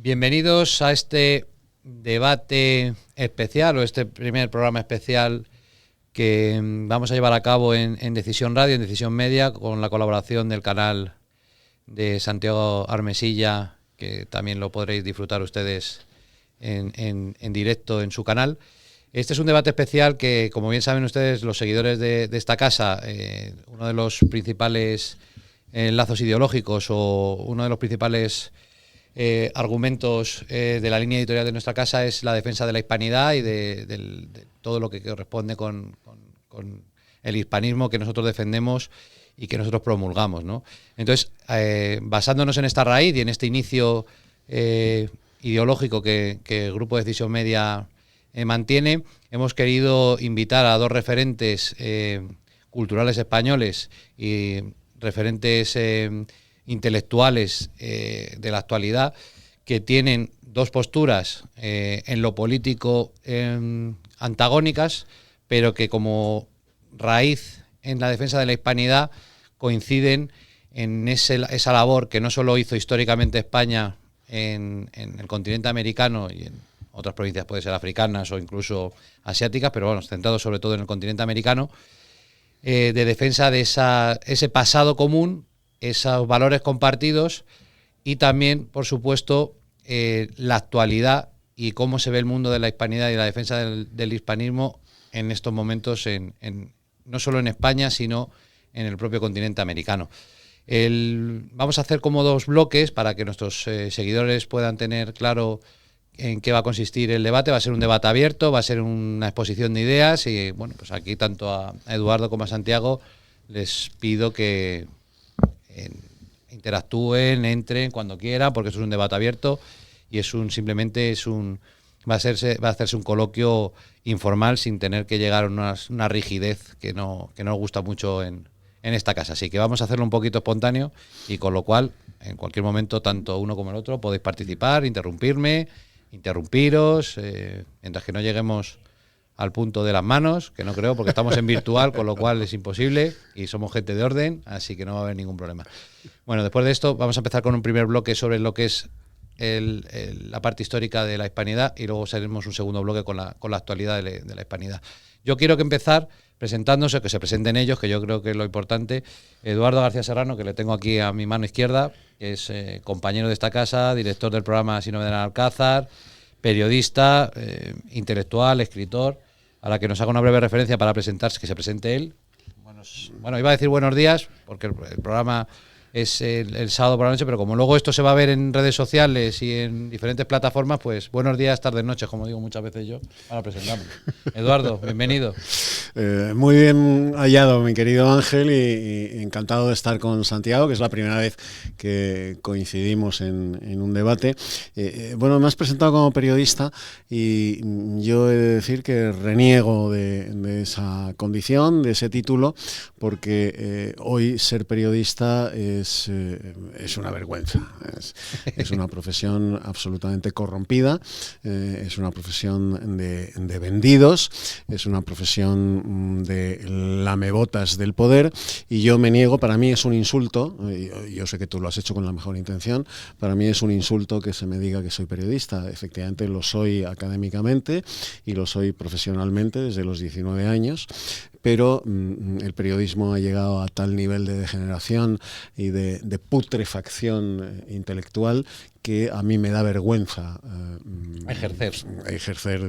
Bienvenidos a este debate especial o este primer programa especial que vamos a llevar a cabo en Decisión Radio, en Decisión Media, con la colaboración del canal de Santiago Armesilla, que también lo podréis disfrutar ustedes en directo en su canal. Este es un debate especial que, como bien saben ustedes, los seguidores de esta casa, uno de los principales lazos ideológicos o uno de los principales argumentos de la línea editorial de nuestra casa es la defensa de la hispanidad y de todo lo que corresponde con el hispanismo que nosotros defendemos y que nosotros promulgamos, ¿no? Entonces, basándonos en esta raíz y en este inicio ideológico que el Grupo de Decisión Media mantiene, hemos querido invitar a dos referentes culturales españoles y referentes intelectuales de la actualidad que tienen dos posturas en lo político antagónicas, pero que como raíz en la defensa de la hispanidad coinciden en esa labor que no solo hizo históricamente España en el continente americano y en otras provincias, puede ser africanas o incluso asiáticas, pero bueno, centrado sobre todo en el continente americano, de defensa de ese pasado común, esos valores compartidos y también, por supuesto, la actualidad y cómo se ve el mundo de la hispanidad y la defensa del hispanismo en estos momentos, no solo en España, sino en el propio continente americano. Vamos a hacer como dos bloques para que nuestros seguidores puedan tener claro en qué va a consistir el debate. Va a ser un debate abierto, va a ser una exposición de ideas y, bueno, pues aquí tanto a Eduardo como a Santiago les pido que interactúen, entren cuando quieran, porque eso es un debate abierto y va a hacerse un coloquio informal sin tener que llegar a una rigidez que no nos gusta mucho en esta casa. Así que vamos a hacerlo un poquito espontáneo y con lo cual en cualquier momento tanto uno como el otro podéis participar, interrumpiros, mientras que no lleguemos al punto de las manos, que no creo porque estamos en virtual, con lo cual es imposible y somos gente de orden, así que no va a haber ningún problema. Bueno, después de esto vamos a empezar con un primer bloque sobre lo que es la parte histórica de la hispanidad y luego haremos un segundo bloque con la actualidad de la hispanidad. Yo quiero empezar presentándose, que se presenten ellos, que yo creo que es lo importante. Eduardo García Serrano, que le tengo aquí a mi mano izquierda, que es compañero de esta casa, director del programa Sin Novedad en Alcázar, periodista, intelectual, escritor. Ahora que nos haga una breve referencia para presentarse, que se presente él. Bueno, iba a decir buenos días, porque el programa es el sábado por la noche, pero como luego esto se va a ver en redes sociales y en diferentes plataformas, pues buenos días, tardes, noches, como digo muchas veces yo. Ahora presentamos. Eduardo, bienvenido. Muy bien hallado, mi querido Ángel, y encantado de estar con Santiago, que es la primera vez que coincidimos en un debate. Bueno, me has presentado como periodista y yo he de decir que reniego de esa condición, de ese título, porque hoy ser periodista es una vergüenza. Es una profesión absolutamente corrompida, es una profesión de vendidos, es una profesión de lamebotas del poder, y yo me niego. Para mí es un insulto, yo sé que tú lo has hecho con la mejor intención, para mí es un insulto que se me diga que soy periodista. Efectivamente lo soy académicamente y lo soy profesionalmente desde los 19 años, pero el periodismo ha llegado a tal nivel de degeneración y de putrefacción intelectual que a mí me da vergüenza ejercer.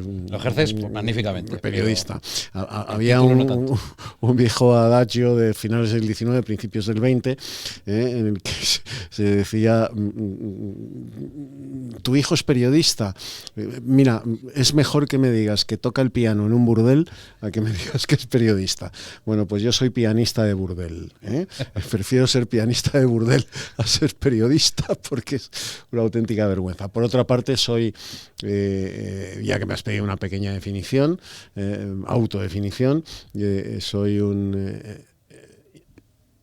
Lo ejerces magníficamente. Periodista. Había un viejo adagio de finales del 19, principios del 20, en el que se decía: tu hijo es periodista. Mira, es mejor que me digas que toca el piano en un burdel a que me digas que es periodista. Bueno, pues yo soy pianista de burdel. Prefiero ser pianista de burdel a ser periodista, porque es una auténtica vergüenza. Por otra parte, soy, ya que me has pedido una pequeña definición, autodefinición, soy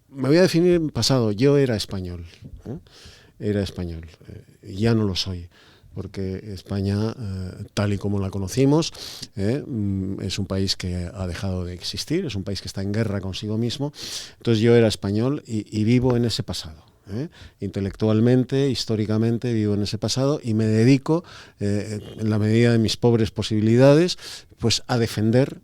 me voy a definir en pasado. Yo era español. Era español. Ya no lo soy, porque España, tal y como la conocimos, es un país que ha dejado de existir, es un país que está en guerra consigo mismo. Entonces yo era español y vivo en ese pasado. Intelectualmente, históricamente, vivo en ese pasado y me dedico, en la medida de mis pobres posibilidades, pues a defender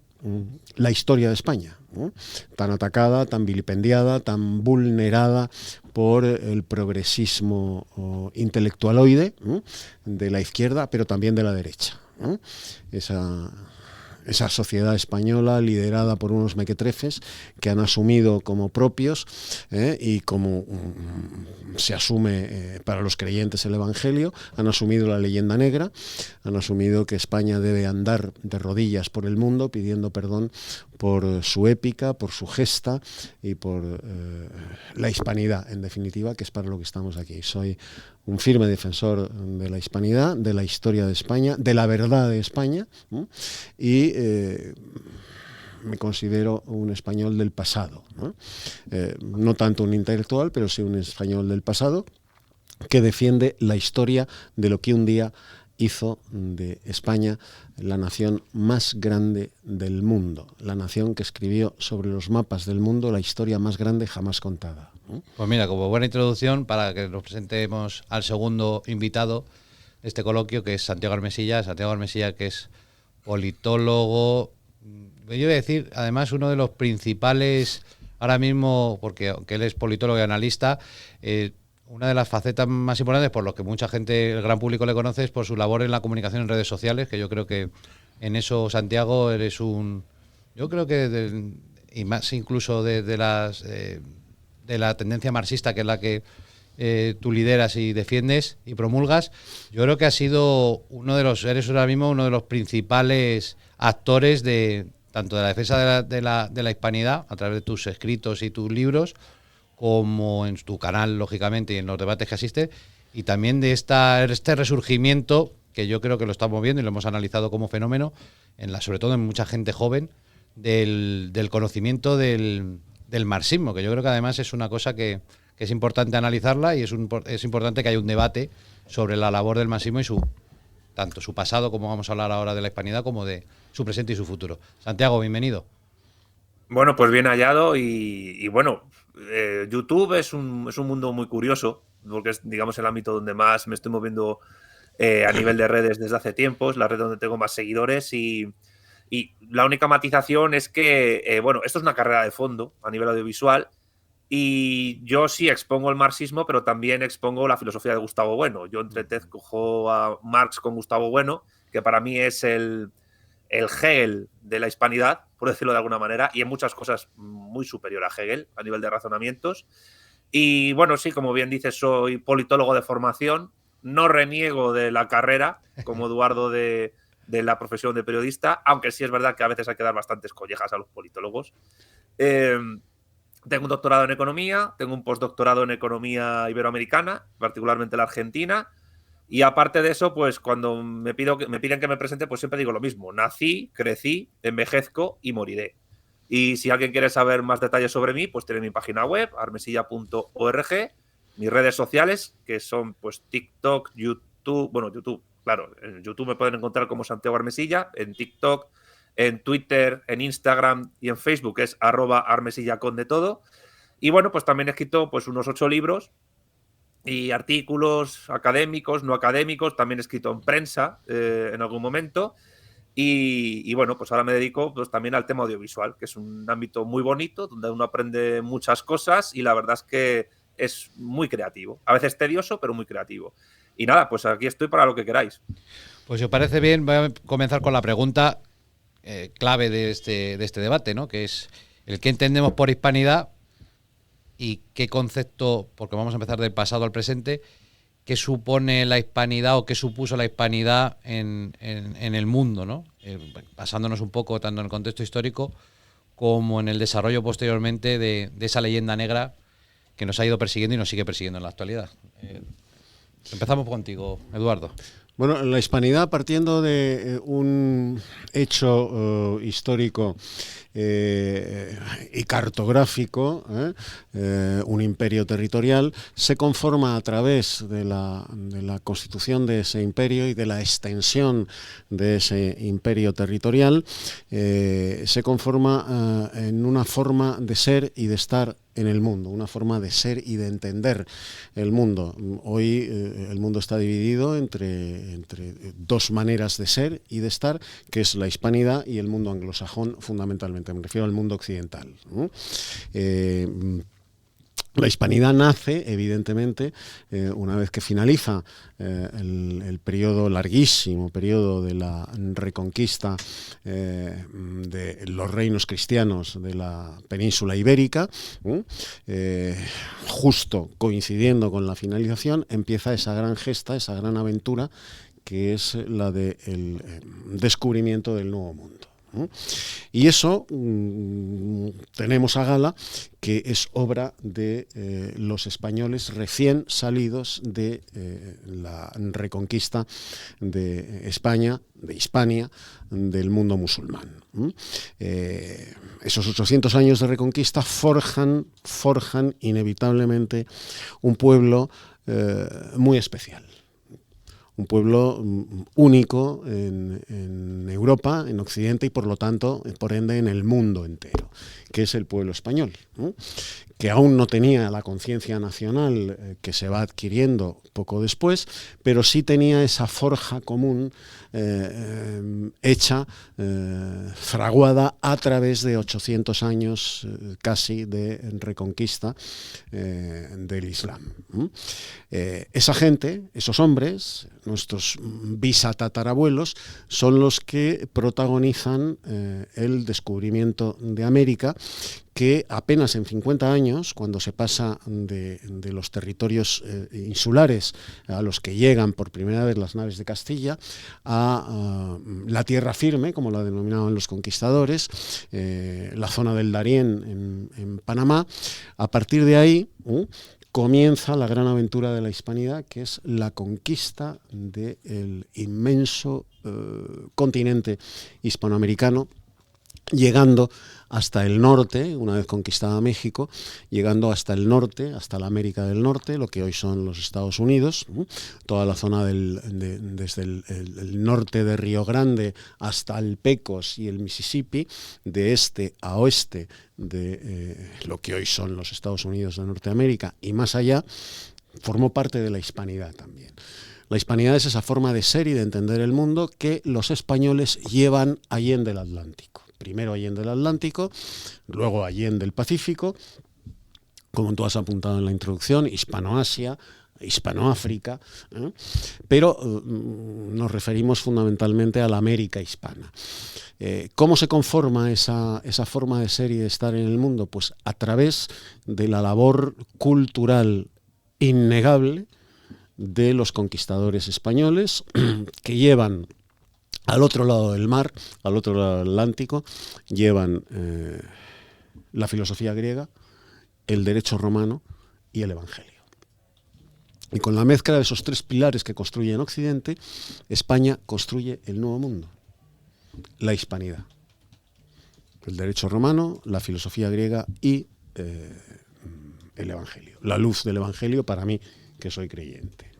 la historia de España, ¿no? Tan atacada, tan vilipendiada, tan vulnerada por el progresismo intelectualoide, ¿no?, de la izquierda, pero también de la derecha, ¿no? Esa sociedad española liderada por unos mequetrefes que han asumido como propios, y como se asume para los creyentes el Evangelio, han asumido la leyenda negra, han asumido que España debe andar de rodillas por el mundo pidiendo perdón por su épica, por su gesta y por la hispanidad, en definitiva, que es para lo que estamos aquí. Soy un firme defensor de la hispanidad, de la historia de España, de la verdad de España, ¿no? Y me considero un español del pasado, ¿no? No tanto un intelectual, pero sí un español del pasado que defiende la historia de lo que un día hizo de España la nación más grande del mundo, la nación que escribió sobre los mapas del mundo la historia más grande jamás contada, ¿no? Pues mira, como buena introducción para que nos presentemos al segundo invitado de este coloquio, que es Santiago Armesilla. Santiago Armesilla, que es politólogo, yo voy a decir, además, uno de los principales, ahora mismo, porque aunque él es politólogo y analista, una de las facetas más importantes por lo que mucha gente, el gran público le conoce, es por su labor en la comunicación en redes sociales, que yo creo que en eso, Santiago, eres yo creo que, y más incluso de la tendencia marxista, que es la que tú lideras y defiendes y promulgas, yo creo que eres ahora mismo uno de los principales actores tanto de la defensa de la hispanidad, a través de tus escritos y tus libros, como en tu canal, lógicamente, y en los debates que asistes, y también de este resurgimiento, que yo creo que lo estamos viendo y lo hemos analizado como fenómeno, sobre todo en mucha gente joven, del conocimiento del marxismo, que yo creo que además es una cosa que es importante analizarla, y es importante que haya un debate sobre la labor del marxismo y tanto su pasado, como vamos a hablar ahora de la hispanidad, como de su presente y su futuro. Santiago, bienvenido. Bueno, pues bien hallado y bueno, YouTube es un mundo muy curioso, porque es, digamos, el ámbito donde más me estoy moviendo a nivel de redes desde hace tiempo, es la red donde tengo más seguidores y la única matización es que, bueno, esto es una carrera de fondo a nivel audiovisual y yo sí expongo el marxismo, pero también expongo la filosofía de Gustavo Bueno. Yo entretejo a Marx con Gustavo Bueno, que para mí es el Hegel de la hispanidad, por decirlo de alguna manera, y en muchas cosas muy superior a Hegel a nivel de razonamientos. Y bueno, sí, como bien dices, soy politólogo de formación, no reniego de la carrera, como Eduardo de la profesión de periodista, aunque sí es verdad que a veces hay que dar bastantes collejas a los politólogos. Tengo un doctorado en economía, tengo un postdoctorado en economía iberoamericana, particularmente la argentina. Y aparte de eso, pues cuando me piden que me presente, pues siempre digo lo mismo. Nací, crecí, envejezco y moriré. Y si alguien quiere saber más detalles sobre mí, pues tiene mi página web, armesilla.org, mis redes sociales, que son pues TikTok, YouTube, bueno, YouTube, claro, en YouTube me pueden encontrar como Santiago Armesilla, en TikTok, en Twitter, en Instagram y en Facebook es @armesillacon de todo. Y bueno, pues también he escrito pues unos 8 libros y artículos académicos, no académicos, también he escrito en prensa en algún momento. Y bueno, pues ahora me dedico pues también al tema audiovisual, que es un ámbito muy bonito, donde uno aprende muchas cosas y la verdad es que es muy creativo. A veces tedioso, pero muy creativo. Y nada, pues aquí estoy para lo que queráis. Pues si os parece bien, voy a comenzar con la pregunta clave de este debate, ¿no? Que es el qué entendemos por hispanidad y qué concepto, porque vamos a empezar del pasado al presente, qué supone la hispanidad o qué supuso la hispanidad en el mundo, ¿no? Basándonos un poco tanto en el contexto histórico como en el desarrollo posteriormente de esa leyenda negra que nos ha ido persiguiendo y nos sigue persiguiendo en la actualidad. Empezamos contigo, Eduardo. Bueno, la hispanidad, partiendo de un hecho histórico y cartográfico, un imperio territorial, se conforma a través de la constitución de ese imperio y de la extensión de ese imperio territorial, se conforma en una forma de ser y de estar en el mundo, una forma de ser y de entender el mundo. Hoy el mundo está dividido entre dos maneras de ser y de estar, que es la hispanidad y el mundo anglosajón, fundamentalmente. Me refiero al mundo occidental, ¿no? La hispanidad nace, evidentemente, una vez que finaliza el periodo, larguísimo periodo de la reconquista de los reinos cristianos de la península ibérica, justo coincidiendo con la finalización, empieza esa gran gesta, esa gran aventura, que es la del descubrimiento del Nuevo Mundo. Y eso tenemos a gala que es obra de los españoles recién salidos de la reconquista de España, de Hispania, del mundo musulmán. Esos 800 años de reconquista forjan inevitablemente un pueblo muy especial. Un pueblo único en Europa, en Occidente y por lo tanto, por ende, en el mundo entero, que es el pueblo español, ¿no? Que aún no tenía la conciencia nacional que se va adquiriendo poco después, pero sí tenía esa forja común hecha, fraguada a través de 800 años casi de reconquista del Islam. Esa gente, esos hombres, nuestros bisatatarabuelos, son los que protagonizan el descubrimiento de América, que apenas en 50 años, cuando se pasa de los territorios insulares a los que llegan por primera vez las naves de Castilla, a la tierra firme, como la denominaban los conquistadores, la zona del Darién en Panamá, a partir de ahí comienza la gran aventura de la hispanidad, que es la conquista del inmenso continente hispanoamericano, llegando hasta el norte, una vez conquistada México, llegando hasta el norte, hasta la América del Norte, lo que hoy son los Estados Unidos, toda la zona desde el norte de Río Grande hasta el Pecos y el Mississippi, de este a oeste de lo que hoy son los Estados Unidos de Norteamérica y más allá, formó parte de la hispanidad también. La hispanidad es esa forma de ser y de entender el mundo que los españoles llevan allende el Atlántico. Primero allende el Atlántico, luego allende el Pacífico, como tú has apuntado en la introducción, Hispanoasia, Hispanoáfrica, pero nos referimos fundamentalmente a la América hispana. ¿Cómo se conforma esa forma de ser y de estar en el mundo? Pues a través de la labor cultural innegable de los conquistadores españoles, que llevan al otro lado del mar, al otro lado del Atlántico, llevan la filosofía griega, el derecho romano y el Evangelio. Y con la mezcla de esos tres pilares que construyen Occidente, España construye el Nuevo Mundo, la hispanidad. El derecho romano, la filosofía griega y el Evangelio. La luz del Evangelio para mí, que soy creyente.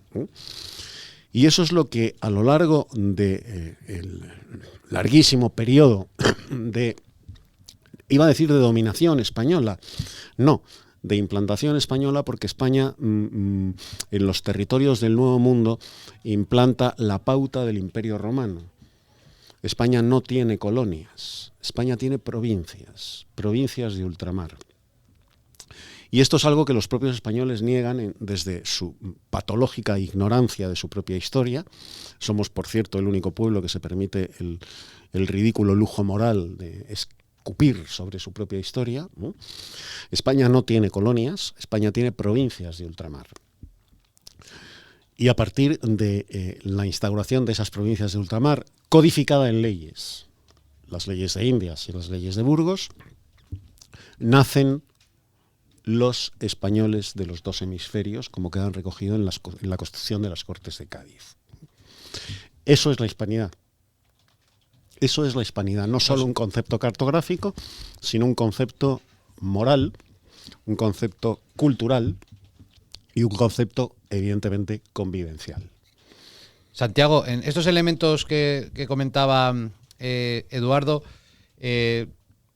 Y eso es lo que a lo largo del larguísimo periodo de, iba a decir de dominación española, no, de implantación española, porque España en los territorios del Nuevo Mundo implanta la pauta del Imperio Romano. España no tiene colonias, España tiene provincias de ultramar. Y esto es algo que los propios españoles niegan desde su patológica ignorancia de su propia historia. Somos, por cierto, el único pueblo que se permite el ridículo lujo moral de escupir sobre su propia historia, ¿no? España no tiene colonias, España tiene provincias de ultramar. Y a partir de la instauración de esas provincias de ultramar, codificada en leyes, las leyes de Indias y las leyes de Burgos, nacen los españoles de los dos hemisferios, como quedan recogidos en la Constitución de las Cortes de Cádiz. Eso es la hispanidad. Eso es la hispanidad, no solo un concepto cartográfico, sino un concepto moral, un concepto cultural y un concepto, evidentemente, convivencial. Santiago, en estos elementos que comentaba Eduardo,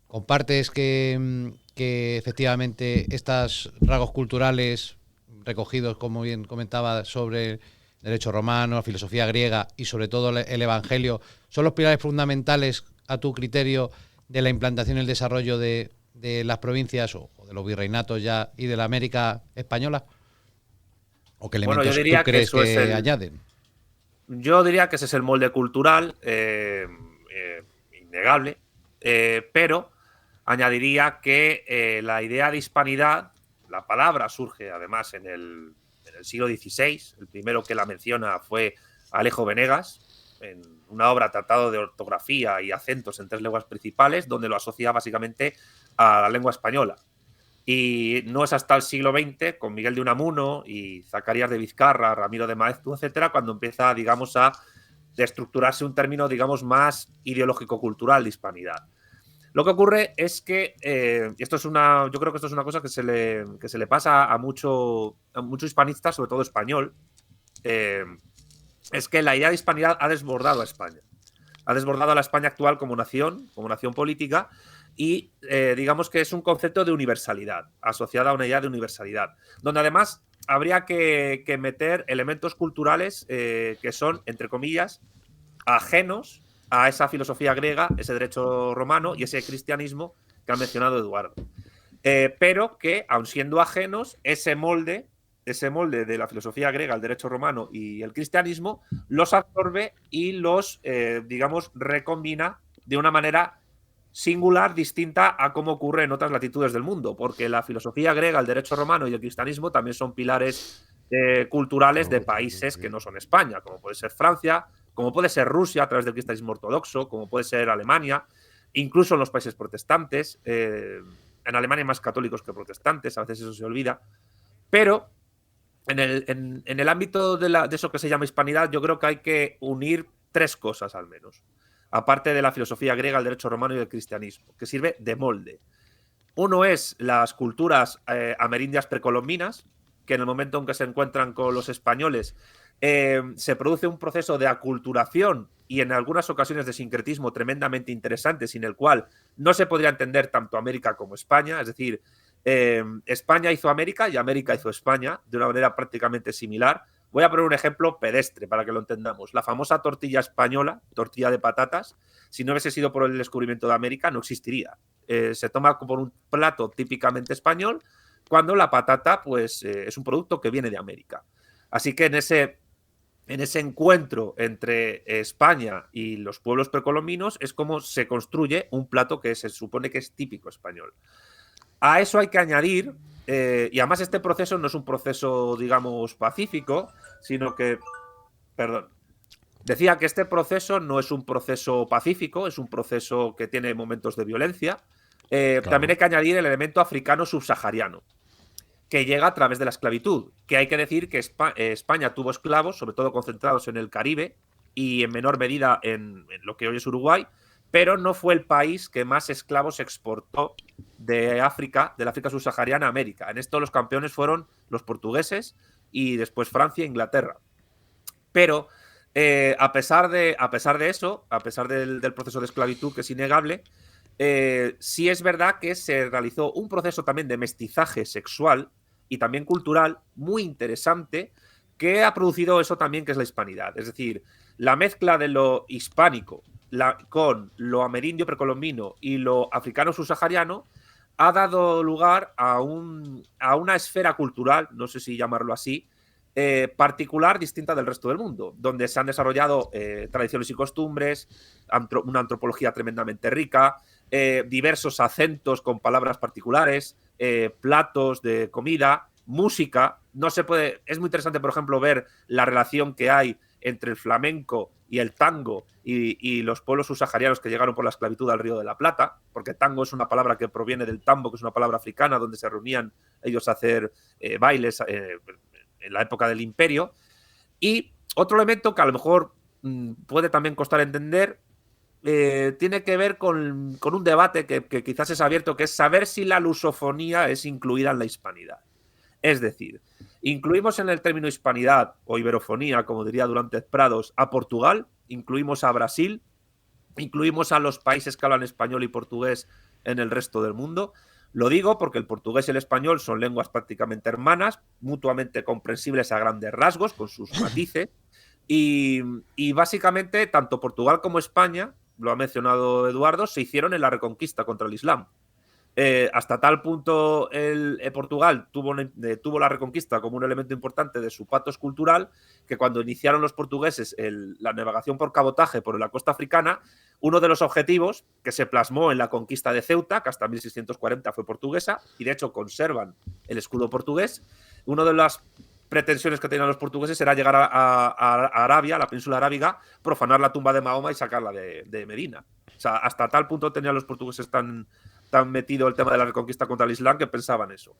compartes que que efectivamente estos rasgos culturales recogidos, como bien comentaba, sobre el derecho romano, la filosofía griega y sobre todo el Evangelio, son los pilares fundamentales, a tu criterio, de la implantación y el desarrollo de las provincias o de los virreinatos ya y de la América española? ¿O qué elementos tú crees que añaden? Yo diría que ese es el molde cultural innegable, pero añadiría que la idea de hispanidad, la palabra surge además en el siglo XVI, el primero que la menciona fue Alejo Venegas, en una obra tratado de ortografía y acentos en 3 lenguas principales, donde lo asocia básicamente a la lengua española. Y no es hasta el siglo XX, con Miguel de Unamuno y Zacarías de Vizcarra, Ramiro de Maeztu, etcétera, cuando empieza, digamos, a estructurarse un término, digamos, más ideológico-cultural de hispanidad. Lo que ocurre es que, yo creo que esto es una cosa que se le pasa a mucho hispanista, sobre todo español, es que la idea de hispanidad ha desbordado a España. Ha desbordado a la España actual como nación política, y digamos que es un concepto de universalidad, asociada a una idea de universalidad, donde además habría que meter elementos culturales que son, entre comillas, ajenos a esa filosofía griega, ese derecho romano y ese cristianismo que ha mencionado Eduardo. Pero que, aun siendo ajenos, ese molde de la filosofía griega, el derecho romano y el cristianismo, los absorbe y los, digamos, recombina de una manera singular, distinta a cómo ocurre en otras latitudes del mundo, porque la filosofía griega, el derecho romano y el cristianismo también son pilares culturales de países que no son España, como puede ser Francia, como puede ser Rusia a través del cristianismo ortodoxo, como puede ser Alemania, incluso en los países protestantes. En Alemania hay más católicos que protestantes, a veces eso se olvida, pero en el ámbito de eso que se llama hispanidad, yo creo que hay que unir 3 cosas al menos, aparte de la filosofía griega, el derecho romano y el cristianismo, que sirve de molde. Uno es las culturas amerindias precolombinas, que en el momento en que se encuentran con los españoles se produce un proceso de aculturación y en algunas ocasiones de sincretismo tremendamente interesante, sin el cual no se podría entender tanto América como España. Es decir, España hizo América y América hizo España de una manera prácticamente similar. Voy a poner un ejemplo pedestre para que lo entendamos. La famosa tortilla española, tortilla de patatas, si no hubiese sido por el descubrimiento de América, no existiría. Se toma como un plato típicamente español, cuando la patata pues, es un producto que viene de América. Así que en ese encuentro entre España y los pueblos precolombinos es como se construye un plato que se supone que es típico español. A eso hay que añadir, y además este proceso no es un proceso, digamos, pacífico, sino que, perdón, decía que este proceso no es un proceso pacífico, es un proceso que tiene momentos de violencia. Claro. También hay que añadir el elemento africano subsahariano, que llega a través de la esclavitud, que hay que decir que España tuvo esclavos, sobre todo concentrados en el Caribe y en menor medida en lo que hoy es Uruguay, pero no fue el país que más esclavos exportó de África, de la África subsahariana a América. En esto los campeones fueron los portugueses y después Francia e Inglaterra. Pero a pesar de eso, a pesar del proceso de esclavitud, que es innegable, sí es verdad que se realizó un proceso también de mestizaje sexual y también cultural muy interesante, que ha producido eso también, que es la hispanidad. Es decir, la mezcla de lo hispánico con lo amerindio precolombino y lo africano subsahariano ha dado lugar a una esfera cultural, no sé si llamarlo así, particular, distinta del resto del mundo, donde se han desarrollado tradiciones y costumbres, una antropología tremendamente rica, diversos acentos con palabras particulares, platos de comida, música. No se puede. Es muy interesante, por ejemplo, ver la relación que hay entre el flamenco y el tango y los pueblos subsaharianos que llegaron por la esclavitud al Río de la Plata, porque tango es una palabra que proviene del tambo, que es una palabra africana, donde se reunían ellos a hacer bailes en la época del Imperio. Y otro elemento que a lo mejor puede también costar entender, tiene que ver con un debate que quizás es abierto, que es saber si la lusofonía es incluida en la hispanidad. Es decir, incluimos en el término hispanidad o iberofonía, como diría Durantes Prados, a Portugal, incluimos a Brasil, incluimos a los países que hablan español y portugués en el resto del mundo. Lo digo porque el portugués y el español son lenguas prácticamente mutuamente comprensibles a grandes rasgos, con sus matices, y básicamente tanto Portugal como España, lo ha mencionado Eduardo, se hicieron en la Reconquista contra el Islam. Hasta tal punto Portugal tuvo la Reconquista como un elemento importante de su patos cultural, que cuando iniciaron los portugueses la navegación por cabotaje por la costa africana, uno de los objetivos que se plasmó en la conquista de Ceuta, que hasta 1640 fue portuguesa, y de hecho conservan el escudo portugués, una de las pretensiones que tenían los portugueses era llegar a Arabia, a la península arábiga, profanar la tumba de Mahoma y sacarla de Medina. O sea, hasta tal punto tenían los portugueses tan metido el tema de la reconquista contra el Islam que pensaban eso.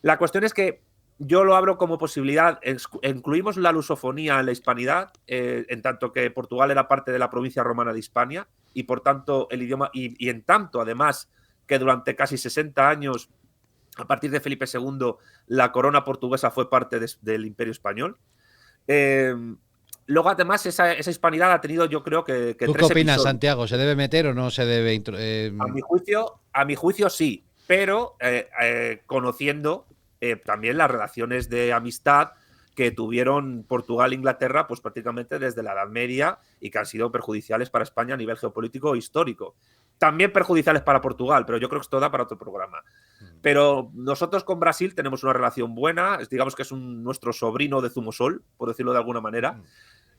La cuestión es que yo lo abro como posibilidad, incluimos la lusofonía en la hispanidad, en tanto que Portugal era parte de la provincia romana de Hispania, y por tanto el idioma, y en tanto además que durante casi 60 años, a partir de Felipe II, la corona portuguesa fue parte del Imperio Español. Luego, además, esa hispanidad ha tenido, yo creo que ¿Tú qué opinas, Santiago? ¿Se debe meter o no se debe? A mi juicio sí, pero conociendo también las relaciones de amistad que tuvieron Portugal e Inglaterra, pues prácticamente desde la Edad Media, y que han sido perjudiciales para España a nivel geopolítico e histórico. También perjudiciales para Portugal, pero yo creo que esto da para otro programa. Pero nosotros con Brasil tenemos una relación buena, digamos que es nuestro sobrino de Zumosol, por decirlo de alguna manera.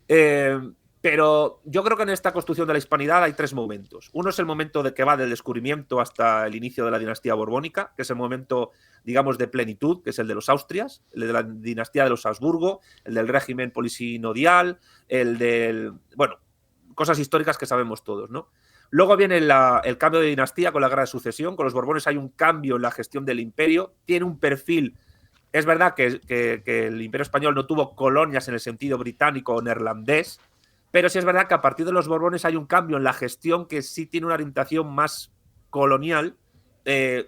Pero yo creo que en esta construcción de la hispanidad hay tres momentos. Uno es el momento de que va del descubrimiento hasta el inicio de la dinastía borbónica, que es el momento, digamos, de plenitud, que es el de los Austrias, el de la dinastía de los Habsburgo, el del régimen polisinodial, bueno, cosas históricas que sabemos todos, ¿no? Luego viene el cambio de dinastía con la Guerra de Sucesión. Con los Borbones hay un cambio en la gestión del imperio. Tiene un perfil. Es verdad que el Imperio Español no tuvo colonias en el sentido británico o neerlandés, pero sí es verdad que a partir de los Borbones hay un cambio en la gestión que sí tiene una orientación más colonial,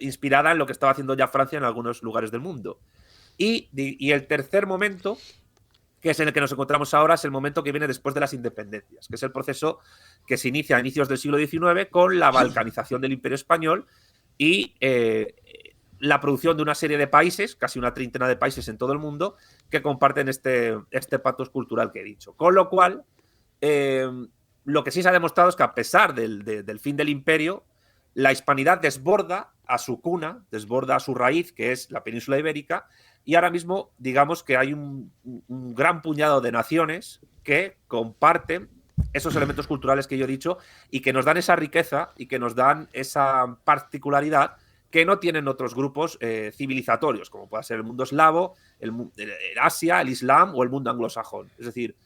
inspirada en lo que estaba haciendo ya Francia en algunos lugares del mundo. Y el tercer momento, que es en el que nos encontramos ahora, es el momento que viene después de las independencias, que es el proceso que se inicia a inicios del siglo XIX con la balcanización del Imperio Español y la producción de una serie de países, casi una treintena de países en todo el mundo, que comparten este patos cultural que he dicho. Con lo cual, lo que sí se ha demostrado es que a pesar del fin del imperio, la hispanidad desborda a su cuna, desborda a su raíz, que es la península ibérica, y ahora mismo digamos que hay un gran puñado de naciones que comparten esos elementos culturales que yo he dicho y que nos dan esa riqueza y que nos dan esa particularidad que no tienen otros grupos civilizatorios, como pueda ser el mundo eslavo, el Asia, el Islam o el mundo anglosajón. Es decir,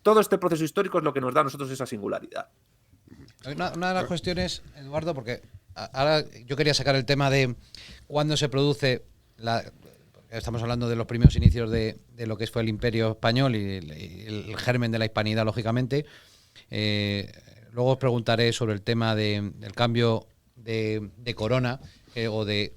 todo este proceso histórico es lo que nos da a nosotros esa singularidad. Una de las cuestiones, Eduardo, porque ahora yo quería sacar el tema de cuándo se produce estamos hablando de los primeros inicios de lo que fue el Imperio Español y el germen de la hispanidad, lógicamente. Luego os preguntaré sobre el tema del cambio de corona de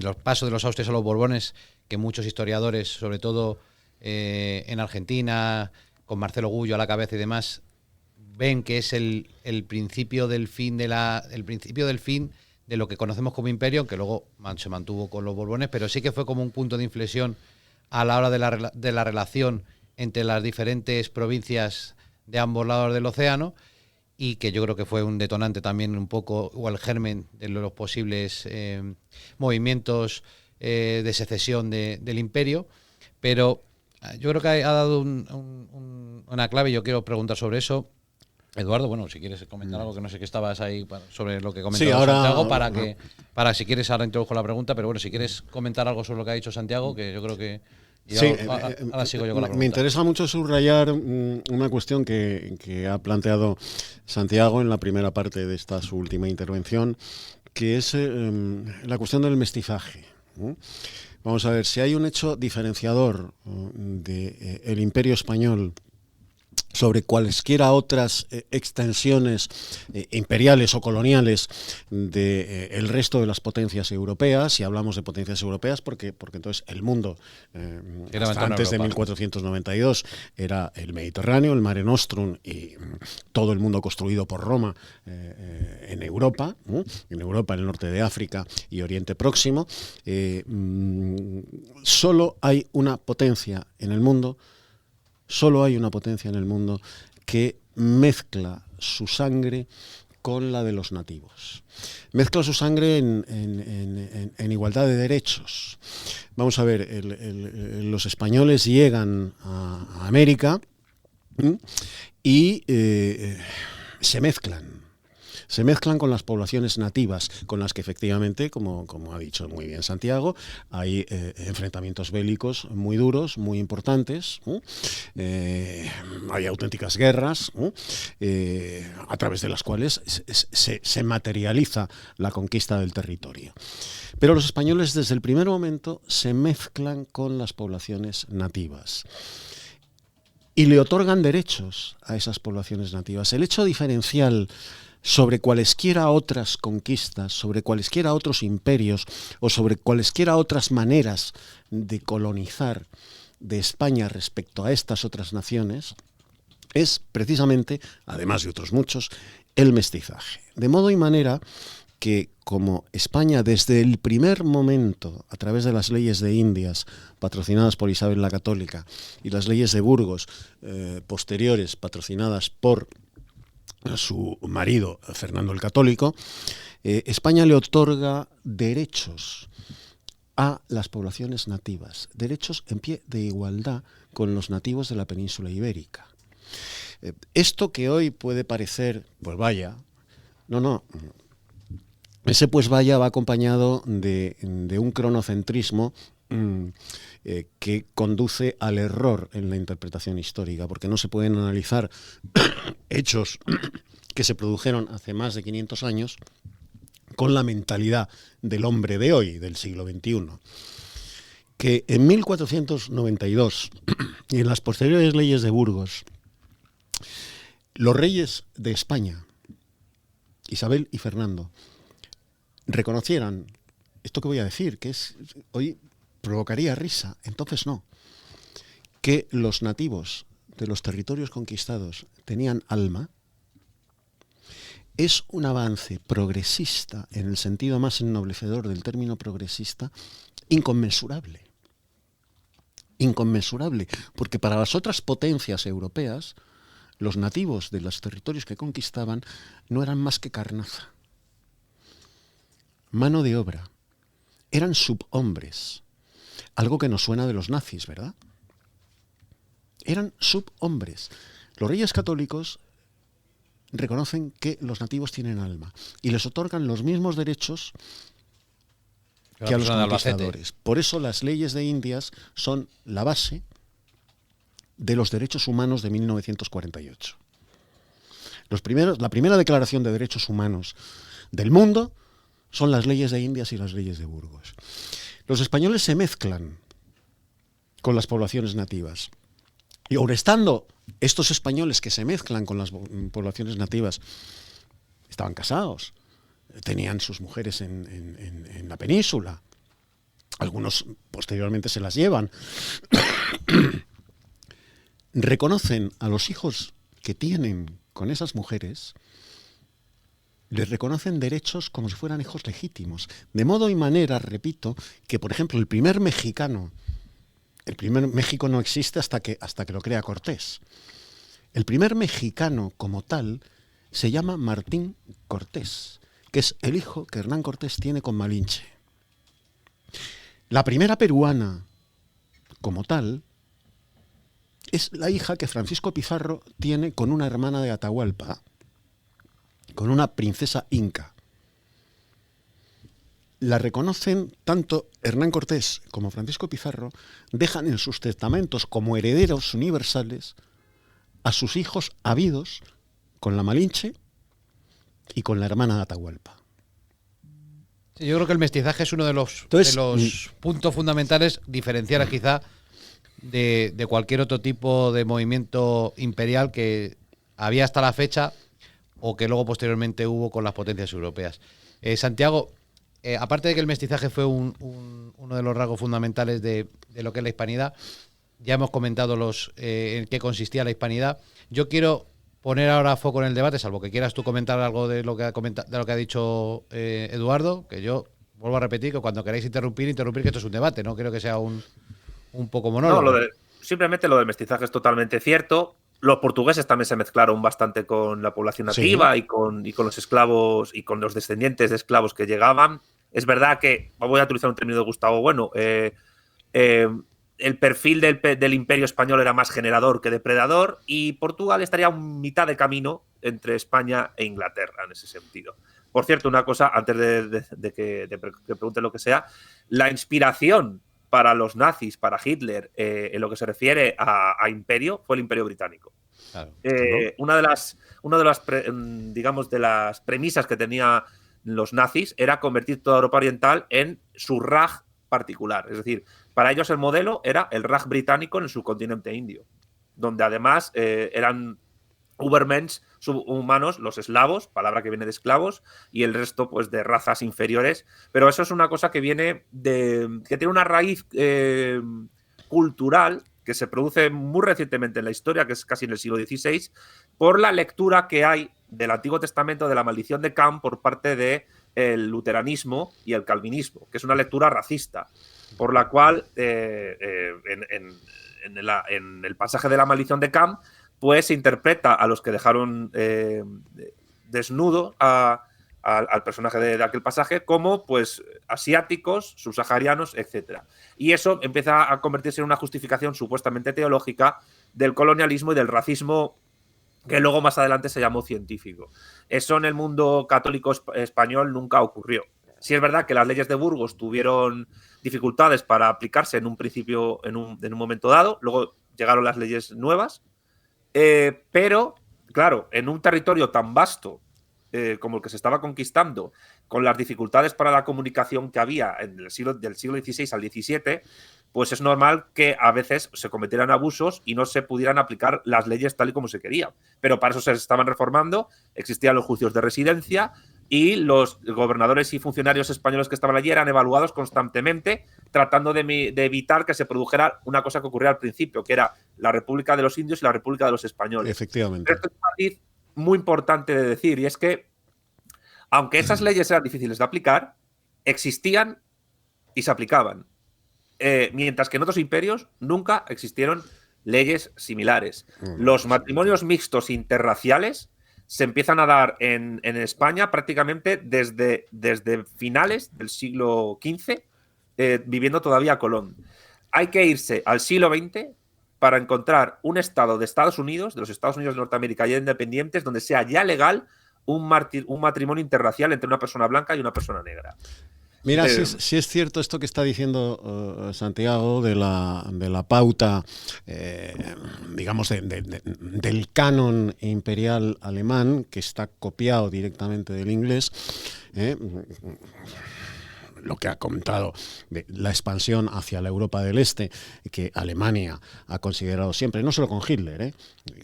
los pasos de los Austrias a los Borbones, que muchos historiadores, sobre todo en Argentina, con Marcelo Gullo a la cabeza y demás, ven que es el principio del fin de lo que conocemos como imperio, que luego se mantuvo con los Borbones, pero sí que fue como un punto de inflexión a la hora de la relación entre las diferentes provincias de ambos lados del océano, y que yo creo que fue un detonante también un poco, o el germen de los posibles movimientos de secesión del imperio. Pero yo creo que ha dado una clave y yo quiero preguntar sobre eso. Eduardo, bueno, si quieres comentar algo, que no sé que estabas ahí sobre lo que comentó Santiago, para si quieres ahora introduzco la pregunta, pero bueno, si quieres comentar algo sobre lo que ha dicho Santiago, que yo creo que ahora sigo yo con la pregunta. Me interesa mucho subrayar una cuestión que ha planteado Santiago en la primera parte de esta su última intervención, que es la cuestión del mestizaje, ¿no? Vamos a ver, si hay un hecho diferenciador del Imperio Español sobre cualesquiera otras extensiones imperiales o coloniales del resto de las potencias europeas. Si hablamos de potencias europeas, porque entonces el mundo, hasta antes de 1492, era el Mediterráneo, el Mare Nostrum y todo el mundo construido por Roma en Europa, en el norte de África y Oriente Próximo. Solo hay una potencia en el mundo. Solo hay una potencia en el mundo que mezcla su sangre con la de los nativos. Mezcla su sangre en igualdad de derechos. Vamos a ver, los españoles llegan a América y se mezclan con las poblaciones nativas, con las que efectivamente, como ha dicho muy bien Santiago, hay enfrentamientos bélicos muy duros, muy importantes, hay auténticas guerras, a través de las cuales se materializa la conquista del territorio. Pero los españoles desde el primer momento se mezclan con las poblaciones nativas y le otorgan derechos a esas poblaciones nativas. El hecho diferencial sobre cualesquiera otras conquistas, sobre cualesquiera otros imperios o sobre cualesquiera otras maneras de colonizar de España respecto a estas otras naciones, es precisamente, además de otros muchos, el mestizaje. De modo y manera que, como España desde el primer momento, a través de las leyes de Indias, patrocinadas por Isabel la Católica, y las leyes de Burgos, posteriores, patrocinadas por su marido Fernando el Católico, España le otorga derechos a las poblaciones nativas, derechos en pie de igualdad con los nativos de la península ibérica. Esto que hoy puede parecer, pues vaya, no, ese pues vaya va acompañado de un cronocentrismo que conduce al error en la interpretación histórica, porque no se pueden analizar hechos que se produjeron hace más de 500 años con la mentalidad del hombre de hoy, del siglo XXI. Que en 1492 y en las posteriores leyes de Burgos, los reyes de España, Isabel y Fernando, reconocieran esto que voy a decir, que es hoy provocaría risa, entonces no, que los nativos de los territorios conquistados tenían alma, es un avance progresista, en el sentido más ennoblecedor del término progresista, inconmensurable. Inconmensurable, porque para las otras potencias europeas, los nativos de los territorios que conquistaban no eran más que carnaza, mano de obra, eran subhombres. Algo que nos suena de los nazis, ¿verdad? Eran subhombres. Los reyes católicos reconocen que los nativos tienen alma y les otorgan los mismos derechos que a los conquistadores. Por eso las leyes de Indias son la base de los derechos humanos de 1948. La primera declaración de derechos humanos del mundo son las leyes de Indias y las leyes de Burgos. Los españoles se mezclan con las poblaciones nativas. Y aun estando estos españoles que se mezclan con las poblaciones nativas, estaban casados, tenían sus mujeres en la península, algunos posteriormente se las llevan, reconocen a los hijos que tienen con esas mujeres, les reconocen derechos como si fueran hijos legítimos. De modo y manera, repito, que por ejemplo el primer México no existe hasta que lo crea Cortés. El primer mexicano como tal se llama Martín Cortés, que es el hijo que Hernán Cortés tiene con Malinche. La primera peruana como tal es la hija que Francisco Pizarro tiene con una hermana de Atahualpa, con una princesa inca. La reconocen tanto Hernán Cortés como Francisco Pizarro, dejan en sus testamentos como herederos universales a sus hijos habidos con la Malinche y con la hermana de Atahualpa. Sí, yo creo que el mestizaje es uno de los puntos fundamentales, diferenciales quizá de cualquier otro tipo de movimiento imperial que había hasta la fecha o que luego posteriormente hubo con las potencias europeas. Santiago, aparte de que el mestizaje fue uno de los rasgos fundamentales de lo que es la hispanidad, ya hemos comentado en qué consistía la hispanidad. Yo quiero poner ahora foco en el debate, salvo que quieras tú comentar algo de lo que ha dicho Eduardo, que yo vuelvo a repetir que cuando queráis interrumpir, que esto es un debate, no creo que sea un poco monólogo. No, simplemente lo del mestizaje es totalmente cierto. Los portugueses también se mezclaron bastante con la población nativa, sí, y con los esclavos y con los descendientes de esclavos que llegaban. Es verdad que, voy a utilizar un término de Gustavo Bueno, el perfil del imperio español era más generador que depredador, y Portugal estaría a mitad de camino entre España e Inglaterra en ese sentido. Por cierto, una cosa, antes de que pregunte lo que sea, la inspiración para los nazis, para Hitler, en lo que se refiere a imperio, fue el Imperio Británico. Claro, una de las premisas que tenía los nazis era convertir toda Europa Oriental en su Raj particular. Es decir, para ellos el modelo era el Raj británico en el subcontinente indio, donde además eran Ubermensch, subhumanos, los eslavos, palabra que viene de esclavos, y el resto pues de razas inferiores. Pero eso es una cosa que viene que tiene una raíz cultural que se produce muy recientemente en la historia, que es casi en el siglo XVI, por la lectura que hay del Antiguo Testamento de la maldición de Cam por parte del luteranismo y el calvinismo, que es una lectura racista, por la cual en el pasaje de la maldición de Cam pues se interpreta a los que dejaron desnudo al personaje de aquel pasaje como pues asiáticos, subsaharianos, etc. Y eso empieza a convertirse en una justificación supuestamente teológica del colonialismo y del racismo que luego más adelante se llamó científico. Eso en el mundo católico español nunca ocurrió. Sí es verdad que las leyes de Burgos tuvieron dificultades para aplicarse en un principio, en un momento dado, luego llegaron las leyes nuevas, pero, claro, en un territorio tan vasto como el que se estaba conquistando, con las dificultades para la comunicación que había del siglo XVI al XVII, pues es normal que a veces se cometieran abusos y no se pudieran aplicar las leyes tal y como se quería. Pero para eso se estaban reformando, existían los juicios de residencia y los gobernadores y funcionarios españoles que estaban allí eran evaluados constantemente, tratando de evitar que se produjera una cosa que ocurría al principio, que era la República de los Indios y la República de los Españoles. Efectivamente. Esto es un matiz muy importante de decir, y es que, aunque esas leyes eran difíciles de aplicar, existían y se aplicaban. Mientras que en otros imperios nunca existieron leyes similares. Los matrimonios mixtos interraciales se empiezan a dar en España prácticamente desde finales del siglo XV, viviendo todavía Colón. Hay que irse al siglo XX para encontrar un estado de Estados Unidos, de los Estados Unidos de Norteamérica ya independientes, donde sea ya legal un matrimonio interracial entre una persona blanca y una persona negra. Mira, sí es cierto esto que está diciendo Santiago de la pauta, digamos, del canon imperial alemán, que está copiado directamente del inglés. Lo que ha comentado de la expansión hacia la Europa del Este, que Alemania ha considerado siempre, no solo con Hitler,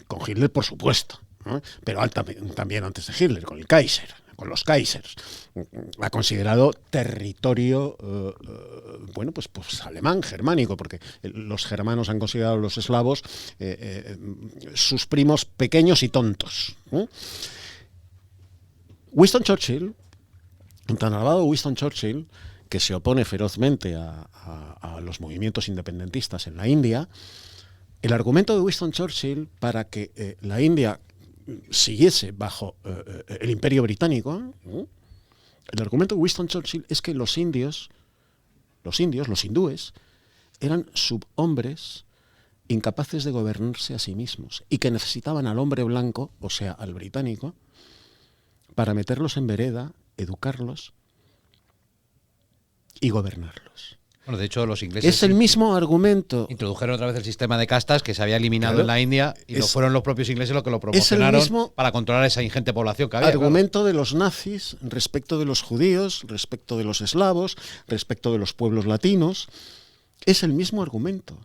con Hitler por supuesto, ¿no? Pero también antes de Hitler, con el Kaiser, con los Kaisers, ha considerado territorio, bueno, pues alemán, germánico, porque los germanos han considerado a los eslavos sus primos pequeños y tontos. Winston Churchill, un tan alabado Winston Churchill, que se opone ferozmente a los movimientos independentistas en la India, el argumento de Winston Churchill para que la India siguiese bajo el Imperio Británico, el argumento de Winston Churchill es que los hindúes, eran subhombres incapaces de gobernarse a sí mismos y que necesitaban al hombre blanco, o sea, al británico, para meterlos en vereda, educarlos y gobernarlos. Bueno, de hecho, los ingleses es el mismo argumento. Introdujeron otra vez el sistema de castas que se había eliminado en la India y no fueron los propios ingleses los que lo promocionaron para controlar esa ingente población que había. Argumento de los nazis respecto de los judíos, respecto de los eslavos, respecto de los pueblos latinos. Es el mismo argumento.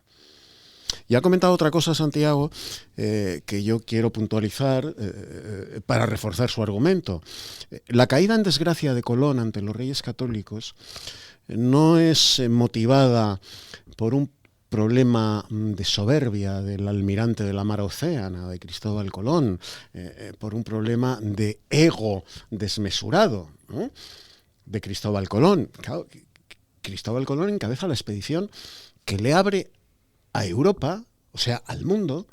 Y ha comentado otra cosa, Santiago, que yo quiero puntualizar para reforzar su argumento. La caída en desgracia de Colón ante los reyes católicos no es motivada por un problema de soberbia del almirante de la mar Océana, de Cristóbal Colón, por un problema de ego desmesurado, ¿no?, de Cristóbal Colón. Claro, Cristóbal Colón encabeza la expedición que le abre a Europa, o sea, al mundo,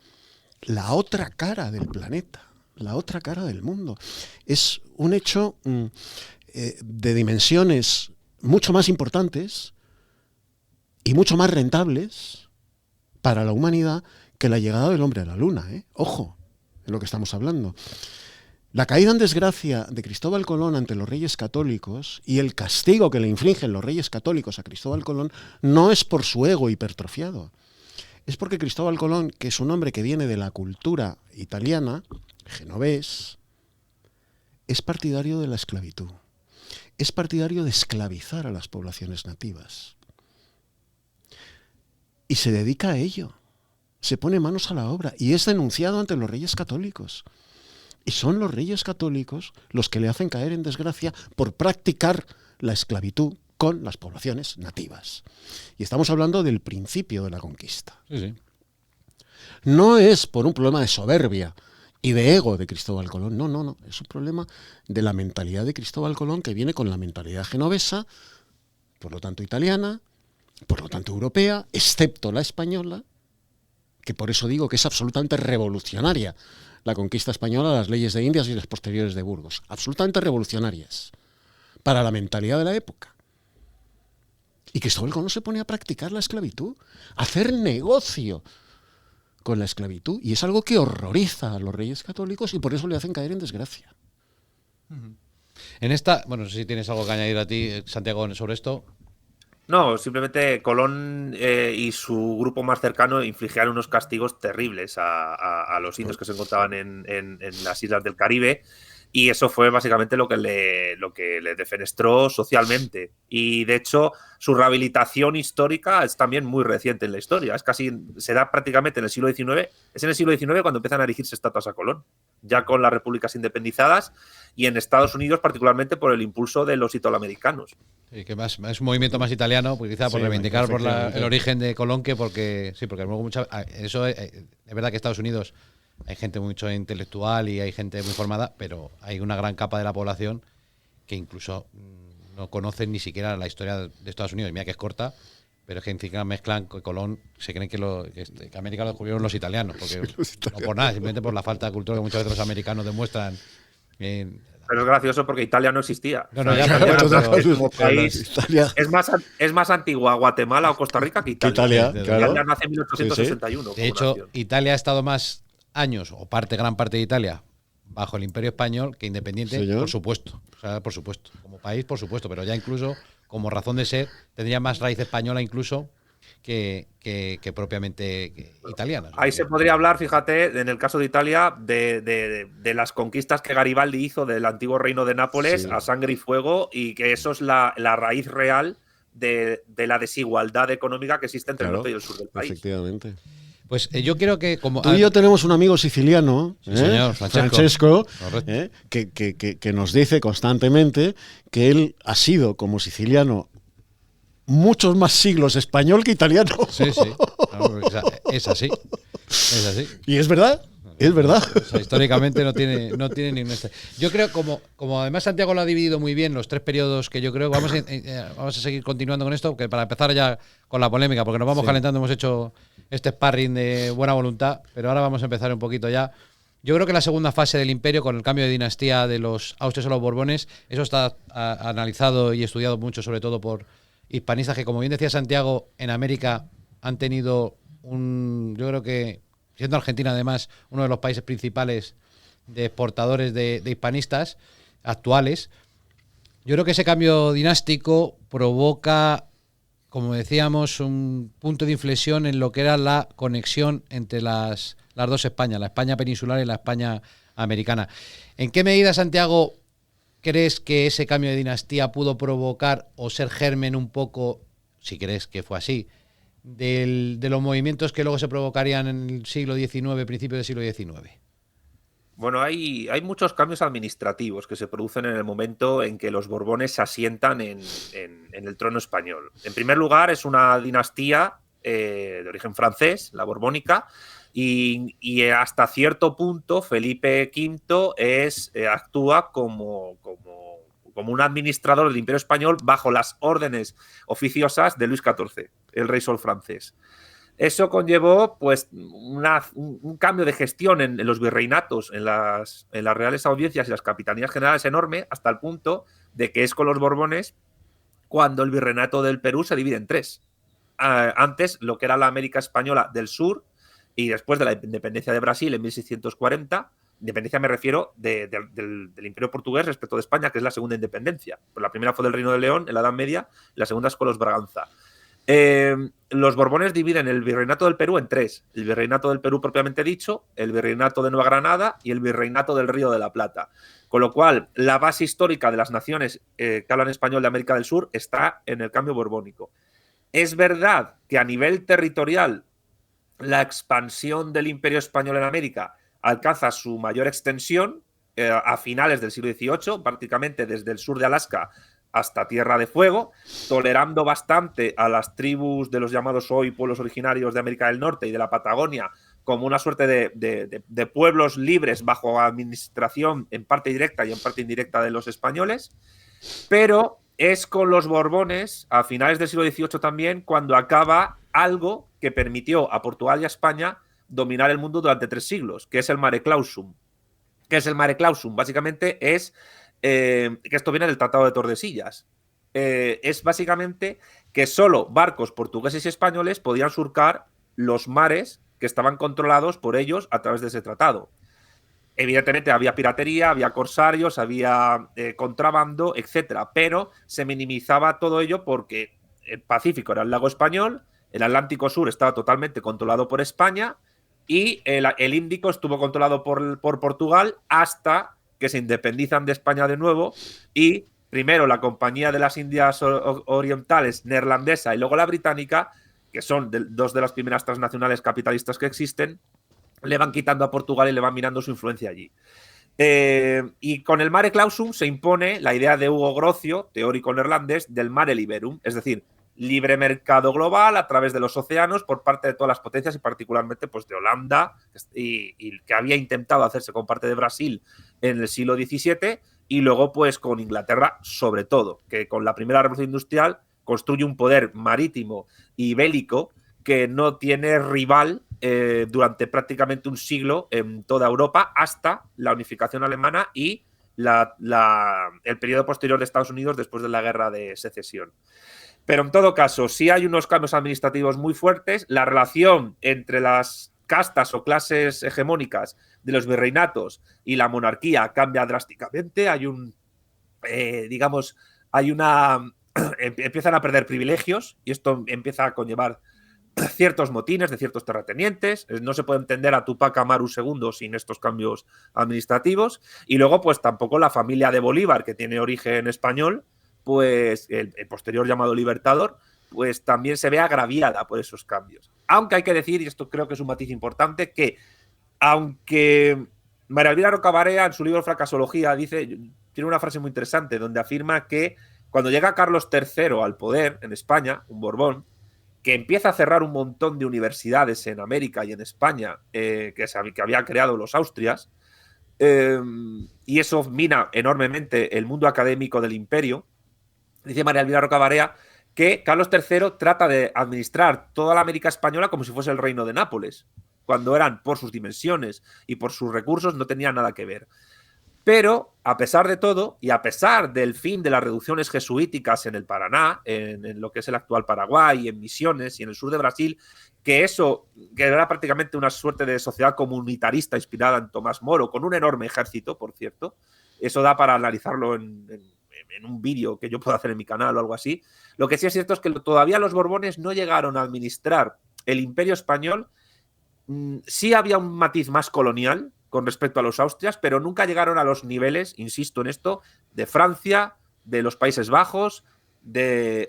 la otra cara del planeta, la otra cara del mundo. Es un hecho de dimensiones mucho más importantes y mucho más rentables para la humanidad que la llegada del hombre a la Luna, ¿eh? Ojo, en lo que estamos hablando. La caída en desgracia de Cristóbal Colón ante los reyes católicos y el castigo que le infligen los reyes católicos a Cristóbal Colón no es por su ego hipertrofiado. Es porque Cristóbal Colón, que es un hombre que viene de la cultura italiana, genovés, es partidario de la esclavitud. Es partidario de esclavizar a las poblaciones nativas. Y se dedica a ello. Se pone manos a la obra y es denunciado ante los reyes católicos. Y son los reyes católicos los que le hacen caer en desgracia por practicar la esclavitud con las poblaciones nativas. Y estamos hablando del principio de la conquista. Sí, sí. No es por un problema de soberbia y de ego de Cristóbal Colón. No, no, no. Es un problema de la mentalidad de Cristóbal Colón, que viene con la mentalidad genovesa, por lo tanto italiana, por lo tanto europea, excepto la española, que por eso digo que es absolutamente revolucionaria la conquista española, las leyes de Indias y las posteriores de Burgos. Absolutamente revolucionarias para la mentalidad de la época. Y Cristóbal Colón se pone a practicar la esclavitud, a hacer negocio con la esclavitud, y es algo que horroriza a los reyes católicos y por eso le hacen caer en desgracia. En esta, bueno, no sé si tienes algo que añadir a ti, Santiago, sobre esto. No, simplemente Colón y su grupo más cercano infligían unos castigos terribles a los indios que se encontraban en las islas del Caribe, y eso fue básicamente lo que le defenestró socialmente. Y de hecho, su rehabilitación histórica es también muy reciente en la historia. Se da prácticamente en el siglo XIX. Es en el siglo XIX cuando empiezan a erigirse estatuas a Colón, ya con las repúblicas independizadas, y en Estados Unidos particularmente por el impulso de los italoamericanos. Y que más es un movimiento más italiano, pues quizá por reivindicar por el origen de Colón, que porque luego eso es verdad que Estados Unidos hay gente mucho intelectual y hay gente muy formada, pero hay una gran capa de la población que incluso no conocen ni siquiera la historia de Estados Unidos. Mira que es corta, pero es que encima mezclan que Colón, se creen que América lo descubrieron los italianos, porque no por nada, simplemente por la falta de cultura que muchas veces los americanos demuestran. Pero es gracioso porque Italia no existía. No, ya, pero como país es más antigua Guatemala o Costa Rica que Italia. Italia nace en 1861. De hecho, Italia ha estado más años, o gran parte de Italia, bajo el Imperio Español que independiente, por supuesto. O sea, por supuesto. Como país, por supuesto, pero ya incluso como razón de ser tendría más raíz española incluso que propiamente italiana. Ahí se podría hablar, fíjate, en el caso de Italia, de las conquistas que Garibaldi hizo del antiguo reino de Nápoles a sangre y fuego, y que eso es la raíz real de la desigualdad económica que existe entre el norte y el sur del país. Efectivamente. Pues yo quiero que como tú y yo tenemos un amigo siciliano, señor, Francesco, que nos dice constantemente que él ha sido como siciliano muchos más siglos español que italiano. Sí. Es así. Es así. Y es verdad. Es verdad. O sea, históricamente no tiene ningún. Yo creo, como además Santiago lo ha dividido muy bien, los tres periodos que yo creo, vamos a seguir continuando con esto, que para empezar ya con la polémica, porque nos vamos calentando, hemos hecho este sparring de buena voluntad, pero ahora vamos a empezar un poquito ya. Yo creo que la segunda fase del imperio, con el cambio de dinastía de los Austrias a los Borbones, eso está analizado y estudiado mucho, sobre todo por hispanistas que, como bien decía Santiago, en América han tenido yo creo que, siendo Argentina además uno de los países principales de exportadores de hispanistas actuales, yo creo que ese cambio dinástico provoca, como decíamos, un punto de inflexión en lo que era la conexión entre las dos Españas, la España peninsular y la España americana. ¿En qué medida, Santiago, crees que ese cambio de dinastía pudo provocar o ser germen un poco, si crees que fue así, de los movimientos que luego se provocarían en el siglo XIX, principio del siglo XIX? Bueno, hay muchos cambios administrativos que se producen en el momento en que los Borbones se asientan en el trono español. En primer lugar, es una dinastía de origen francés, la borbónica, y hasta cierto punto Felipe V actúa como un administrador del Imperio Español bajo las órdenes oficiosas de Luis XIV, el rey sol francés. Eso conllevó pues un cambio de gestión en los virreinatos, en las reales audiencias y las capitanías generales enorme, hasta el punto de que es con los Borbones cuando el virreinato del Perú se divide en tres. Antes, lo que era la América Española del sur, y después de la independencia de Brasil en 1640, independencia me refiero del Imperio Portugués respecto de España, que es la segunda independencia. Pues la primera fue del Reino de León en la Edad Media, y la segunda es con los Braganza. Los Borbones dividen el virreinato del Perú en tres: el virreinato del Perú propiamente dicho, el virreinato de Nueva Granada y el virreinato del Río de la Plata. Con lo cual, la base histórica de las naciones que hablan español de América del Sur está en el cambio borbónico. Es verdad que a nivel territorial la expansión del Imperio Español en América alcanza su mayor extensión a finales del siglo XVIII, prácticamente desde el sur de Alaska hasta Tierra de Fuego, tolerando bastante a las tribus de los llamados hoy pueblos originarios de América del Norte y de la Patagonia como una suerte de pueblos libres bajo administración en parte directa y en parte indirecta de los españoles, pero es con los Borbones, a finales del siglo XVIII también, cuando acaba algo que permitió a Portugal y a España dominar el mundo durante 3 siglos, que es el Mare Clausum. ¿Qué es el Mare Clausum? Básicamente es que esto viene del Tratado de Tordesillas. Es básicamente que solo barcos portugueses y españoles podían surcar los mares que estaban controlados por ellos a través de ese tratado. Evidentemente había piratería, había corsarios, había contrabando, etcétera, pero se minimizaba todo ello porque el Pacífico era el lago español, el Atlántico Sur estaba totalmente controlado por España y el Índico estuvo controlado por Portugal hasta que se independizan de España de nuevo y primero la Compañía de las Indias Orientales neerlandesa y luego la británica, que son dos de las primeras transnacionales capitalistas que existen, le van quitando a Portugal y le van mirando su influencia allí. Y con el Mare Clausum se impone la idea de Hugo Grocio, teórico neerlandés, del Mare Liberum, es decir, libre mercado global a través de los océanos por parte de todas las potencias y particularmente pues, de Holanda, y que había intentado hacerse con parte de Brasil en el siglo XVII, y luego pues con Inglaterra sobre todo, que con la primera revolución industrial construye un poder marítimo y bélico que no tiene rival durante prácticamente un siglo en toda Europa hasta la unificación alemana y el periodo posterior de Estados Unidos después de la Guerra de Secesión. Pero en todo caso, sí hay unos cambios administrativos muy fuertes. La relación entre las castas o clases hegemónicas de los virreinatos y la monarquía cambia drásticamente. Hay empiezan a perder privilegios y esto empieza a conllevar ciertos motines de ciertos terratenientes. No se puede entender a Tupac Amaru II sin estos cambios administrativos. Y luego, pues tampoco la familia de Bolívar, que tiene origen español, pues el posterior llamado Libertador, pues también se ve agraviada por esos cambios. Aunque hay que decir, y esto creo que es un matiz importante, que aunque María Elvira Rocabarea en su libro Fracasología tiene una frase muy interesante donde afirma que cuando llega Carlos III al poder en España, un Borbón, que empieza a cerrar un montón de universidades en América y en España que había creado los Austrias, y eso mina enormemente el mundo académico del imperio. Dice María Elvira Rocabarea que Carlos III trata de administrar toda la América española como si fuese el reino de Nápoles, cuando eran, por sus dimensiones y por sus recursos, no tenía nada que ver. Pero, a pesar de todo, y a pesar del fin de las reducciones jesuíticas en el Paraná, en lo que es el actual Paraguay, en Misiones y en el sur de Brasil, que era prácticamente una suerte de sociedad comunitarista inspirada en Tomás Moro, con un enorme ejército, por cierto, eso da para analizarlo en un vídeo que yo puedo hacer en mi canal o algo así. Lo que sí es cierto es que todavía los Borbones no llegaron a administrar el Imperio Español. Sí había un matiz más colonial con respecto a los Austrias, pero nunca llegaron a los niveles, insisto en esto, de Francia, de los Países Bajos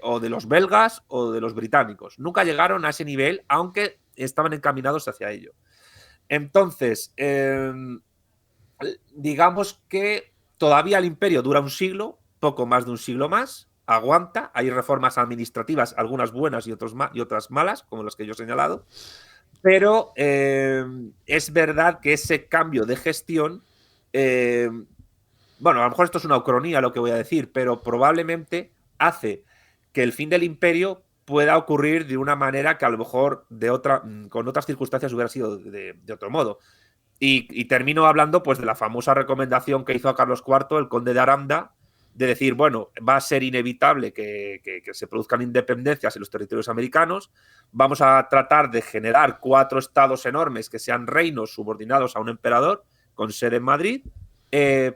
o de los belgas o de los británicos. Nunca llegaron a ese nivel, aunque estaban encaminados hacia ello. Entonces, digamos que todavía el imperio dura un siglo, poco más de un siglo más, aguanta, hay reformas administrativas, algunas buenas y otras malas, como las que yo he señalado, pero es verdad que ese cambio de gestión, bueno, a lo mejor esto es una ucronía lo que voy a decir, pero probablemente hace que el fin del imperio pueda ocurrir de una manera que a lo mejor con otras circunstancias hubiera sido de otro modo. Y termino hablando pues de la famosa recomendación que hizo a Carlos IV, el conde de Aranda, de decir, bueno, va a ser inevitable que se produzcan independencias en los territorios americanos, vamos a tratar de generar 4 estados enormes que sean reinos subordinados a un emperador con sede en Madrid,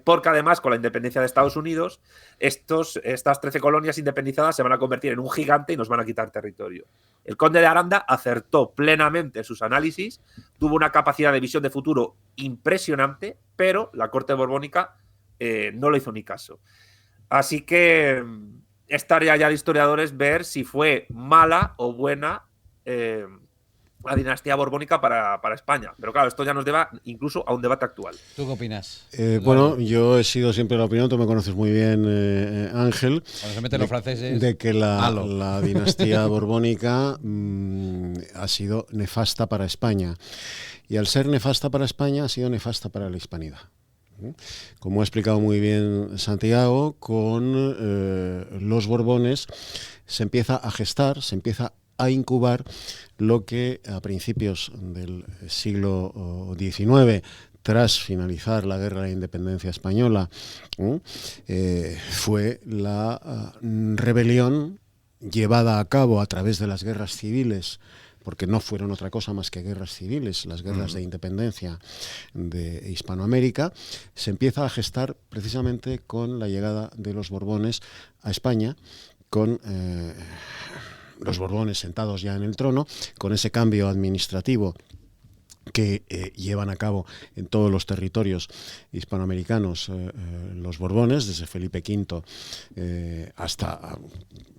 porque además con la independencia de Estados Unidos estas 13 colonias independizadas se van a convertir en un gigante y nos van a quitar territorio. El conde de Aranda acertó plenamente en sus análisis, tuvo una capacidad de visión de futuro impresionante, pero la corte borbónica no le hizo ni caso. Así que es tarea ya de historiadores ver si fue mala o buena la dinastía borbónica para España. Pero claro, esto ya nos lleva incluso a un debate actual. ¿Tú qué opinas? Bueno, yo he sido siempre la opinión, tú me conoces muy bien, Ángel, Cuando se meten los franceses, de que la dinastía borbónica ha sido nefasta para España. Y al ser nefasta para España, ha sido nefasta para la hispanidad. Como ha explicado muy bien Santiago, con los Borbones se empieza a gestar, se empieza a incubar lo que a principios del siglo XIX, tras finalizar la Guerra de Independencia Española, fue la rebelión llevada a cabo a través de las guerras civiles, porque no fueron otra cosa más que guerras civiles, las guerras de independencia de Hispanoamérica. Se empieza a gestar precisamente con la llegada de los Borbones a España, con los Borbones sentados ya en el trono, con ese cambio administrativo que llevan a cabo en todos los territorios hispanoamericanos los Borbones, desde Felipe V hasta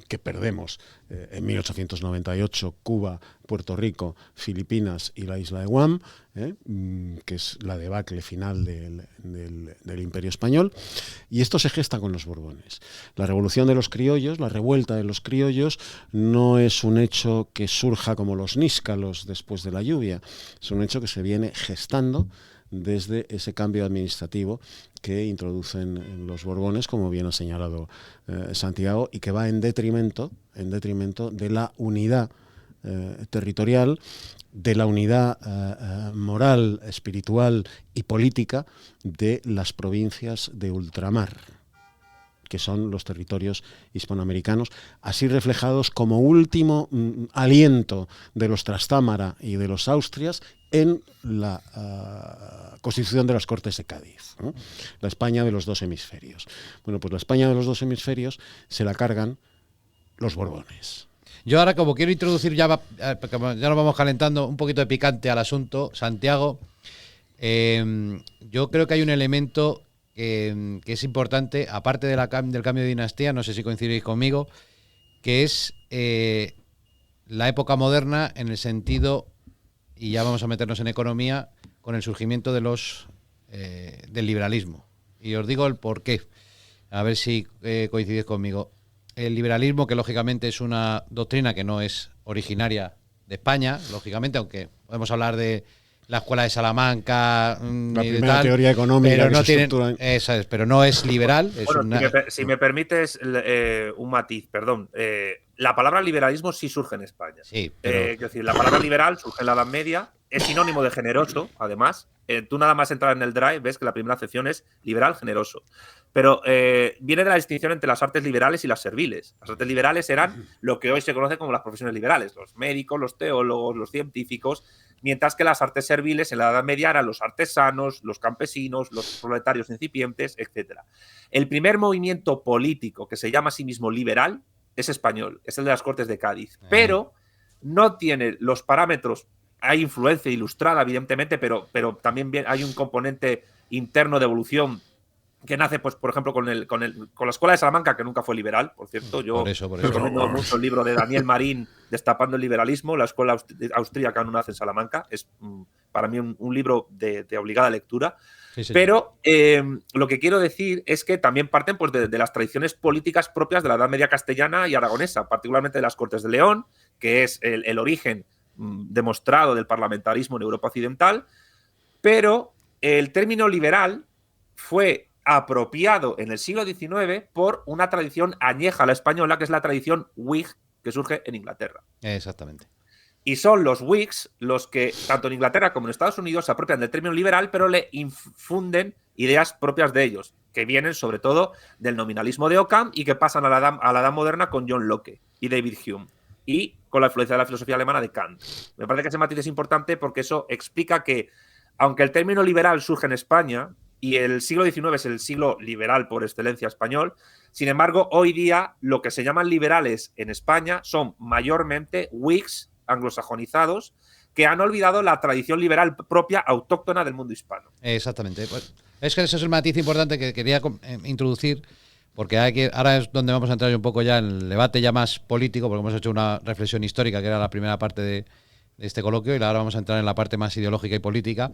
que perdemos en 1898 Cuba, Puerto Rico, Filipinas y la isla de Guam, que es la debacle final del Imperio Español, y esto se gesta con los Borbones. La revolución de los criollos, la revuelta de los criollos, no es un hecho que surja como los níscalos después de la lluvia, es un hecho que se viene gestando desde ese cambio administrativo que introducen los Borbones, como bien ha señalado Santiago, y que va en detrimento de la unidad territorial, de la unidad moral, espiritual y política de las provincias de ultramar, que son los territorios hispanoamericanos, así reflejados como último aliento de los Trastámara y de los Austrias en la constitución de las Cortes de Cádiz, ¿no? La España de los dos hemisferios. Bueno, pues la España de los dos hemisferios se la cargan los Borbones. Yo ahora, como quiero introducir ya nos vamos calentando un poquito de picante al asunto, Santiago, yo creo que hay un elemento que es importante, aparte del cambio de dinastía, no sé si coincidís conmigo, que es la época moderna en el sentido, y ya vamos a meternos en economía, con el surgimiento del liberalismo. Y os digo el porqué, a ver si coincidís conmigo. El liberalismo, que lógicamente es una doctrina que no es originaria de España, lógicamente, aunque podemos hablar de la escuela de Salamanca, la primera teoría económica, pero no tienen, esa es, pero no es liberal. Es bueno, si me permites un matiz, perdón. La palabra liberalismo sí surge en España. Sí, pero... es decir, la palabra liberal surge en la Edad Media, es sinónimo de generoso, además. Tú nada más entrar en el Drive ves que la primera acepción es liberal, generoso. Pero viene de la distinción entre las artes liberales y las serviles. Las artes liberales eran lo que hoy se conoce como las profesiones liberales, los médicos, los teólogos, los científicos, mientras que las artes serviles en la Edad Media eran los artesanos, los campesinos, los proletarios incipientes, etc. El primer movimiento político que se llama a sí mismo liberal es español, es el de las Cortes de Cádiz, pero no tiene los parámetros. Hay influencia ilustrada, evidentemente, pero también hay un componente interno de evolución que nace, pues, por ejemplo, con la Escuela de Salamanca, que nunca fue liberal, por cierto. Yo por eso. recomiendo mucho el libro de Daniel Marín, Destapando el liberalismo, la Escuela Austríaca no nace en Salamanca. Es para mí un libro de obligada lectura. Sí. Pero lo que quiero decir es que también parten, pues, de las tradiciones políticas propias de la Edad Media castellana y aragonesa, particularmente de las Cortes de León, que es el origen demostrado del parlamentarismo en Europa occidental. Pero el término liberal fue apropiado en el siglo XIX por una tradición añeja a la española, que es la tradición Whig, que surge en Inglaterra. Exactamente. Y son los Whigs los que, tanto en Inglaterra como en Estados Unidos, se apropian del término liberal, pero le infunden ideas propias de ellos, que vienen sobre todo del nominalismo de Ockham y que pasan a la edad moderna con John Locke y David Hume, y con la influencia de la filosofía alemana de Kant. Me parece que ese matiz es importante porque eso explica que, aunque el término liberal surge en España, y el siglo XIX es el siglo liberal por excelencia español, sin embargo, hoy día lo que se llaman liberales en España son mayormente Whigs anglosajonizados que han olvidado la tradición liberal propia autóctona del mundo hispano. Exactamente. Pues es que ese es el matiz importante que quería introducir, porque ahora es donde vamos a entrar un poco ya en el debate ya más político, porque hemos hecho una reflexión histórica, que era la primera parte de este coloquio, y ahora vamos a entrar en la parte más ideológica y política.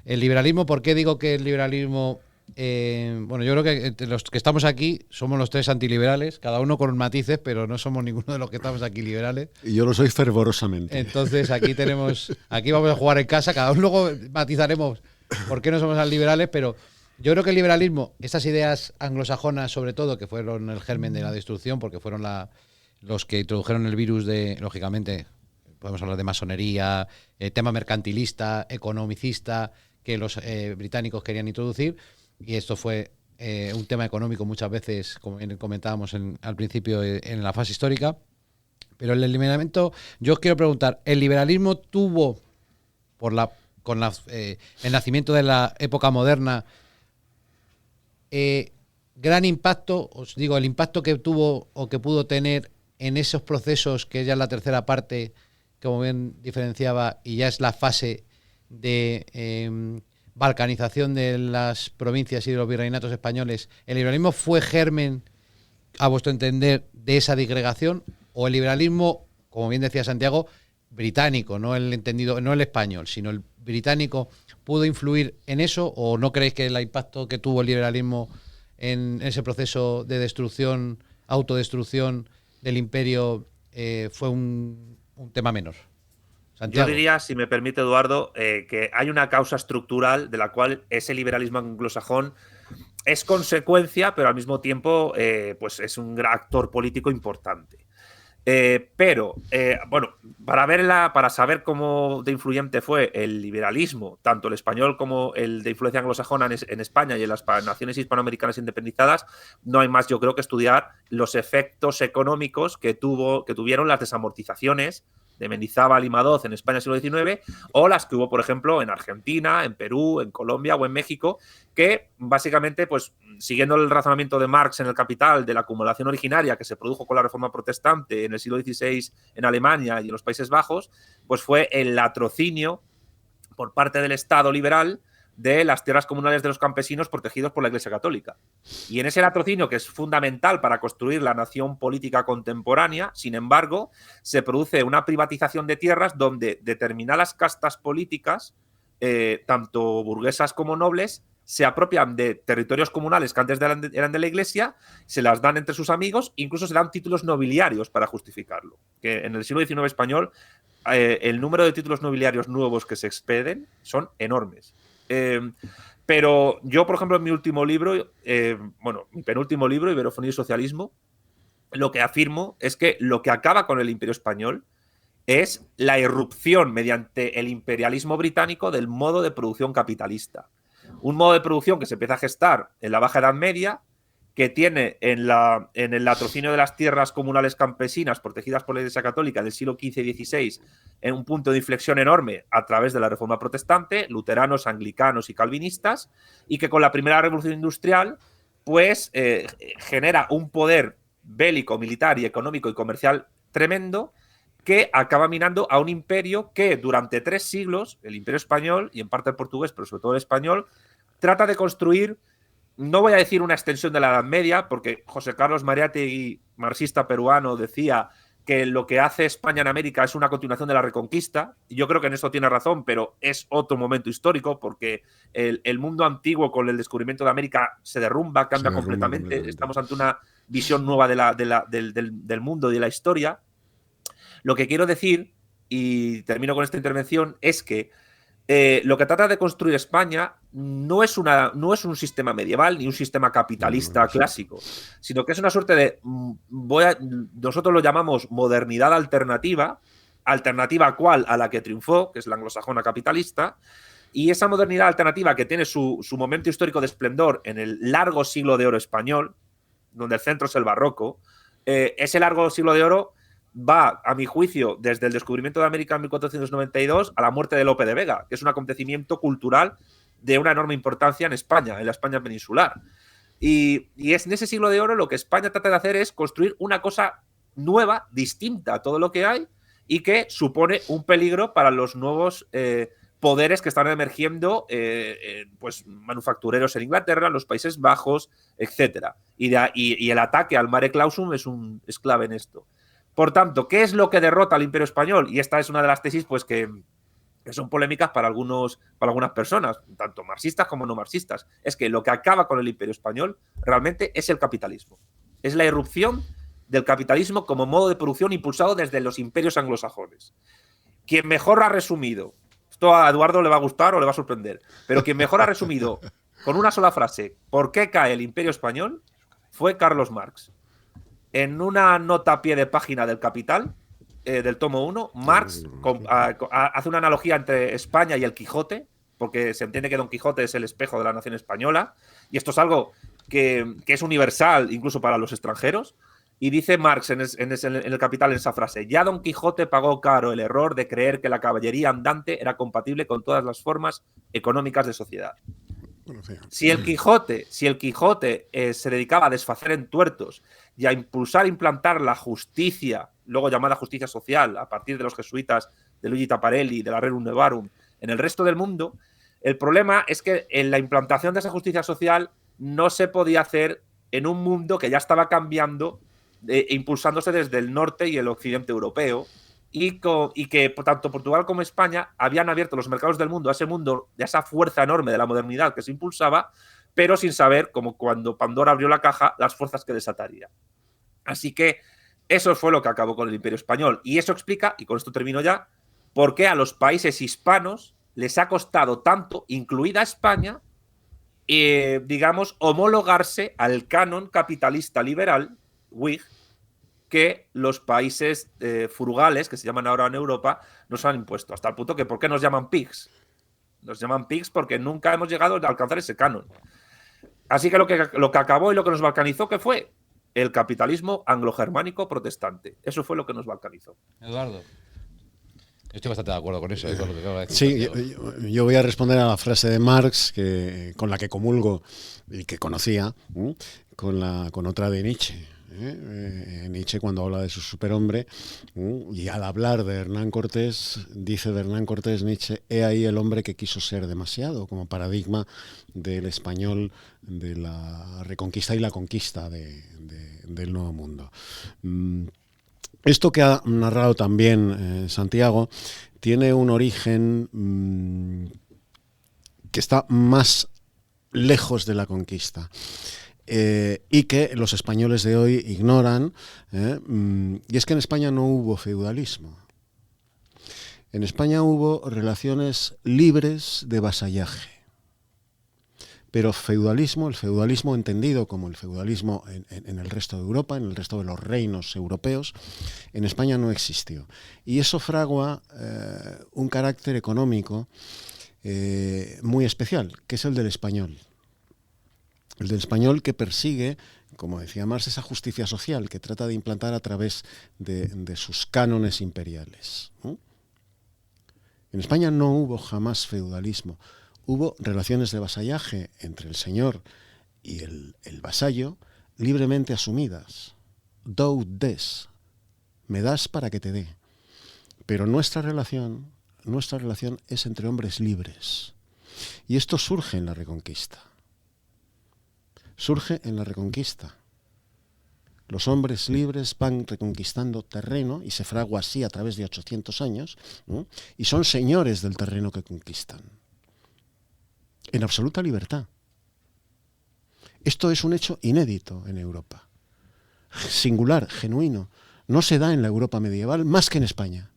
El liberalismo, ¿por qué digo que el liberalismo... bueno, yo creo que los que estamos aquí somos los tres antiliberales, cada uno con matices, pero no somos ninguno de los que estamos aquí liberales. Y yo lo soy fervorosamente. Entonces aquí vamos a jugar en casa, cada uno luego matizaremos por qué no somos liberales, pero yo creo que el liberalismo, estas ideas anglosajonas sobre todo, que fueron el germen de la destrucción, porque fueron los que introdujeron el virus de, lógicamente, podemos hablar de masonería, tema mercantilista, economicista, que los británicos querían introducir. Y esto fue un tema económico muchas veces, como bien comentábamos al principio en la fase histórica. Pero el liberalismo, yo os quiero preguntar, ¿el liberalismo tuvo, con el nacimiento de la época moderna, gran impacto? Os digo, el impacto que tuvo o que pudo tener en esos procesos, que ya es la tercera parte, como bien diferenciaba, y ya es la fase de... balcanización de las provincias y de los virreinatos españoles. ¿El liberalismo fue germen, a vuestro entender, de esa disgregación? ¿O el liberalismo, como bien decía Santiago, británico, no el entendido, no el español, sino el británico, pudo influir en eso? ¿O no creéis que el impacto que tuvo el liberalismo en ese proceso de destrucción, autodestrucción del imperio, fue un tema menor? Santiago. Yo diría, si me permite, Eduardo, que hay una causa estructural de la cual ese liberalismo anglosajón es consecuencia, pero al mismo tiempo pues es un gran actor político importante. Bueno, para saber cómo de influyente fue el liberalismo, tanto el español como el de influencia anglosajona en España y en las naciones hispanoamericanas independizadas, no hay más, yo creo, que estudiar los efectos económicos que tuvieron las desamortizaciones de Mendizábal y Madoz en España del siglo XIX, o las que hubo, por ejemplo, en Argentina, en Perú, en Colombia o en México, que básicamente, pues, siguiendo el razonamiento de Marx en El Capital de la acumulación originaria que se produjo con la Reforma Protestante en el siglo XVI en Alemania y en los Países Bajos, pues fue el latrocinio por parte del Estado liberal de las tierras comunales de los campesinos protegidos por la Iglesia Católica. Y en ese latrocinio, que es fundamental para construir la nación política contemporánea, sin embargo, se produce una privatización de tierras donde determinadas castas políticas, tanto burguesas como nobles, se apropian de territorios comunales que antes eran de la Iglesia, se las dan entre sus amigos, incluso se dan títulos nobiliarios para justificarlo. Que en el siglo XIX español, el número de títulos nobiliarios nuevos que se expeden son enormes. Pero yo, por ejemplo, en mi último libro, mi penúltimo libro, Iberofonía y Socialismo, lo que afirmo es que lo que acaba con el Imperio Español es la irrupción mediante el imperialismo británico del modo de producción capitalista. Un modo de producción que se empieza a gestar en la Baja Edad Media, que tiene en el latrocinio de las tierras comunales campesinas protegidas por la Iglesia Católica del siglo XV y XVI en un punto de inflexión enorme a través de la Reforma Protestante, luteranos, anglicanos y calvinistas, y que con la primera Revolución Industrial pues genera un poder bélico, militar y económico y comercial tremendo, que acaba minando a un imperio que durante 3 siglos, el Imperio Español y en parte el portugués, pero sobre todo el español, trata de construir no voy a decir una extensión de la Edad Media, porque José Carlos Mariátegui, marxista peruano, decía que lo que hace España en América es una continuación de la Reconquista, y yo creo que en esto tiene razón, pero es otro momento histórico, porque el mundo antiguo con el descubrimiento de América se derrumba, cambia completamente. Estamos ante una visión nueva del mundo y de la historia. Lo que quiero decir, y termino con esta intervención, es que lo que trata de construir España no es un sistema medieval ni un sistema capitalista clásico, sino que es una suerte de, nosotros lo llamamos modernidad alternativa, alternativa cual a la que triunfó, que es la anglosajona capitalista, y esa modernidad alternativa que tiene su momento histórico de esplendor en el largo siglo de oro español, donde el centro es el barroco, ese largo siglo de oro va, a mi juicio, desde el descubrimiento de América en 1492 a la muerte de Lope de Vega, que es un acontecimiento cultural de una enorme importancia en España, en la España peninsular. Y es en ese siglo de oro lo que España trata de hacer es construir una cosa nueva, distinta a todo lo que hay, y que supone un peligro para los nuevos poderes que están emergiendo, pues manufactureros en Inglaterra, en los Países Bajos, etc. Y el ataque al mare clausum es clave en esto. Por tanto, ¿qué es lo que derrota al Imperio Español? Y esta es una de las tesis pues, que son polémicas para algunas personas, tanto marxistas como no marxistas. Es que lo que acaba con el Imperio Español realmente es el capitalismo. Es la irrupción del capitalismo como modo de producción impulsado desde los imperios anglosajones. Quien mejor ha resumido, esto a Eduardo le va a gustar o le va a sorprender, pero quien mejor ha resumido con una sola frase por qué cae el Imperio Español fue Carlos Marx. En una nota a pie de página del Capital, del tomo 1, Marx hace una analogía entre España y el Quijote, porque se entiende que Don Quijote es el espejo de la nación española, y esto es algo que es universal incluso para los extranjeros, y dice Marx en el Capital en esa frase: ya Don Quijote pagó caro el error de creer que la caballería andante era compatible con todas las formas económicas de sociedad. Si el Quijote se dedicaba a desfacer entuertos y a implantar la justicia, luego llamada justicia social, a partir de los jesuitas de Luigi Taparelli y de la Rerum Novarum, en el resto del mundo, el problema es que en la implantación de esa justicia social no se podía hacer en un mundo que ya estaba cambiando, impulsándose desde el norte y el occidente europeo, y que tanto Portugal como España habían abierto los mercados del mundo a ese mundo, de esa fuerza enorme de la modernidad que se impulsaba, pero sin saber, como cuando Pandora abrió la caja, las fuerzas que desataría. Así que eso fue lo que acabó con el Imperio Español. Y eso explica, y con esto termino ya, por qué a los países hispanos les ha costado tanto, incluida España, digamos, homologarse al canon capitalista liberal, Whig, que los países frugales, que se llaman ahora en Europa, nos han impuesto. Hasta el punto que, ¿por qué nos llaman pigs? Nos llaman pigs porque nunca hemos llegado a alcanzar ese canon. Así que lo que acabó y lo que nos balcanizó, ¿qué fue? El capitalismo anglo-germánico protestante. Eso fue lo que nos balcanizó. Eduardo. Estoy bastante de acuerdo con eso. Con lo que acabo de decir. Sí, yo voy a responder a la frase de Marx con la que comulgo y que conocía, con otra de Nietzsche. Nietzsche, cuando habla de su superhombre, y al hablar de Hernán Cortés, dice de Hernán Cortés Nietzsche: he ahí el hombre que quiso ser demasiado, como paradigma del español de la reconquista y la conquista del Nuevo Mundo. Esto que ha narrado también Santiago tiene un origen que está más lejos de la conquista. Y que los españoles de hoy ignoran, y es que en España no hubo feudalismo. En España hubo relaciones libres de vasallaje. Pero el feudalismo entendido como el feudalismo en el resto de Europa, en el resto de los reinos europeos, en España no existió. Y eso fragua un carácter económico muy especial, que es el del español. El del español que persigue, como decía Marx, esa justicia social que trata de implantar a través de sus cánones imperiales. En España no hubo jamás feudalismo. Hubo relaciones de vasallaje entre el señor y el vasallo libremente asumidas. Do des. Me das para que te dé. Pero nuestra relación es entre hombres libres. Y esto surge en la Reconquista. surge en la Reconquista. Los hombres libres van reconquistando terreno y se fragua así a través de 800 años, ¿no? Y son señores del terreno que conquistan, en absoluta libertad. Esto es un hecho inédito en Europa, singular, genuino. No se da en la Europa medieval más que en España.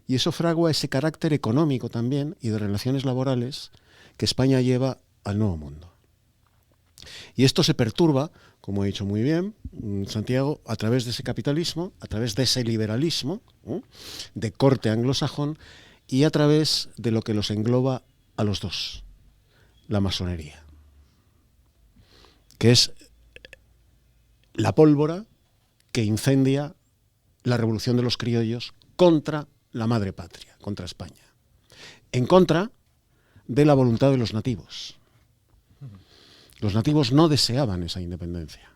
Y eso fragua ese carácter económico también y de relaciones laborales que España lleva al Nuevo Mundo. Y esto se perturba, como he dicho muy bien, Santiago, a través de ese capitalismo, a través de ese liberalismo, de corte anglosajón, y a través de lo que los engloba a los dos, la masonería, que es la pólvora que incendia la revolución de los criollos contra la madre patria, contra España, en contra de la voluntad de los nativos. Los nativos no deseaban esa independencia,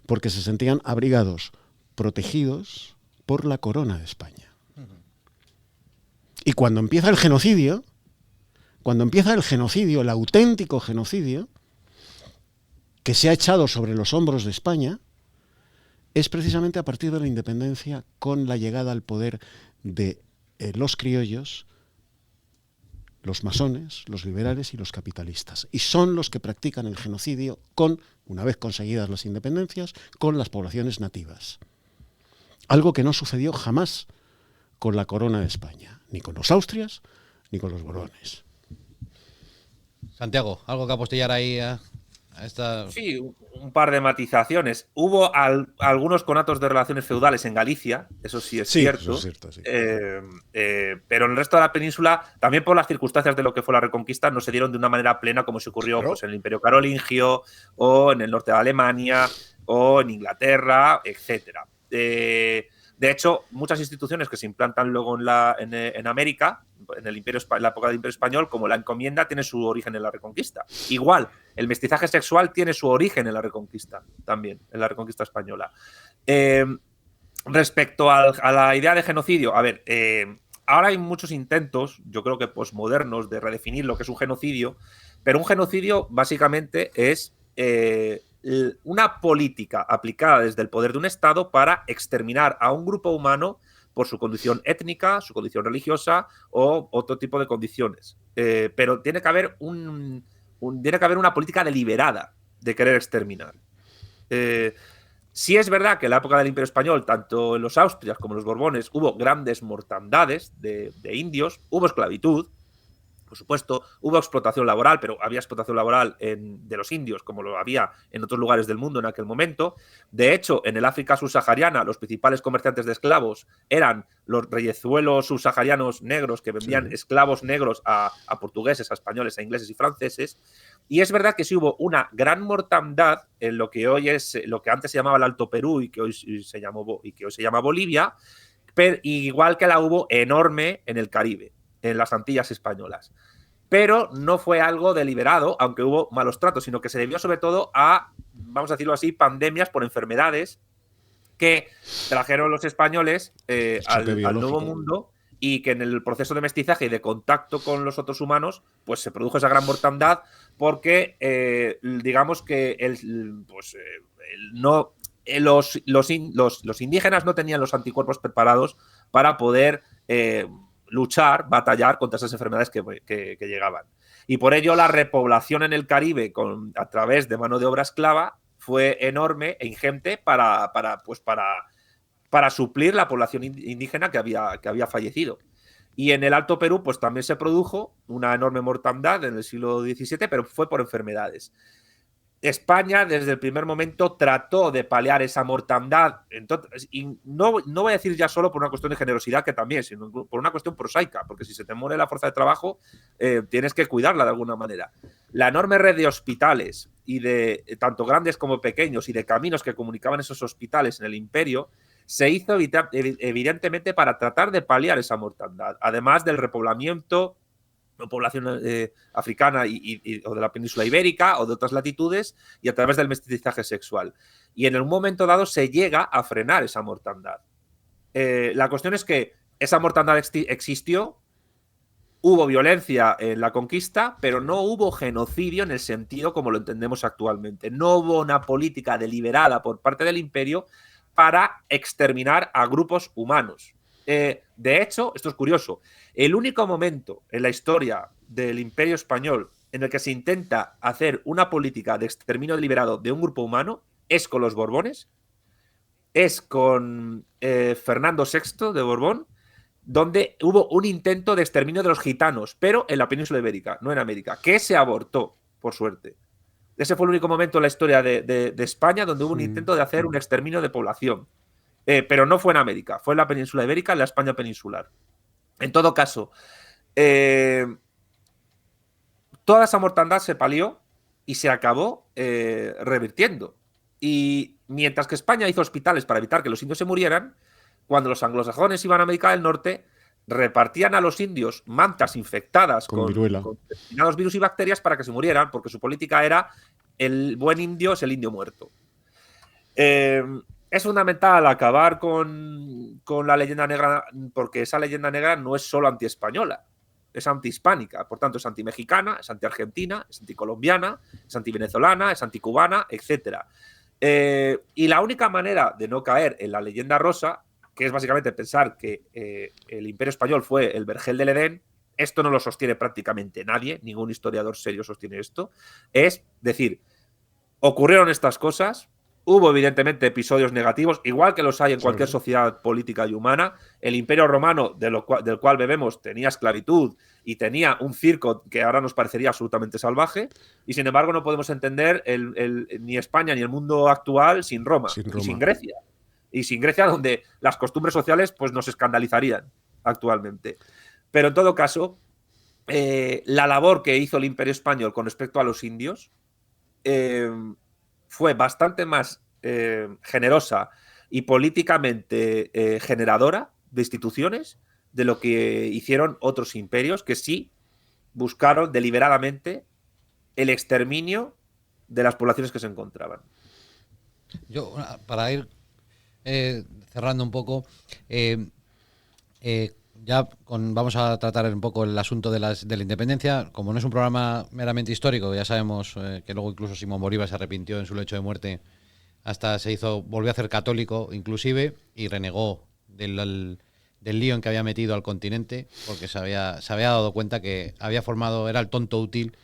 porque se sentían abrigados, protegidos por la corona de España. Y cuando empieza el genocidio, el auténtico genocidio, que se ha echado sobre los hombros de España, es precisamente a partir de la independencia, con la llegada al poder de los criollos, los masones, los liberales y los capitalistas. Y son los que practican el genocidio una vez conseguidas las independencias, con las poblaciones nativas. Algo que no sucedió jamás con la corona de España, ni con los Austrias, ni con los Borbones. Santiago, ¿algo que apostillar ahí a esta...? Sí, un par de matizaciones. Hubo algunos conatos de relaciones feudales en Galicia, eso sí es cierto. Eso es cierto, sí. Pero en el resto de la península, también por las circunstancias de lo que fue la Reconquista, no se dieron de una manera plena como se ocurrió, claro, pues, en el Imperio Carolingio, o en el norte de Alemania, o en Inglaterra, etcétera. De hecho, muchas instituciones que se implantan luego en América, en la época del Imperio Español, como la encomienda, tiene su origen en la Reconquista. Igual, el mestizaje sexual tiene su origen en la Reconquista, también, en la Reconquista española. Respecto a la idea de genocidio, a ver, ahora hay muchos intentos, yo creo que posmodernos, de redefinir lo que es un genocidio, pero un genocidio básicamente es una política aplicada desde el poder de un Estado para exterminar a un grupo humano por su condición étnica, su condición religiosa o otro tipo de condiciones. Pero tiene que haber una política deliberada de querer exterminar. Sí es verdad que en la época del Imperio Español, tanto en los Austrias como en los Borbones, hubo grandes mortandades de indios, hubo esclavitud, por supuesto, hubo explotación laboral, pero había explotación laboral de los indios, como lo había en otros lugares del mundo en aquel momento. De hecho, en el África subsahariana, los principales comerciantes de esclavos eran los reyezuelos subsaharianos negros que vendían esclavos negros a portugueses, a españoles, a ingleses y franceses. Y es verdad que sí hubo una gran mortandad en lo que hoy es, lo que antes se llamaba el Alto Perú y que hoy se llama Bolivia, pero igual que la hubo enorme en el Caribe, en las Antillas españolas. Pero no fue algo deliberado, aunque hubo malos tratos, sino que se debió sobre todo a, vamos a decirlo así, pandemias por enfermedades que trajeron los españoles al Nuevo Mundo, y que en el proceso de mestizaje y de contacto con los otros humanos, pues se produjo esa gran mortandad porque, digamos que los indígenas no tenían los anticuerpos preparados para poder luchar, batallar contra esas enfermedades que llegaban. Y por ello la repoblación en el Caribe a través de mano de obra esclava fue enorme e ingente para suplir la población indígena que había fallecido. Y en el Alto Perú pues también se produjo una enorme mortandad en el siglo XVII, pero fue por enfermedades. España desde el primer momento trató de paliar esa mortandad, entonces, y no voy a decir ya solo por una cuestión de generosidad, que también, sino por una cuestión prosaica, porque si se te muere la fuerza de trabajo, tienes que cuidarla de alguna manera. La enorme red de hospitales, y de tanto grandes como pequeños, y de caminos que comunicaban esos hospitales en el imperio, se hizo evidentemente para tratar de paliar esa mortandad, además del repoblamiento población africana o de la península ibérica o de otras latitudes, y a través del mestizaje sexual. Y en un momento dado se llega a frenar esa mortandad. La cuestión es que esa mortandad existió, Hubo violencia en la conquista, pero no hubo genocidio en el sentido como lo entendemos actualmente. No hubo una política deliberada por parte del imperio para exterminar a grupos humanos. De hecho, esto es curioso, el único momento en la historia del Imperio Español en el que se intenta hacer una política de exterminio deliberado de un grupo humano es con los Borbones, es con Fernando VI de Borbón, donde hubo un intento de exterminio de los gitanos, pero en la península ibérica, no en América, que se abortó, por suerte. Ese fue el único momento en la historia de España donde hubo un intento de hacer un exterminio de población. Pero no fue en América, fue en la península ibérica, en la España peninsular. En todo caso, toda esa mortandad se palió y se acabó revirtiendo. Y mientras que España hizo hospitales para evitar que los indios se murieran, cuando los anglosajones iban a América del Norte, repartían a los indios mantas infectadas con determinados virus y bacterias para que se murieran, porque su política era el buen indio es el indio muerto. Es fundamental acabar con la leyenda negra, porque esa leyenda negra no es solo antiespañola, es antihispánica, por tanto es antimexicana, es antiargentina, es anticolombiana, es antivenezolana, es anticubana, etc. Y la única manera de no caer en la leyenda rosa, que es básicamente pensar que el Imperio Español fue el vergel del Edén, esto no lo sostiene prácticamente nadie, ningún historiador serio sostiene esto, es decir, ocurrieron estas cosas, hubo evidentemente episodios negativos, igual que los hay en cualquier sociedad política y humana. El Imperio Romano, del cual bebemos, tenía esclavitud y tenía un circo que ahora nos parecería absolutamente salvaje, y sin embargo no podemos entender ni España ni el mundo actual sin Roma. Y sin Grecia. Y sin Grecia, donde las costumbres sociales pues, nos escandalizarían actualmente. Pero en todo caso, la labor que hizo el Imperio Español con respecto a los indios fue bastante más generosa y políticamente generadora de instituciones de lo que hicieron otros imperios que sí buscaron deliberadamente el exterminio de las poblaciones que se encontraban. Yo, para ir cerrando un poco, vamos a tratar un poco el asunto de la independencia. Como no es un programa meramente histórico, ya sabemos que luego incluso Simón Bolívar se arrepintió en su lecho de muerte, hasta volvió a ser católico inclusive, y renegó del lío en que había metido al continente, porque se había dado cuenta que era el tonto útil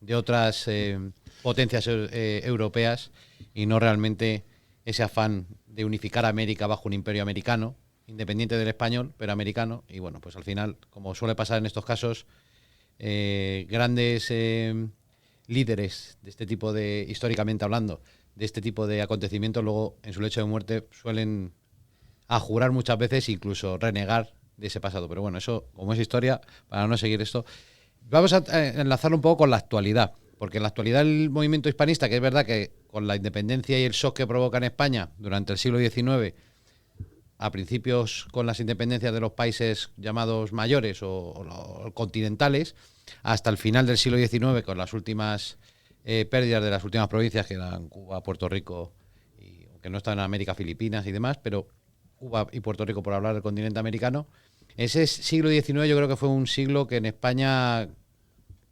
de otras potencias europeas y no realmente ese afán de unificar América bajo un imperio americano, independiente del español, pero americano. Y bueno, pues al final, como suele pasar en estos casos, grandes líderes de este tipo de, históricamente hablando, de este tipo de acontecimientos, luego en su lecho de muerte suelen jurar muchas veces, incluso renegar de ese pasado. Pero bueno, eso, como es historia, para no seguir esto, vamos a enlazarlo un poco con la actualidad, porque en la actualidad el movimiento hispanista, que es verdad que con la independencia y el shock que provoca en España durante el siglo XIX, a principios con las independencias de los países llamados mayores o continentales, hasta el final del siglo XIX, con las últimas pérdidas de las últimas provincias, que eran Cuba, Puerto Rico, y aunque no están en América, Filipinas y demás, pero Cuba y Puerto Rico, por hablar del continente americano. Ese siglo XIX yo creo que fue un siglo que en España,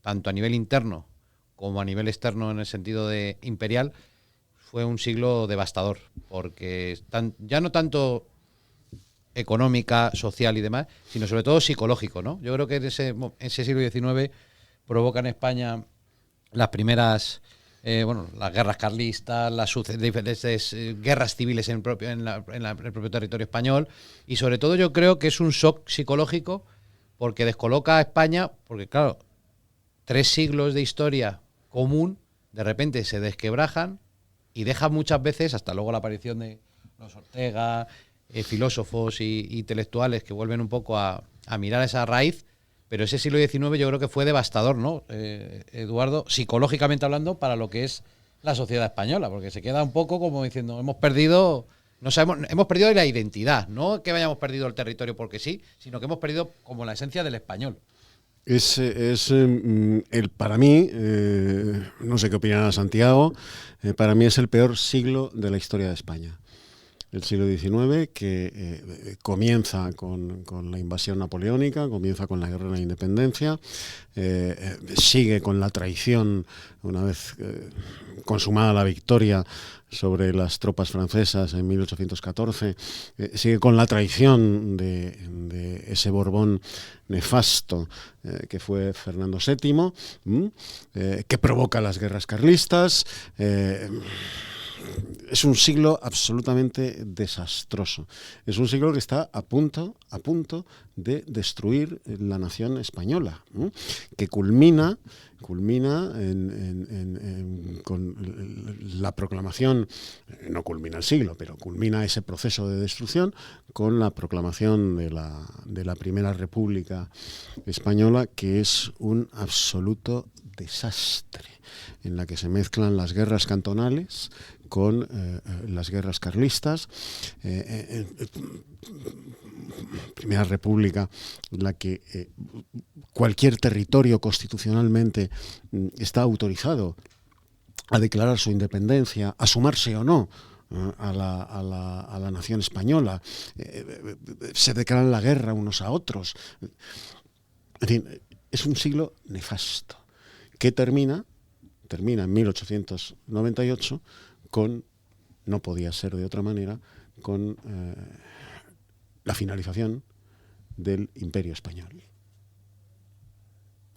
tanto a nivel interno como a nivel externo en el sentido de imperial, fue un siglo devastador, porque ya no tanto económica, social y demás, sino sobre todo psicológico, ¿no? Yo creo que ese siglo XIX provoca en España las primeras, las guerras carlistas, las diferentes guerras civiles en el propio territorio español, y sobre todo yo creo que es un shock psicológico porque descoloca a España, porque claro, 3 siglos de historia común de repente se desquebrajan y dejan muchas veces, hasta luego la aparición de los Ortega, filósofos y intelectuales que vuelven un poco a mirar esa raíz, pero ese siglo XIX yo creo que fue devastador, ¿no, Eduardo? Psicológicamente hablando, para lo que es la sociedad española, porque se queda un poco como diciendo, hemos perdido la identidad, no que hayamos perdido el territorio porque sí, sino que hemos perdido como la esencia del español. Para mí, no sé qué opinará Santiago, para mí es el peor siglo de la historia de España. el siglo XIX, que comienza con la invasión napoleónica, comienza con la guerra de la independencia, sigue con la traición una vez consumada la victoria sobre las tropas francesas en 1814, sigue con la traición de ese Borbón nefasto que fue Fernando VII, que provoca las guerras carlistas. Es un siglo absolutamente desastroso. Es un siglo que está a punto de destruir la nación española, que culmina con la proclamación, no culmina el siglo, pero culmina ese proceso de destrucción con la proclamación de la Primera República Española, que es un absoluto desastre, en la que se mezclan las guerras cantonales con las guerras carlistas. Primera República, en la que cualquier territorio constitucionalmente está autorizado a declarar su independencia, a sumarse o no a la nación española, se declaran la guerra unos a otros. En fin, es un siglo nefasto que termina en 1898 con, no podía ser de otra manera, con la finalización del Imperio Español.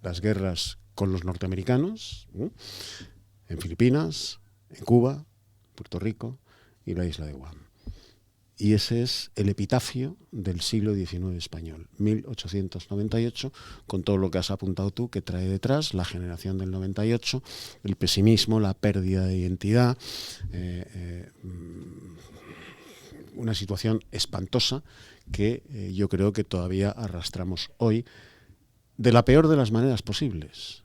Las guerras con los norteamericanos, en Filipinas, en Cuba, Puerto Rico y la isla de Guam. Y ese es el epitafio del siglo XIX español, 1898, con todo lo que has apuntado tú, que trae detrás la generación del 98, el pesimismo, la pérdida de identidad, una situación espantosa que yo creo que todavía arrastramos hoy de la peor de las maneras posibles,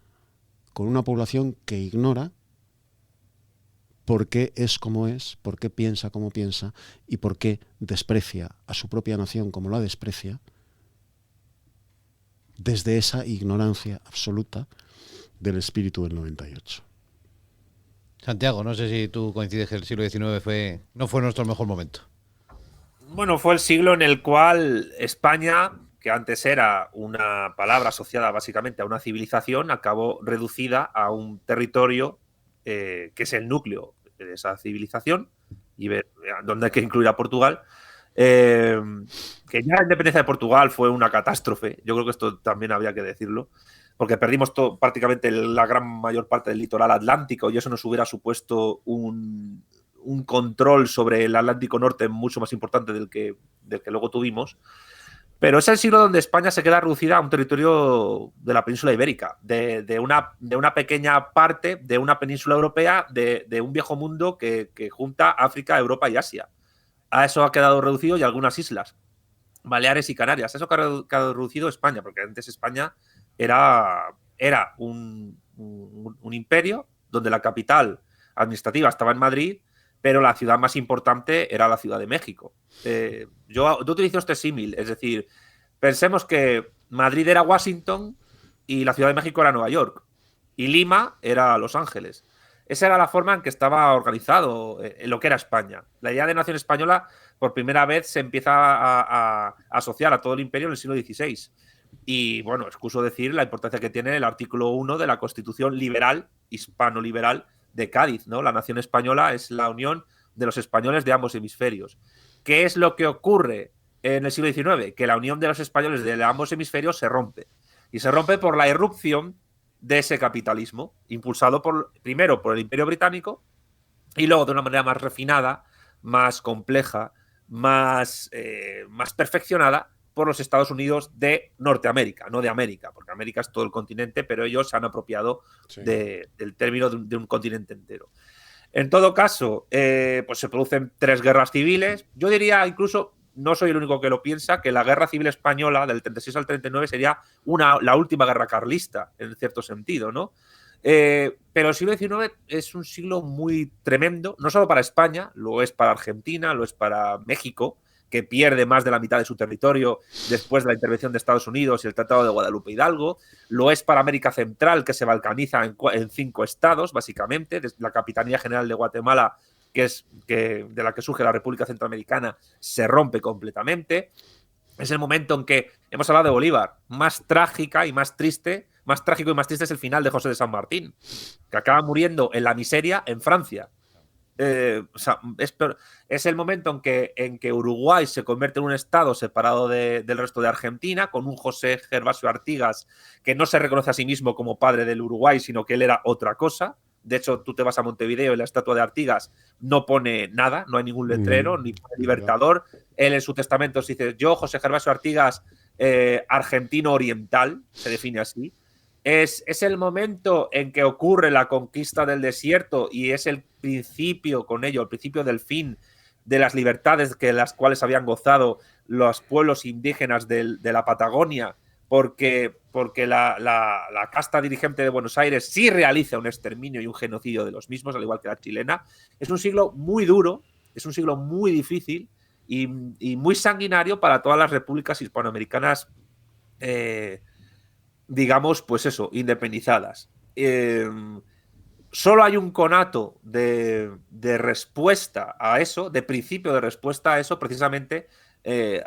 con una población que ignora por qué es como es, por qué piensa como piensa y por qué desprecia a su propia nación como la desprecia, desde esa ignorancia absoluta del espíritu del 98. Santiago, no sé si tú coincides que el siglo XIX no fue nuestro mejor momento. Bueno, fue el siglo en el cual España, que antes era una palabra asociada básicamente a una civilización, acabó reducida a un territorio que es el núcleo de esa civilización, y ver dónde hay que incluir a Portugal. Que ya la independencia de Portugal fue una catástrofe. Yo creo que esto también habría que decirlo, porque perdimos prácticamente la gran mayor parte del litoral atlántico y eso nos hubiera supuesto un control sobre el Atlántico Norte mucho más importante del que luego tuvimos. Pero es el siglo donde España se queda reducida a un territorio de la península ibérica, de una pequeña parte de una península europea, de un viejo mundo que junta África, Europa y Asia. A eso ha quedado reducido y algunas islas, Baleares y Canarias. Eso ha quedado reducido España, porque antes España era un imperio donde la capital administrativa estaba en Madrid, pero la ciudad más importante era la Ciudad de México. Yo utilizo este símil, es decir, pensemos que Madrid era Washington y la Ciudad de México era Nueva York y Lima era Los Ángeles. Esa era la forma en que estaba organizado lo que era España. La idea de nación española por primera vez se empieza a asociar a todo el imperio en el siglo XVI. Y bueno, excuso decir la importancia que tiene el artículo 1 de la Constitución liberal, hispano-liberal, de Cádiz, ¿no? La nación española es la unión de los españoles de ambos hemisferios. ¿Qué es lo que ocurre en el siglo XIX? Que la unión de los españoles de ambos hemisferios se rompe. Y se rompe por la irrupción de ese capitalismo, impulsado primero por el Imperio Británico y luego de una manera más refinada, más compleja, más perfeccionada por los Estados Unidos de Norteamérica, no de América, porque América es todo el continente, pero ellos se han apropiado del término de un continente entero. En todo caso, pues se producen 3 guerras civiles. Yo diría, incluso, no soy el único que lo piensa, que la Guerra Civil Española del 36 al 39 sería la última guerra carlista, en cierto sentido, ¿no? Pero el siglo XIX es un siglo muy tremendo, no solo para España, lo es para Argentina, lo es para México, que pierde más de la mitad de su territorio después de la intervención de Estados Unidos y el Tratado de Guadalupe Hidalgo. Lo es para América Central, que se balcaniza en 5 estados, básicamente. La Capitanía General de Guatemala de la que surge la República Centroamericana, se rompe completamente. Es el momento en que, hemos hablado de Bolívar, más trágico y más triste es el final de José de San Martín, que acaba muriendo en la miseria en Francia. Es el momento en que Uruguay se convierte en un estado separado del resto de Argentina, con un José Gervasio Artigas que no se reconoce a sí mismo como padre del Uruguay, sino que él era otra cosa. De hecho, tú te vas a Montevideo y la estatua de Artigas no pone nada, no hay ningún letrero, ni pone Libertador. Él en su testamento se dice: yo, José Gervasio Artigas, argentino oriental, se define así. Es el momento en que ocurre la conquista del desierto y es el principio, con ello, el principio del fin de las libertades que las cuales habían gozado los pueblos indígenas de la Patagonia, porque la casta dirigente de Buenos Aires sí realiza un exterminio y un genocidio de los mismos, al igual que la chilena. Es un siglo muy duro, es un siglo muy difícil y muy sanguinario para todas las repúblicas hispanoamericanas, digamos, pues eso, independizadas. Solo hay un conato de respuesta a eso, de principio de respuesta a eso, precisamente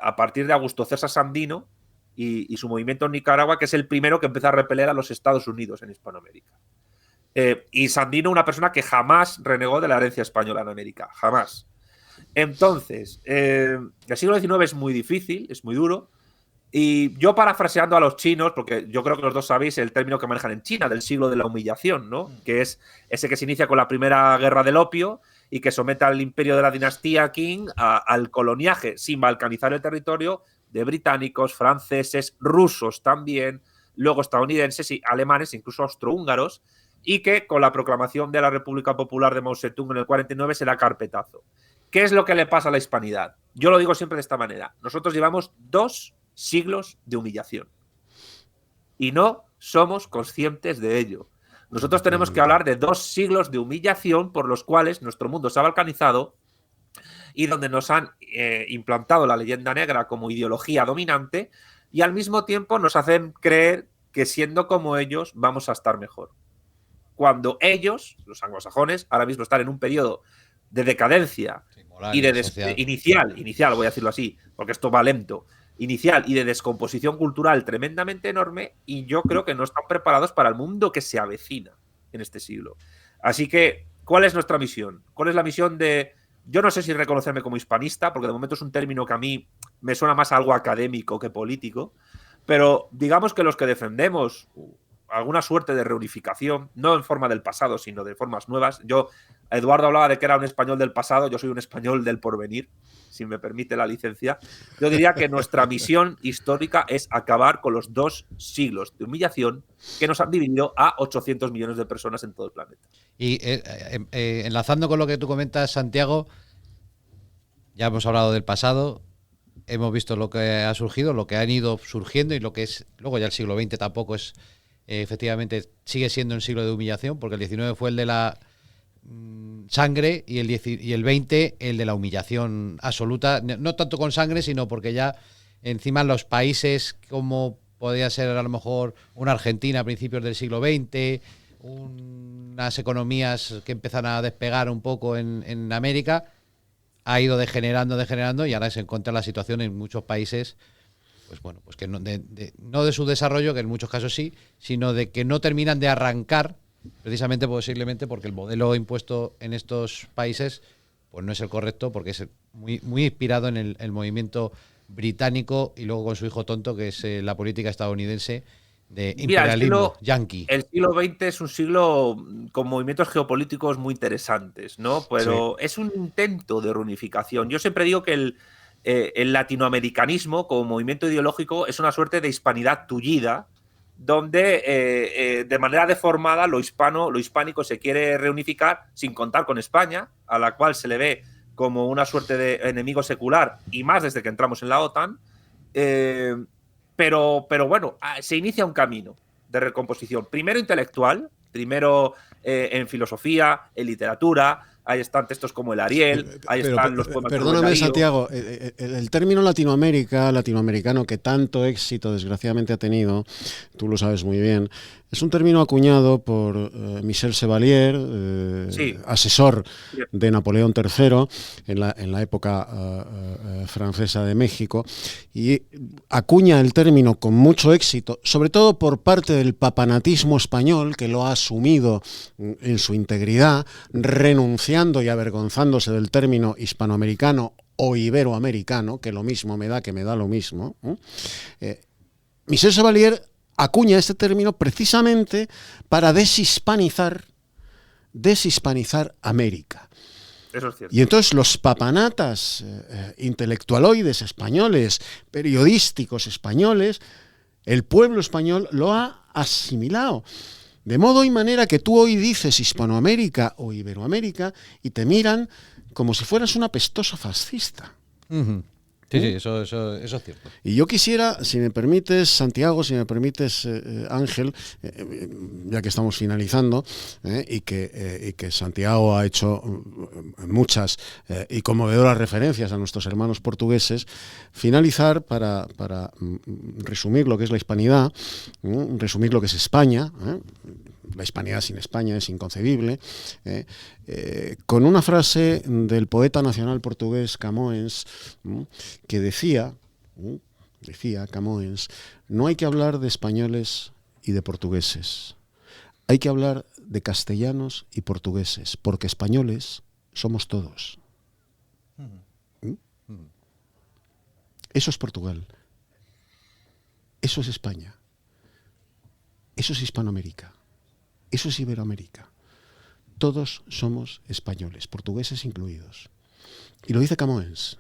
a partir de Augusto César Sandino y su movimiento en Nicaragua, que es el primero que empieza a repeler a los Estados Unidos en Hispanoamérica. Y Sandino, una persona que jamás renegó de la herencia española en América, jamás. Entonces, el siglo XIX es muy difícil, es muy duro. Y yo, parafraseando a los chinos, porque yo creo que los dos sabéis el término que manejan en China, del siglo de la humillación, ¿no? Que es ese que se inicia con la primera guerra del opio y que somete al imperio de la dinastía Qing al coloniaje, sin balcanizar el territorio, de británicos, franceses, rusos también, luego estadounidenses y alemanes, incluso austrohúngaros, y que con la proclamación de la República Popular de Mao Zedong en el 49 se da carpetazo. ¿Qué es lo que le pasa a la hispanidad? Yo lo digo siempre de esta manera. Nosotros llevamos 2 siglos de humillación y no somos conscientes de ello. Nosotros tenemos que hablar de 2 siglos de humillación por los cuales nuestro mundo se ha balcanizado y donde nos han implantado la leyenda negra como ideología dominante y al mismo tiempo nos hacen creer que siendo como ellos vamos a estar mejor. Cuando ellos, los anglosajones, ahora mismo están en un periodo de decadencia y de inicial, voy a decirlo así, porque esto va lento, inicial y de descomposición cultural tremendamente enorme, y yo creo que no están preparados para el mundo que se avecina en este siglo. Así que, ¿cuál es nuestra misión? ¿Cuál es la misión de...? Yo no sé si reconocerme como hispanista, porque de momento es un término que a mí me suena más a algo académico que político, pero digamos que los que defendemos alguna suerte de reunificación, no en forma del pasado, sino de formas nuevas. Eduardo hablaba de que era un español del pasado, yo soy un español del porvenir, si me permite la licencia. Yo diría que nuestra misión histórica es acabar con los 2 siglos de humillación que nos han dividido a 800 millones de personas en todo el planeta. Y enlazando con lo que tú comentas, Santiago, ya hemos hablado del pasado, hemos visto lo que ha surgido, lo que han ido surgiendo y lo que es, luego ya el siglo XX tampoco es, efectivamente, sigue siendo un siglo de humillación, porque el XIX fue el de la sangre y el 20 el de la humillación absoluta, no tanto con sangre, sino porque ya encima los países como podía ser a lo mejor una Argentina a principios del siglo XX, unas economías que empiezan a despegar un poco en América, ha ido degenerando y ahora se encuentra la situación en muchos países, pues bueno, pues que no de su desarrollo, que en muchos casos sí, sino de que no terminan de arrancar, precisamente posiblemente porque el modelo impuesto en estos países pues no es el correcto, porque es muy inspirado en el movimiento británico y luego con su hijo tonto, que es la política estadounidense de imperialismo yanqui. El siglo XX es un siglo con movimientos geopolíticos muy interesantes, ¿no? Pero sí, es un intento de reunificación. Yo siempre digo que el latinoamericanismo como movimiento ideológico es una suerte de hispanidad tullida, donde de manera deformada lo hispánico se quiere reunificar sin contar con España, a la cual se le ve como una suerte de enemigo secular, y más desde que entramos en la OTAN. Pero bueno, se inicia un camino de recomposición, primero intelectual, primero en filosofía, en literatura. Ahí están textos como el Ariel, ahí están los poemas. Perdóname, Santiago, el término latinoamericano que tanto éxito desgraciadamente ha tenido, tú lo sabes muy bien, Es un término acuñado por Michel Chevalier, asesor de Napoleón III en la época francesa de México, y acuña el término con mucho éxito, sobre todo por parte del papanatismo español, que lo ha asumido en su integridad, renunciando y avergonzándose del término hispanoamericano o iberoamericano, que lo mismo me da, que me da lo mismo. Michel Chevalier acuña este término precisamente para deshispanizar América. Eso es cierto. Y entonces los papanatas intelectualoides españoles, periodísticos españoles, el pueblo español lo ha asimilado. De modo y manera que tú hoy dices Hispanoamérica o Iberoamérica y te miran como si fueras un apestoso fascista. Uh-huh. Sí, eso es cierto. Y yo quisiera, si me permites, Santiago, si me permites, Ángel, ya que estamos finalizando, y que Santiago ha hecho muchas y conmovedoras referencias a nuestros hermanos portugueses, finalizar para resumir lo que es la hispanidad, resumir lo que es España. La hispanidad sin España es inconcebible, con una frase del poeta nacional portugués Camões, que decía Camões: no hay que hablar de españoles y de portugueses, hay que hablar de castellanos y portugueses, porque españoles somos todos. Eso es Portugal, eso es España, eso es Hispanoamérica. Eso es Iberoamérica. Todos somos españoles, portugueses incluidos. Y lo dice Camões,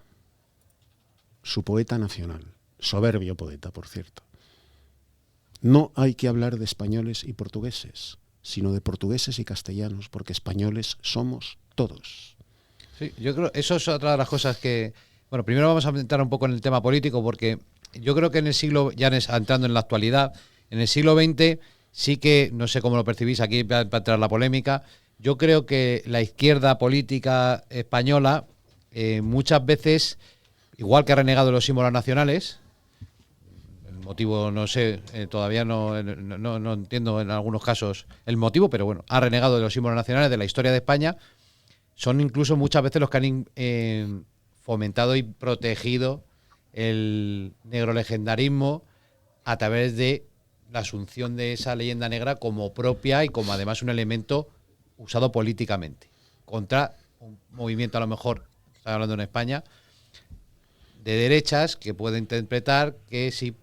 su poeta nacional, soberbio poeta, por cierto. No hay que hablar de españoles y portugueses, sino de portugueses y castellanos, porque españoles somos todos. Sí, yo creo eso es otra de las cosas que... Bueno, primero vamos a entrar un poco en el tema político, porque yo creo que en el siglo, ya entrando en la actualidad, en el siglo XX... Sí que, no sé cómo lo percibís aquí para entrar la polémica, yo creo que la izquierda política española muchas veces, igual que ha renegado los símbolos nacionales, el motivo no sé, todavía no entiendo en algunos casos el motivo, pero bueno, ha renegado de los símbolos nacionales de la historia de España, son incluso muchas veces los que han fomentado y protegido el negrolegendarismo a través de la asunción de esa leyenda negra como propia y como además un elemento usado políticamente contra un movimiento, a lo mejor, estoy hablando en España, de derechas que puede interpretar que sí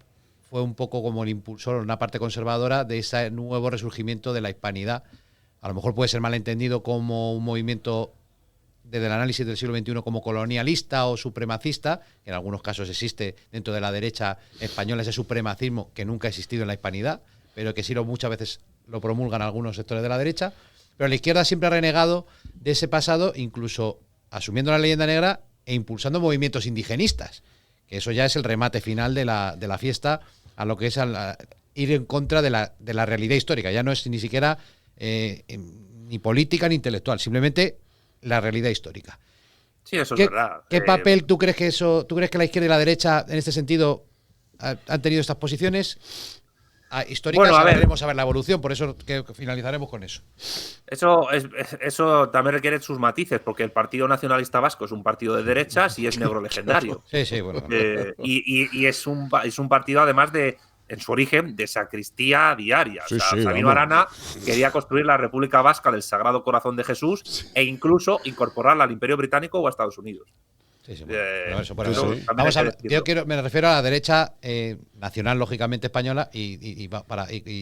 fue un poco como el impulsor, una parte conservadora de ese nuevo resurgimiento de la hispanidad. A lo mejor puede ser malentendido como un movimiento desde el análisis del siglo XXI como colonialista o supremacista, que en algunos casos existe dentro de la derecha española ese supremacismo que nunca ha existido en la hispanidad, pero que sí muchas veces lo promulgan algunos sectores de la derecha. Pero la izquierda siempre ha renegado de ese pasado, incluso asumiendo la leyenda negra e impulsando movimientos indigenistas, que eso ya es el remate final de la fiesta, a lo que es ir en contra de la realidad histórica. Ya no es ni siquiera ni política ni intelectual, simplemente la realidad histórica. Sí, eso es verdad. ¿Qué papel tú crees que la izquierda y la derecha en este sentido han tenido estas posiciones históricas? Bueno, veremos a ver la evolución, por eso que finalizaremos con eso. Eso también requiere sus matices, porque el Partido Nacionalista Vasco es un partido de derechas y es negro legendario. Sí, bueno. Y es un partido, además de, en su origen, de sacristía diaria. Sí, o sea, sí, Sabino Arana quería construir la República Vasca del Sagrado Corazón de Jesús e incluso incorporarla al Imperio Británico o a Estados Unidos. Sí, bueno, vamos a ver, me refiero a la derecha nacional, lógicamente española, y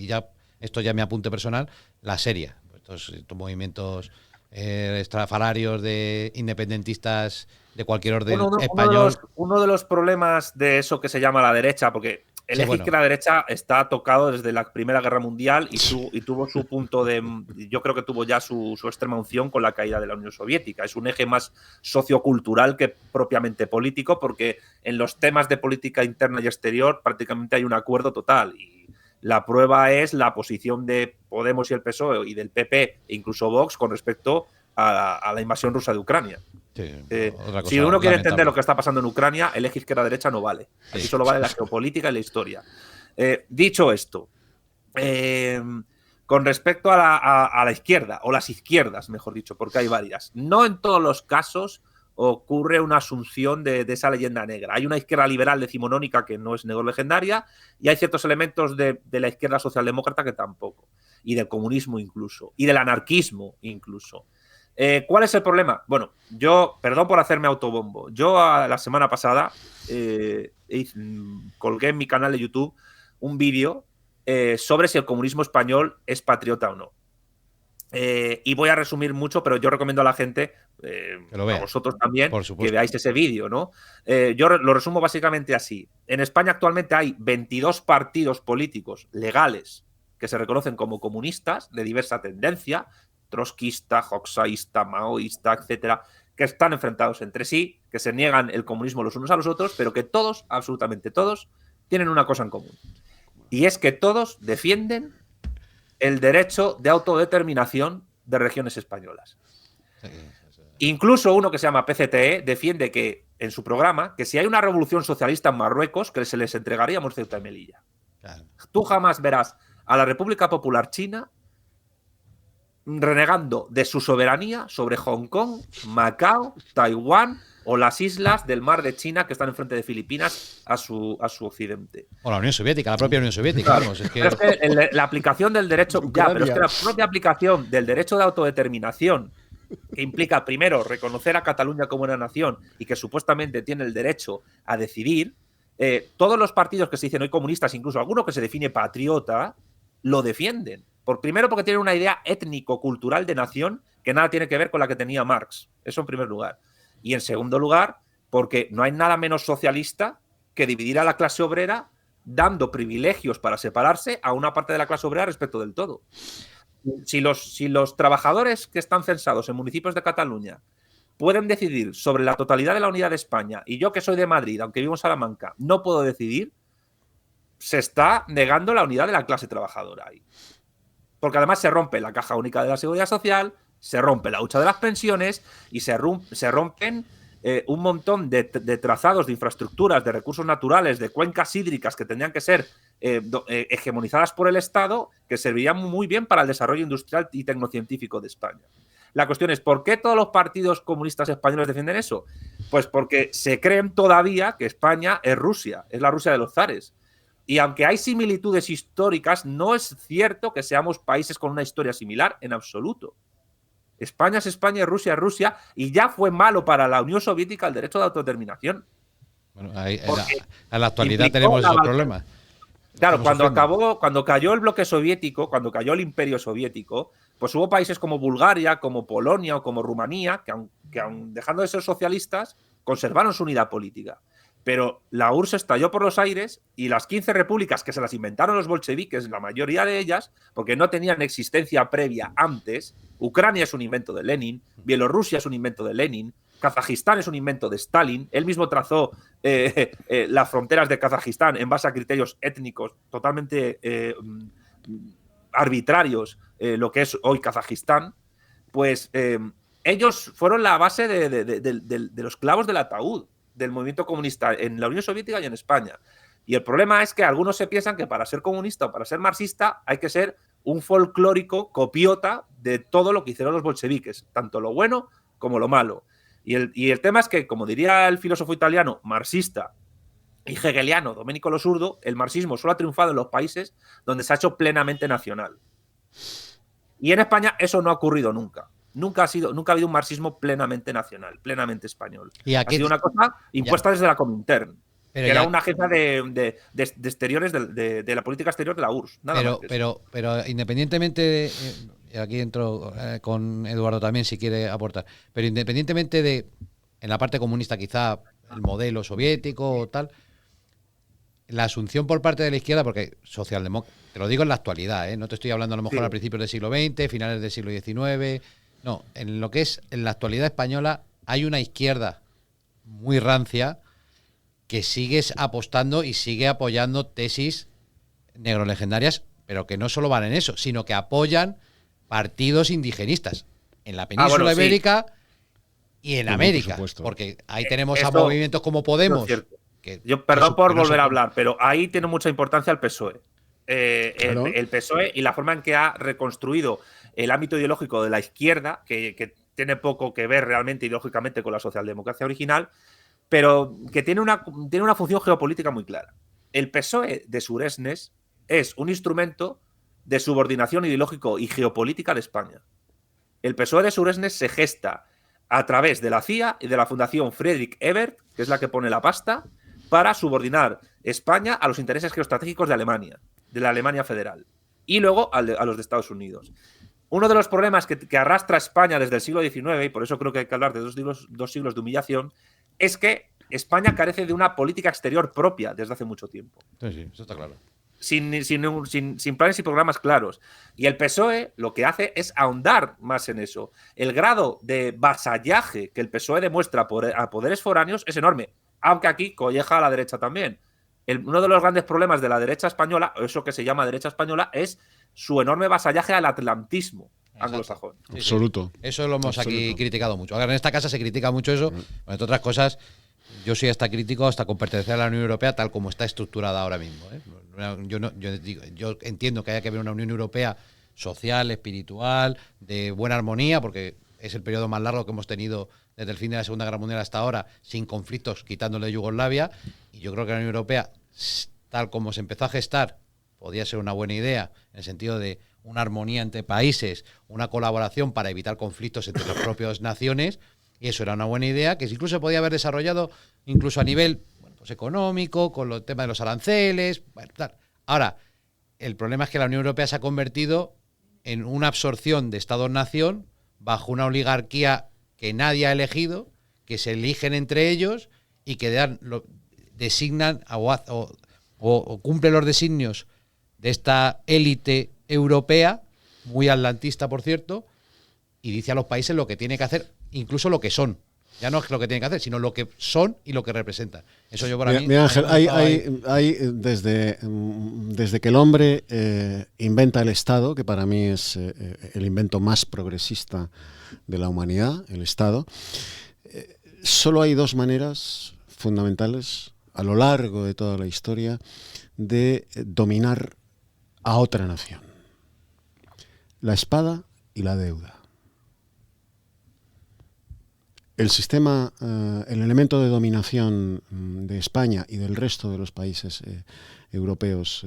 ya esto ya me apunte personal, la seria. Estos movimientos estrafalarios de independentistas de cualquier orden español. Uno de los problemas de eso que se llama la derecha, porque que la derecha está tocado desde la Primera Guerra Mundial y tuvo su punto de... Yo creo que tuvo ya su extrema unción con la caída de la Unión Soviética. Es un eje más sociocultural que propiamente político, porque en los temas de política interna y exterior prácticamente hay un acuerdo total. Y la prueba es la posición de Podemos y el PSOE y del PP e incluso Vox con respecto a la invasión rusa de Ucrania. Sí, si uno quiere entender lo que está pasando en Ucrania, el eje izquierda-derecha no vale. Aquí solo vale la geopolítica y la historia. Dicho esto, con respecto a la izquierda, o las izquierdas, mejor dicho, porque hay varias. No en todos los casos ocurre una asunción de esa leyenda negra. Hay una izquierda liberal decimonónica que no es negrolegendaria y hay ciertos elementos de la izquierda socialdemócrata que tampoco. Y del comunismo incluso. Y del anarquismo incluso. ¿Cuál es el problema? Bueno, yo, perdón por hacerme autobombo, yo la semana pasada colgué en mi canal de YouTube un vídeo sobre si el comunismo español es patriota o no. Y voy a resumir mucho, pero yo recomiendo a la gente, a vosotros también, que veáis ese vídeo, ¿no? Yo lo resumo básicamente así. En España actualmente hay 22 partidos políticos legales que se reconocen como comunistas de diversa tendencia, trotskista, hoxaísta, maoísta, etcétera, que están enfrentados entre sí, que se niegan el comunismo los unos a los otros, pero que todos, absolutamente todos, tienen una cosa en común. Y es que todos defienden el derecho de autodeterminación de regiones españolas. Incluso uno que se llama PCTE defiende que, en su programa, que si hay una revolución socialista en Marruecos, que se les entregaríamos Ceuta y Melilla. Claro. Tú jamás verás a la República Popular China renegando de su soberanía sobre Hong Kong, Macao, Taiwán o las islas del mar de China que están enfrente de Filipinas a su occidente. O la Unión Soviética, la propia Unión Soviética. Claro. Vamos, es que... Pero es que la aplicación del derecho... Ya, pero es que la propia aplicación del derecho de autodeterminación, que implica, primero, reconocer a Cataluña como una nación y que supuestamente tiene el derecho a decidir, todos los partidos que se dicen hoy comunistas, incluso alguno que se define patriota, lo defienden. Primero porque tienen una idea étnico-cultural de nación que nada tiene que ver con la que tenía Marx. Eso en primer lugar. Y en segundo lugar, porque no hay nada menos socialista que dividir a la clase obrera dando privilegios para separarse a una parte de la clase obrera respecto del todo. Si los trabajadores que están censados en municipios de Cataluña pueden decidir sobre la totalidad de la unidad de España, y yo que soy de Madrid, aunque vivo en Salamanca, no puedo decidir, se está negando la unidad de la clase trabajadora ahí. Porque además se rompe la caja única de la seguridad social, se rompe la hucha de las pensiones y se rompen un montón de trazados de infraestructuras, de recursos naturales, de cuencas hídricas que tendrían que ser hegemonizadas por el Estado, que servirían muy bien para el desarrollo industrial y tecnocientífico de España. La cuestión es, ¿por qué todos los partidos comunistas españoles defienden eso? Pues porque se creen todavía que España es Rusia, es la Rusia de los zares. Y aunque hay similitudes históricas, no es cierto que seamos países con una historia similar en absoluto. España es España y Rusia es Rusia, y ya fue malo para la Unión Soviética el derecho de autodeterminación. Bueno, en la actualidad tenemos esos problemas. Claro, cuando cayó el bloque soviético, cuando cayó el imperio soviético, pues hubo países como Bulgaria, como Polonia o como Rumanía, que aun dejando de ser socialistas, conservaron su unidad política. Pero la URSS estalló por los aires y las 15 repúblicas que se las inventaron los bolcheviques, la mayoría de ellas, porque no tenían existencia previa antes, Ucrania es un invento de Lenin, Bielorrusia es un invento de Lenin, Kazajistán es un invento de Stalin, él mismo trazó las fronteras de Kazajistán en base a criterios étnicos totalmente arbitrarios, lo que es hoy Kazajistán, pues ellos fueron la base de los clavos del ataúd del movimiento comunista en la Unión Soviética y en España. Y el problema es que algunos se piensan que para ser comunista o para ser marxista hay que ser un folclórico copiota de todo lo que hicieron los bolcheviques, tanto lo bueno como lo malo. Y el tema es que, como diría el filósofo italiano marxista y hegeliano Domenico Lo Surdo, el marxismo solo ha triunfado en los países donde se ha hecho plenamente nacional. Y en España eso no ha ocurrido nunca. Nunca ha habido un marxismo plenamente nacional, plenamente español. Ha sido una cosa impuesta desde la Comintern, que era una agencia de exteriores de la política exterior de la URSS. Pero independientemente aquí entro con Eduardo también si quiere aportar, pero independientemente de, en la parte comunista quizá el modelo soviético o tal, la asunción por parte de la izquierda, porque socialdemócrata, te lo digo en la actualidad, no te estoy hablando a lo mejor a principios del siglo XX, finales del siglo XIX... No, en lo que es en la actualidad española hay una izquierda muy rancia que sigue apostando y sigue apoyando tesis negrolegendarias, pero que no solo van en eso, sino que apoyan partidos indigenistas en la península ibérica y en América, porque ahí tenemos a movimientos como Podemos. Yo perdón por volver a hablar, pero ahí tiene mucha importancia el PSOE. Claro. el PSOE y la forma en que ha reconstruido el ámbito ideológico de la izquierda, que tiene poco que ver realmente ideológicamente con la socialdemocracia original, pero que tiene una función geopolítica muy clara. El PSOE de Suresnes es un instrumento de subordinación ideológico y geopolítica de España. El PSOE de Suresnes se gesta a través de la CIA y de la Fundación Friedrich Ebert, que es la que pone la pasta, para subordinar España a los intereses geoestratégicos de Alemania, de la Alemania federal, y luego a los de Estados Unidos. Uno de los problemas que arrastra España desde el siglo XIX, y por eso creo que hay que hablar de dos siglos de humillación, es que España carece de una política exterior propia desde hace mucho tiempo. Sí, eso está claro. Sin planes y programas claros. Y el PSOE lo que hace es ahondar más en eso. El grado de vasallaje que el PSOE demuestra a poderes foráneos es enorme, aunque aquí colleja a la derecha también. Uno de los grandes problemas de la derecha española, o eso que se llama derecha española, es su enorme vasallaje al atlantismo anglosajón. Sí, absoluto. Sí. Eso lo hemos aquí criticado mucho. Ahora, en esta casa se critica mucho eso. Entre otras cosas, yo soy hasta crítico hasta con pertenecer a la Unión Europea tal como está estructurada ahora mismo. Yo entiendo que haya que haber una Unión Europea social, espiritual, de buena armonía, porque es el periodo más largo que hemos tenido desde el fin de la Segunda Guerra Mundial hasta ahora, sin conflictos, quitándole Yugoslavia. Y yo creo que la Unión Europea, tal como se empezó a gestar, podía ser una buena idea, en el sentido de una armonía entre países, una colaboración para evitar conflictos entre las propias naciones, y eso era una buena idea, que incluso se podía haber desarrollado incluso a nivel económico, con el tema de los aranceles, tal. Ahora, el problema es que la Unión Europea se ha convertido en una absorción de Estados-nación bajo una oligarquía que nadie ha elegido, que se eligen entre ellos y que designan o cumplen los designios de esta élite europea, muy atlantista, por cierto, y dice a los países lo que tiene que hacer, incluso lo que son. Ya no es lo que tienen que hacer, sino lo que son y lo que representan. Eso yo para mí... Mira, Ángel, hay desde que el hombre inventa el Estado, que para mí es el invento más progresista de la humanidad, el Estado, solo hay dos maneras fundamentales a lo largo de toda la historia de dominar a otra nación: la espada y la deuda. El sistema, el elemento de dominación de España y del resto de los países europeos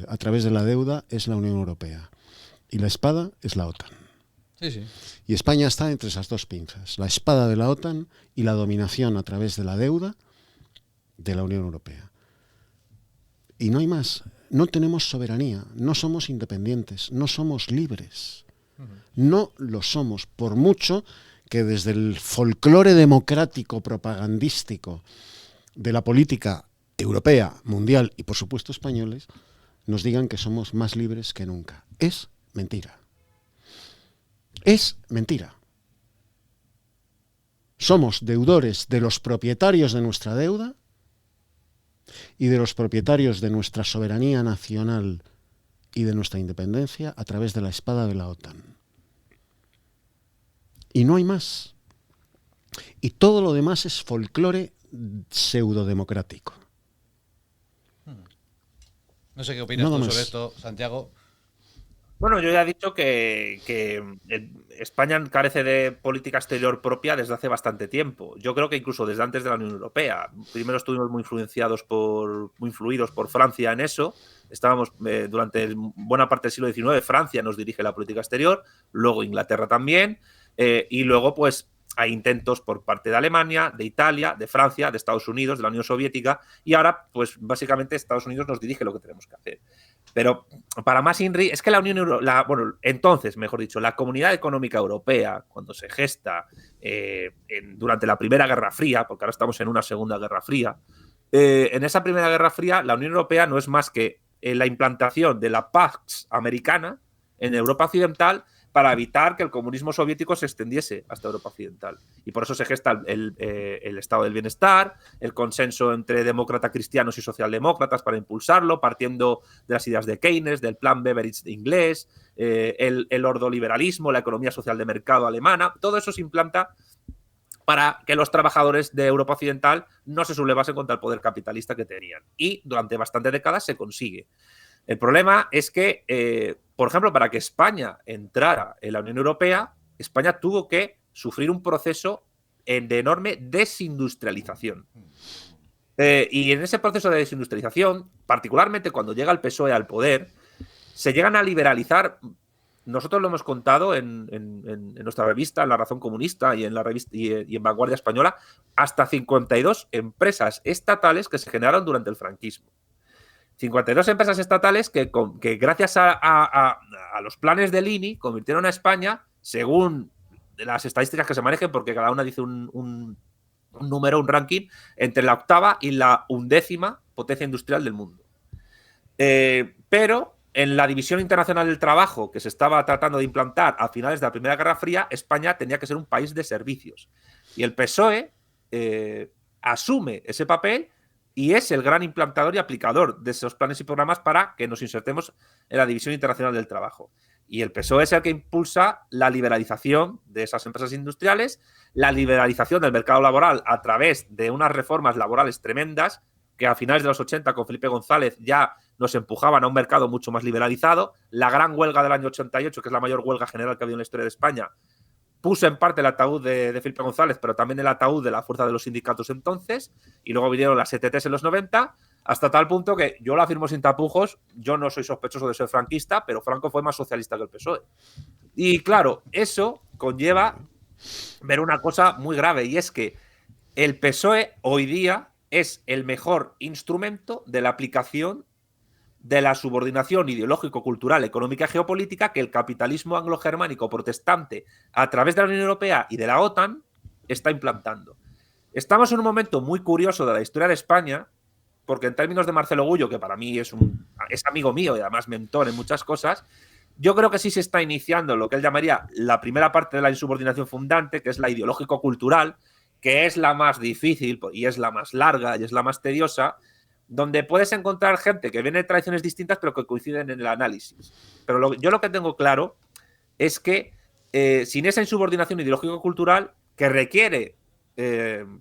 a través de la deuda es la Unión Europea. Y la espada es la OTAN. Sí, sí. Y España está entre esas dos pinzas: la espada de la OTAN y la dominación a través de la deuda de la Unión Europea. Y no hay más. No tenemos soberanía, no somos independientes, no somos libres. No lo somos, por mucho que desde el folclore democrático propagandístico de la política europea, mundial y por supuesto españoles nos digan que somos más libres que nunca. Es mentira. Es mentira. Somos deudores de los propietarios de nuestra deuda y de los propietarios de nuestra soberanía nacional y de nuestra independencia a través de la espada de la OTAN. Y no hay más. Y todo lo demás es folclore pseudodemocrático. No sé qué opinas tú sobre esto, Santiago. Bueno, yo ya he dicho que España carece de política exterior propia desde hace bastante tiempo. Yo creo que incluso desde antes de la Unión Europea. Primero estuvimos muy influidos por Francia en eso. Estábamos durante buena parte del siglo XIX, Francia nos dirige la política exterior, luego Inglaterra también, y luego pues hay intentos por parte de Alemania, de Italia, de Francia, de Estados Unidos, de la Unión Soviética, y ahora pues básicamente Estados Unidos nos dirige lo que tenemos que hacer. Pero para más INRI, es que la Comunidad Económica Europea, cuando se gesta durante la Primera Guerra Fría, porque ahora estamos en una Segunda Guerra Fría, en esa Primera Guerra Fría la Unión Europea no es más que la implantación de la Pax Americana en Europa Occidental para evitar que el comunismo soviético se extendiese hasta Europa Occidental. Y por eso se gesta el estado del bienestar, el consenso entre demócratas cristianos y socialdemócratas para impulsarlo, partiendo de las ideas de Keynes, del plan Beveridge inglés, el ordoliberalismo, la economía social de mercado alemana. Todo eso se implanta para que los trabajadores de Europa Occidental no se sublevasen contra el poder capitalista que tenían. Y durante bastantes décadas se consigue. El problema es que, por ejemplo, para que España entrara en la Unión Europea, España tuvo que sufrir un proceso de enorme desindustrialización. Y en ese proceso de desindustrialización, particularmente cuando llega el PSOE al poder, se llegan a liberalizar. Nosotros lo hemos contado en nuestra revista, en La Razón Comunista y en la revista y en Vanguardia Española, hasta 52 empresas estatales que se generaron durante el franquismo. 52 empresas estatales que gracias a los planes del INI convirtieron a España, según las estadísticas que se manejen, porque cada una dice un número, un ranking, entre la 8ª y la 11ª potencia industrial del mundo. Pero en la División Internacional del Trabajo que se estaba tratando de implantar a finales de la Primera Guerra Fría, España tenía que ser un país de servicios. Y el PSOE asume ese papel y es el gran implantador y aplicador de esos planes y programas para que nos insertemos en la División Internacional del Trabajo. Y el PSOE es el que impulsa la liberalización de esas empresas industriales, la liberalización del mercado laboral a través de unas reformas laborales tremendas que a finales de los 80 con Felipe González ya nos empujaban a un mercado mucho más liberalizado. La gran huelga del año 88, que es la mayor huelga general que ha habido en la historia de España, puso en parte el ataúd de Felipe González, pero también el ataúd de la fuerza de los sindicatos entonces, y luego vinieron las ETTs en los 90, hasta tal punto que yo lo afirmo sin tapujos, yo no soy sospechoso de ser franquista, pero Franco fue más socialista que el PSOE. Y claro, eso conlleva ver una cosa muy grave, y es que el PSOE hoy día es el mejor instrumento de la aplicación de la subordinación ideológico-cultural, económica y geopolítica que el capitalismo anglo-germánico protestante a través de la Unión Europea y de la OTAN está implantando. Estamos en un momento muy curioso de la historia de España, porque en términos de Marcelo Gullo, que para mí es amigo mío y además mentor en muchas cosas, yo creo que sí se está iniciando lo que él llamaría la primera parte de la insubordinación fundante, que es la ideológico-cultural, que es la más difícil y es la más larga y es la más tediosa, donde puedes encontrar gente que viene de tradiciones distintas pero que coinciden en el análisis. Pero yo lo que tengo claro es que sin esa insubordinación ideológico-cultural que requiere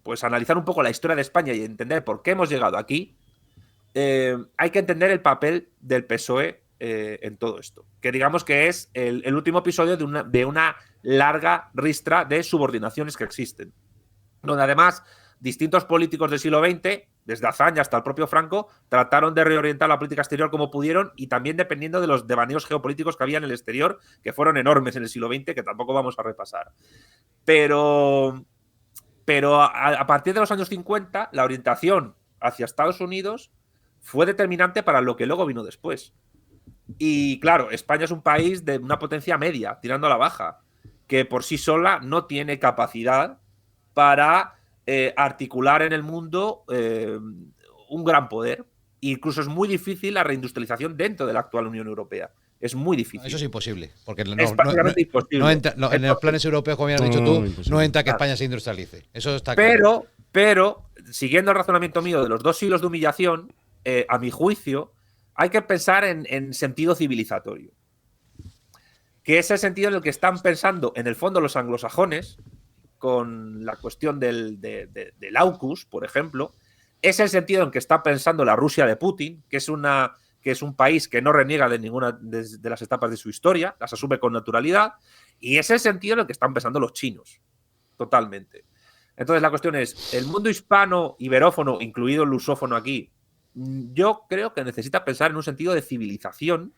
pues analizar un poco la historia de España y entender por qué hemos llegado aquí, hay que entender el papel del PSOE en todo esto. Que digamos que es el último episodio de una larga ristra de subordinaciones que existen. Donde además distintos políticos del siglo XX, desde Azaña hasta el propio Franco, trataron de reorientar la política exterior como pudieron y también dependiendo de los devaneos geopolíticos que había en el exterior, que fueron enormes en el siglo XX, que tampoco vamos a repasar. Pero a partir de los años 50, la orientación hacia Estados Unidos fue determinante para lo que luego vino después. Y claro, España es un país de una potencia media, tirando a la baja, que por sí sola no tiene capacidad para articular en el mundo un gran poder. Incluso es muy difícil la reindustrialización dentro de la actual Unión Europea. Es muy difícil. Eso es imposible. Porque es prácticamente imposible. No entra, en los planes europeos, como ya has dicho tú, no entra que España se industrialice. Eso está claro. Pero, siguiendo el razonamiento mío de los 2 siglos de humillación, a mi juicio, hay que pensar en sentido civilizatorio. Que es el sentido en el que están pensando, en el fondo, los anglosajones, con la cuestión del AUKUS, por ejemplo, es el sentido en que está pensando la Rusia de Putin, que es un país que no reniega de ninguna de las etapas de su historia, las asume con naturalidad, y es el sentido en el que están pensando los chinos, totalmente. Entonces la cuestión es, el mundo hispano, iberófono, incluido el lusófono aquí, yo creo que necesita pensar en un sentido de civilización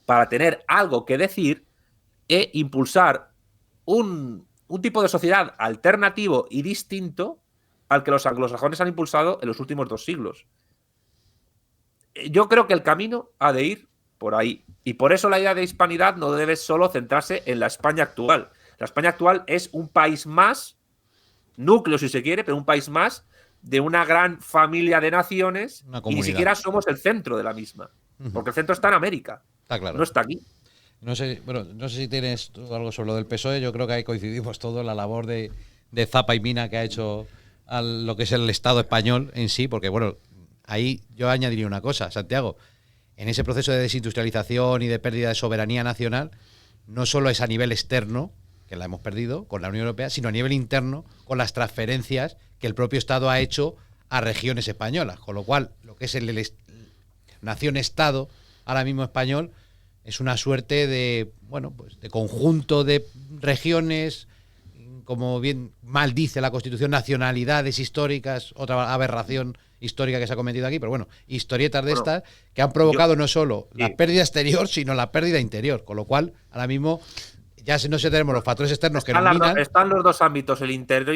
para tener algo que decir e impulsar un tipo de sociedad alternativo y distinto al que los anglosajones han impulsado en los últimos 2 siglos. Yo creo que el camino ha de ir por ahí. Y por eso la idea de hispanidad no debe solo centrarse en la España actual. La España actual es un país más, núcleo si se quiere, pero un país más de una gran familia de naciones y ni siquiera somos el centro de la misma. Porque el centro está en América. Está claro. No está aquí. No sé si tienes tú algo sobre lo del PSOE. Yo creo que ahí coincidimos todos en la labor de zapa y mina que ha hecho a lo que es el Estado español en sí, porque bueno, ahí yo añadiría una cosa, Santiago, en ese proceso de desindustrialización y de pérdida de soberanía nacional, no solo es a nivel externo, que la hemos perdido con la Unión Europea, sino a nivel interno con las transferencias que el propio Estado ha hecho a regiones españolas, con lo cual lo que es el nación-Estado ahora mismo español es una suerte de, bueno, pues de conjunto de regiones, como bien mal dice la Constitución, nacionalidades históricas, otra aberración histórica que se ha cometido aquí, pero bueno, historietas de estas que han provocado no solo la pérdida exterior, sino la pérdida interior, con lo cual ahora mismo ya no sé, tenemos los factores externos que nos minan. Están los dos ámbitos, el interno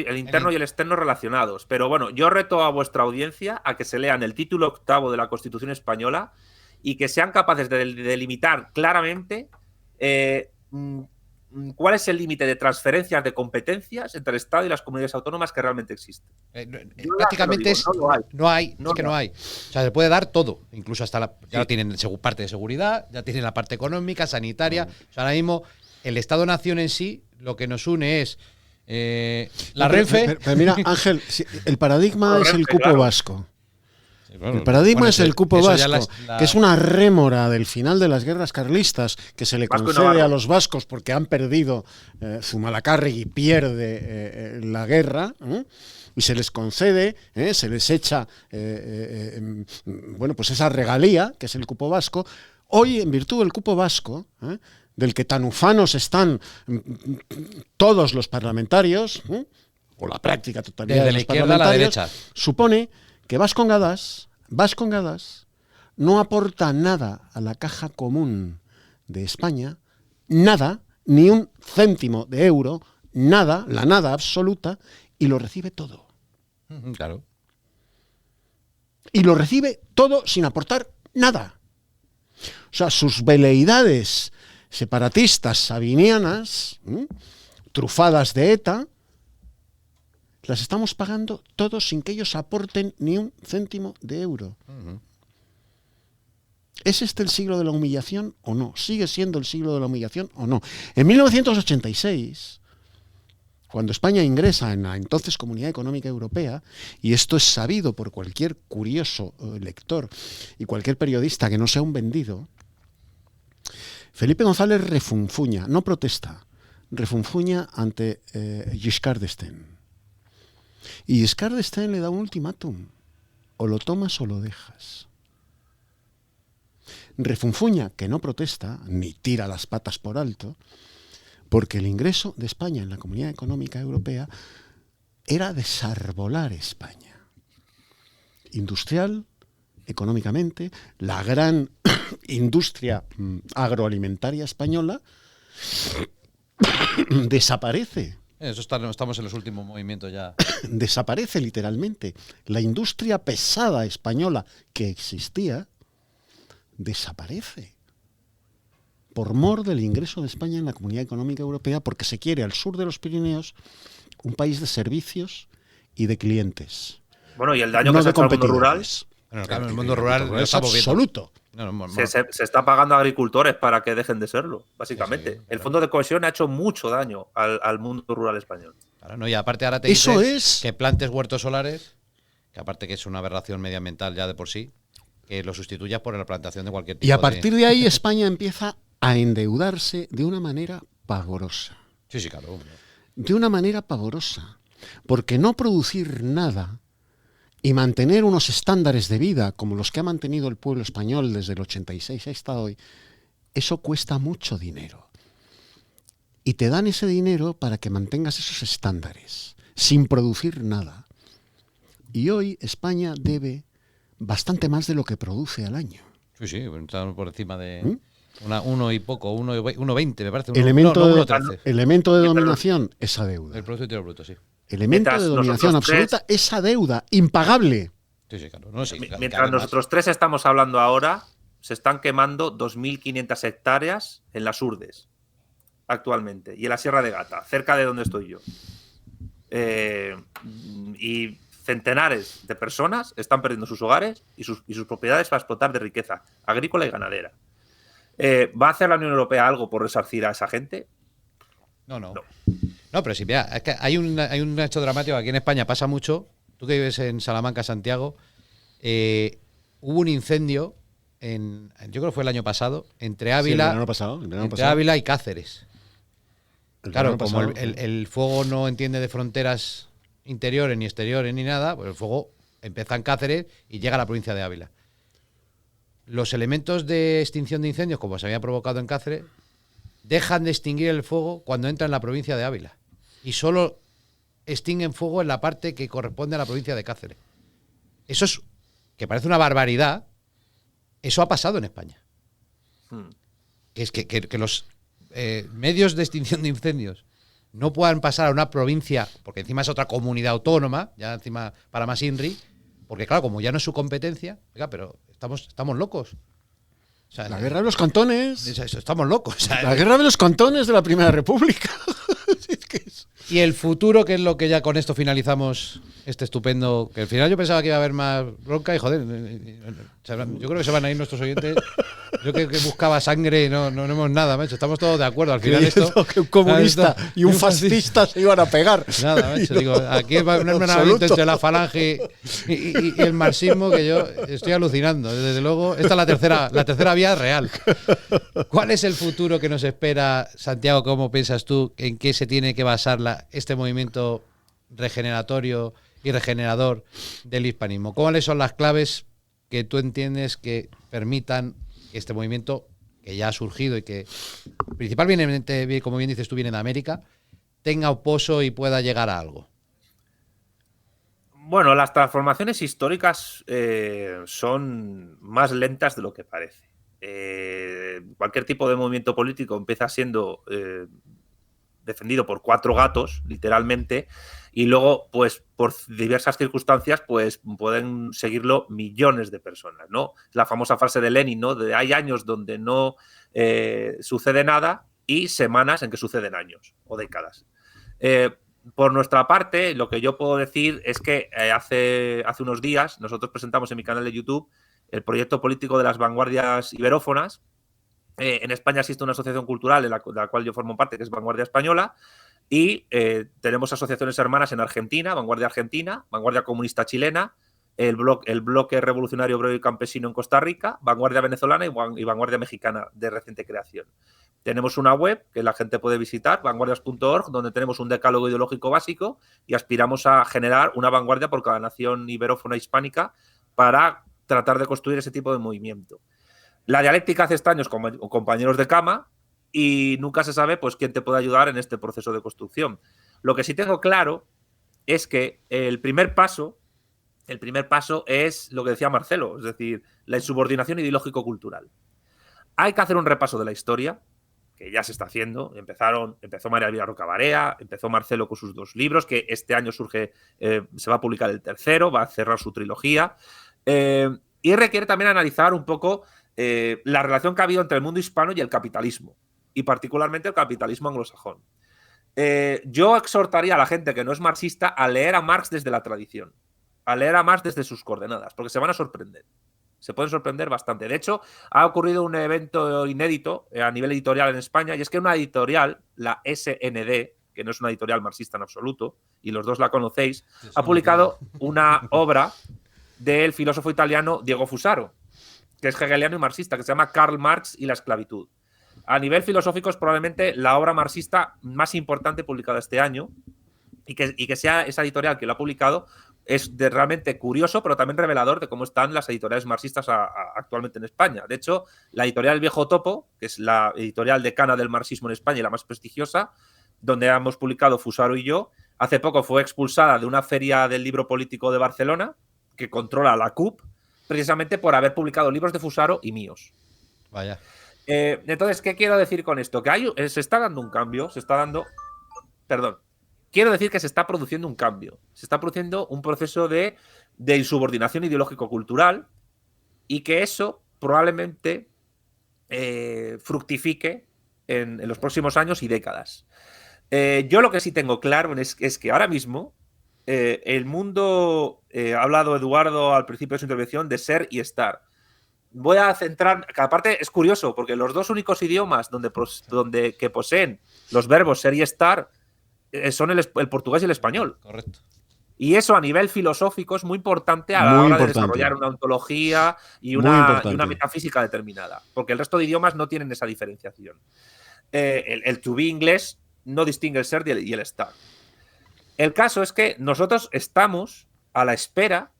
y el externo relacionados, pero bueno, yo reto a vuestra audiencia a que se lean el título 8º de la Constitución española y que sean capaces de delimitar claramente cuál es el límite de transferencias de competencias entre el Estado y las comunidades autónomas que realmente existen. Prácticamente no hay. O sea, se puede dar todo, incluso hasta ya tienen parte de seguridad, ya tienen la parte económica, sanitaria. O sea, ahora mismo el Estado-Nación en sí lo que nos une es la Renfe. Pero mira, Ángel, el paradigma es el cupo vasco. El paradigma es el cupo vasco, que es una rémora del final de las guerras carlistas que se le concede a los vascos porque han perdido, Zumalacárregui pierde la guerra, y se les concede, se les echa bueno, pues esa regalía, que es el cupo vasco. Hoy, en virtud del cupo vasco, del que tan ufanos están todos los parlamentarios, o la práctica totalidad de los parlamentarios, supone que Vascongadas no aporta nada a la caja común de España, nada, ni un céntimo de euro, nada, la nada absoluta, y lo recibe todo. Claro. Y lo recibe todo sin aportar nada. O sea, sus veleidades separatistas sabinianas, trufadas de ETA, las estamos pagando todos sin que ellos aporten ni un céntimo de euro. ¿Es este el siglo de la humillación o no? ¿Sigue siendo el siglo de la humillación o no? En 1986, cuando España ingresa en la entonces Comunidad Económica Europea, y esto es sabido por cualquier curioso lector y cualquier periodista que no sea un vendido, Felipe González refunfuña, no protesta, refunfuña ante Giscard d'Estaing. Y Giscard d'Estaing le da un ultimátum: o lo tomas o lo dejas. Refunfuña, que no protesta, ni tira las patas por alto, porque el ingreso de España en la Comunidad Económica Europea era desarbolar España. Industrial, económicamente, la gran industria agroalimentaria española desaparece. Eso estamos en los últimos movimientos ya. Desaparece literalmente. La industria pesada española que existía desaparece por mor del ingreso de España en la Comunidad Económica Europea, porque se quiere al sur de los Pirineos un país de servicios y de clientes. Bueno, y el daño que se ha hecho al mundo rural. Bueno, claro, el mundo rural es absoluto. Se está pagando a agricultores para que dejen de serlo, básicamente. Sí, claro. El Fondo de Cohesión ha hecho mucho daño al mundo rural español. Claro, no, y aparte ahora te dices que plantes huertos solares, que aparte que es una aberración medioambiental ya de por sí, que lo sustituyas por la plantación de cualquier tipo. Y a partir de ahí España empieza a endeudarse de una manera pavorosa. Sí, claro. De una manera pavorosa. Porque no producir nada y mantener unos estándares de vida como los que ha mantenido el pueblo español desde el 86 hasta hoy, eso cuesta mucho dinero. Y te dan ese dinero para que mantengas esos estándares, sin producir nada. Y hoy España debe bastante más de lo que produce al año. Sí, estamos por encima de 1 y poco, 1,20 me parece. Elemento de dominación, esa deuda. El Producto Interior Bruto, sí. Elemento de dominación absoluta, esa deuda, impagable. Sí, claro. Mientras nosotros tres estamos hablando ahora, se están quemando 2.500 hectáreas en las Urdes, actualmente, y en la Sierra de Gata, cerca de donde estoy yo. Y centenares de personas están perdiendo sus hogares y sus propiedades para explotar de riqueza agrícola y ganadera. ¿Va a hacer la Unión Europea algo por resarcir a esa gente? No, pero sí, mira, es que hay un hecho dramático. Aquí en España pasa mucho. Tú que vives en Salamanca, Santiago, hubo un incendio, yo creo que fue el año pasado, entre Ávila, Ávila y Cáceres. Claro, como el fuego no entiende de fronteras interiores ni exteriores ni nada, pues el fuego empieza en Cáceres y llega a la provincia de Ávila. los elementos de extinción de incendios, como se había provocado en Cáceres, dejan de extinguir el fuego cuando entra en la provincia de Ávila. Y solo extinguen fuego en la parte que corresponde a la provincia de Cáceres. Eso es, que parece una barbaridad, eso ha pasado en España. Es que los medios de extinción de incendios no puedan pasar a una provincia, porque encima es otra comunidad autónoma, ya encima para más INRI, porque claro, como ya no es su competencia, oiga, pero estamos locos. O sea, la guerra de los cantones. Estamos locos. O sea, la guerra de los cantones de la Primera República. Y el futuro, que es lo que ya con esto finalizamos este estupendo... Que al final yo pensaba que iba a haber más bronca y joder, yo creo que se van a ir nuestros oyentes. Yo que buscaba sangre y no vemos nada, macho. Estamos todos de acuerdo. Al final esto... Que un comunista y un fascista se iban a pegar. Nada, macho. Digo, aquí va un hermanamiento entre la falange y el marxismo que yo estoy alucinando. Desde luego, esta es la tercera vía real. ¿Cuál es el futuro que nos espera, Santiago? ¿Cómo piensas tú? ¿En qué se tiene que basar este movimiento regeneratorio y regenerador del hispanismo? ¿Cuáles son las claves que tú entiendes que permitan que este movimiento, que ya ha surgido y que principalmente, como bien dices tú, viene de América, tenga un pozo y pueda llegar a algo? Bueno, las transformaciones históricas son más lentas de lo que parece. Cualquier tipo de movimiento político empieza siendo defendido por 4 gatos, literalmente, y luego, pues, por diversas circunstancias, pues, pueden seguirlo millones de personas, ¿no? La famosa frase de Lenin, ¿no? De hay años donde no sucede nada y semanas en que suceden años o décadas. Por nuestra parte, lo que yo puedo decir es que hace unos días nosotros presentamos en mi canal de YouTube el proyecto político de las vanguardias iberófonas. En España existe una asociación cultural de la cual yo formo parte, que es Vanguardia Española, y tenemos asociaciones hermanas en Argentina, Vanguardia Argentina, Vanguardia Comunista Chilena, el Bloque Revolucionario Obrero y Campesino en Costa Rica, Vanguardia Venezolana y Vanguardia Mexicana de reciente creación. Tenemos una web que la gente puede visitar, vanguardias.org, donde tenemos un decálogo ideológico básico y aspiramos a generar una vanguardia por cada nación iberófona hispánica para tratar de construir ese tipo de movimiento. La dialéctica hace estaños con compañeros de cama y nunca se sabe, pues, quién te puede ayudar en este proceso de construcción. Lo que sí tengo claro es que el primer paso es lo que decía Marcelo, es decir, la insubordinación ideológico-cultural. Hay que hacer un repaso de la historia, que ya se está haciendo. Empezó María Elvira Rocabarea, empezó Marcelo con sus 2 libros, que este año se va a publicar el tercero, va a cerrar su trilogía. Y requiere también analizar un poco la relación que ha habido entre el mundo hispano y el capitalismo, y particularmente el capitalismo anglosajón. Yo exhortaría a la gente que no es marxista a leer a Marx desde la tradición, a leer a Marx desde sus coordenadas, porque se van a sorprender. Se pueden sorprender bastante. De hecho, ha ocurrido un evento inédito a nivel editorial en España, y es que una editorial, la SND, que no es una editorial marxista en absoluto, y los dos la conocéis, ha publicado una obra del filósofo italiano Diego Fusaro, que es hegeliano y marxista, que se llama Karl Marx y la esclavitud. A nivel filosófico es probablemente la obra marxista más importante publicada este año, y que sea esa editorial que lo ha publicado es realmente curioso, pero también revelador de cómo están las editoriales marxistas actualmente en España. De hecho, la editorial El Viejo Topo, que es la editorial decana del marxismo en España y la más prestigiosa, donde hemos publicado Fusaro y yo, hace poco fue expulsada de una feria del libro político de Barcelona, que controla la CUP, precisamente por haber publicado libros de Fusaro y míos. Vaya. Entonces, ¿qué quiero decir con esto? Que se está dando un cambio, quiero decir que se está produciendo un cambio, se está produciendo un proceso de insubordinación ideológico-cultural, y que eso probablemente fructifique en los próximos años y décadas. Yo lo que sí tengo claro es que ahora mismo el mundo, ha hablado Eduardo al principio de su intervención de ser y estar. Voy a centrar, que aparte es curioso, porque los 2 únicos idiomas que poseen los verbos ser y estar son el portugués y el español. Correcto. Y eso a nivel filosófico es muy importante a la hora de desarrollar una ontología y una metafísica determinada, porque el resto de idiomas no tienen esa diferenciación. El to be inglés no distingue el ser y el estar. El caso es que nosotros estamos a la espera,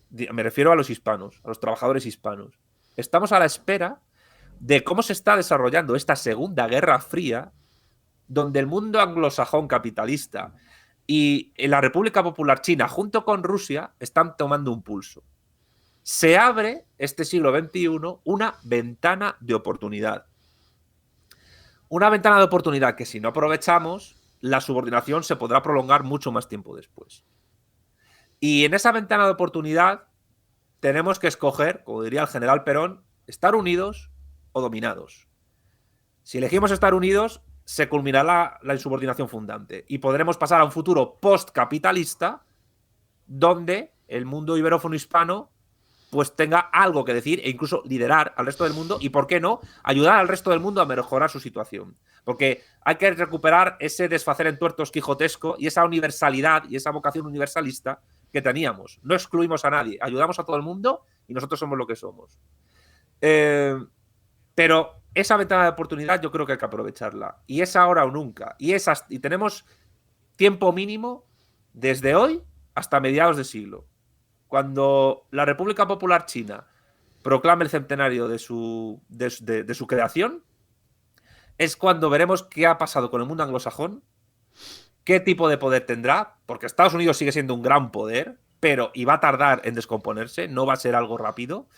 me refiero a los hispanos, a los trabajadores hispanos, estamos a la espera de cómo se está desarrollando esta Segunda Guerra Fría, donde el mundo anglosajón capitalista y la República Popular China, junto con Rusia, están tomando un pulso. Se abre este siglo XXI una ventana de oportunidad. Una ventana de oportunidad que, si no aprovechamos, la subordinación se podrá prolongar mucho más tiempo después. Y en esa ventana de oportunidad tenemos que escoger, como diría el general Perón, estar unidos o dominados. Si elegimos estar unidos, se culminará la insubordinación fundante y podremos pasar a un futuro postcapitalista donde el mundo iberófono hispano pues tenga algo que decir e incluso liderar al resto del mundo y, ¿por qué no?, ayudar al resto del mundo a mejorar su situación. Porque hay que recuperar ese desfacer en tuertos quijotesco y esa universalidad y esa vocación universalista que teníamos. No excluimos a nadie, ayudamos a todo el mundo y nosotros somos lo que somos. Pero esa ventana de oportunidad yo creo que hay que aprovecharla. Y es ahora o nunca. Y tenemos tiempo mínimo desde hoy hasta mediados de siglo. Cuando la República Popular China proclame el centenario de su creación, es cuando veremos qué ha pasado con el mundo anglosajón, qué tipo de poder tendrá, porque Estados Unidos sigue siendo un gran poder, y va a tardar en descomponerse, no va a ser algo rápido,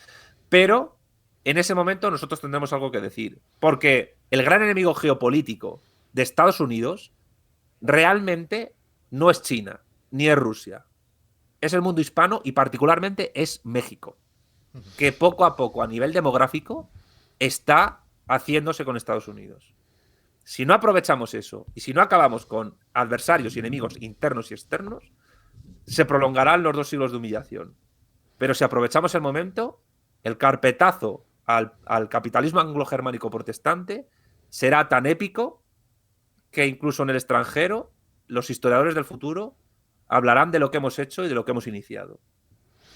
pero en ese momento nosotros tendremos algo que decir, porque el gran enemigo geopolítico de Estados Unidos realmente no es China, ni es Rusia. Es el mundo hispano y particularmente es México, que poco a poco a nivel demográfico está haciéndose con Estados Unidos. Si no aprovechamos eso y si no acabamos con adversarios y enemigos internos y externos, se prolongarán los 2 siglos de humillación. Pero si aprovechamos el momento, el carpetazo al capitalismo anglo-germánico protestante será tan épico que incluso en el extranjero los historiadores del futuro hablarán de lo que hemos hecho y de lo que hemos iniciado.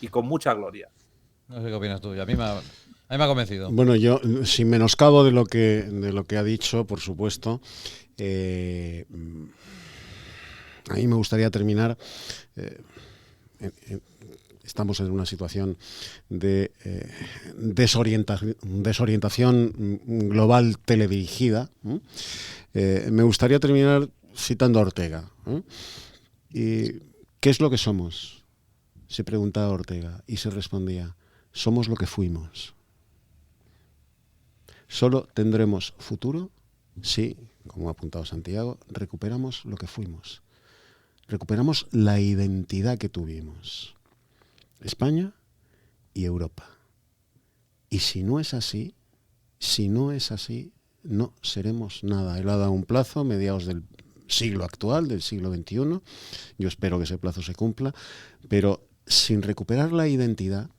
Y con mucha gloria. No sé qué opinas tú. A mí me ha convencido. Bueno, yo, sin menoscabo de lo que ha dicho, por supuesto, a mí me gustaría terminar. Estamos en una situación de desorientación global teledirigida. Me gustaría terminar citando a Ortega. ¿Y qué es lo que somos?, se preguntaba Ortega, y se respondía: somos lo que fuimos. Solo tendremos futuro si, como ha apuntado Santiago, recuperamos lo que fuimos. Recuperamos la identidad que tuvimos. España y Europa. Y si no es así, no seremos nada. Él ha dado un plazo, mediados del siglo actual, del siglo XXI. Yo espero que ese plazo se cumpla, pero sin recuperar la identidad,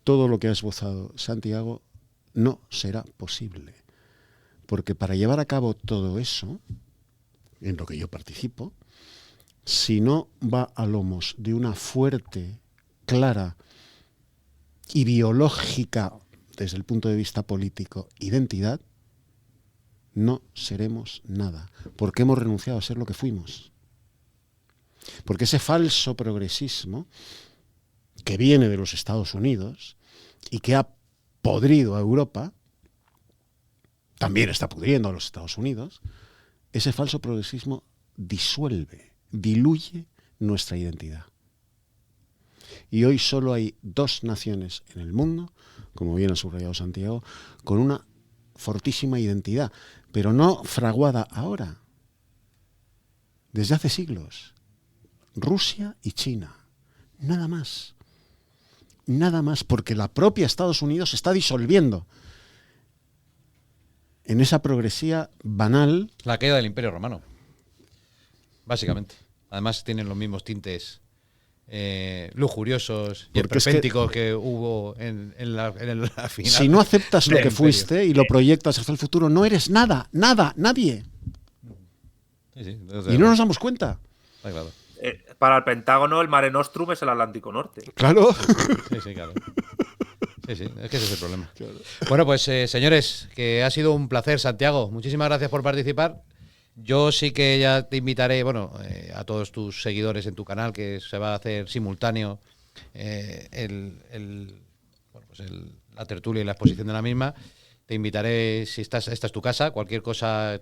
todo lo que ha esbozado Santiago no será posible. Porque para llevar a cabo todo eso, en lo que yo participo, si no va a lomos de una fuerte, clara y biológica, desde el punto de vista político, identidad, no seremos nada, porque hemos renunciado a ser lo que fuimos. Porque ese falso progresismo que viene de los Estados Unidos y que ha podrido a Europa, también está pudriendo a los Estados Unidos, ese falso progresismo diluye nuestra identidad. Y hoy solo hay 2 naciones en el mundo, como bien ha subrayado Santiago, con una fortísima identidad, pero no fraguada ahora, desde hace siglos. Rusia y China, nada más. Nada más, porque la propia Estados Unidos se está disolviendo en esa progresía banal. La caída del Imperio Romano, básicamente. Además tienen los mismos tintes lujuriosos y esperpénticos que hubo en la final. Si no aceptas lo que fuiste y lo proyectas hacia el futuro, no eres nada, nadie. Sí, y no nos damos cuenta. Está claro. Para el Pentágono, el Mare Nostrum es el Atlántico Norte. Claro. Sí, claro. Sí, es que ese es el problema. Claro. Bueno, pues señores, que ha sido un placer, Santiago. Muchísimas gracias por participar. Yo sí que ya te invitaré, a todos tus seguidores en tu canal, que se va a hacer simultáneo pues la tertulia y la exposición de la misma. Te invitaré, si esta es tu casa, cualquier cosa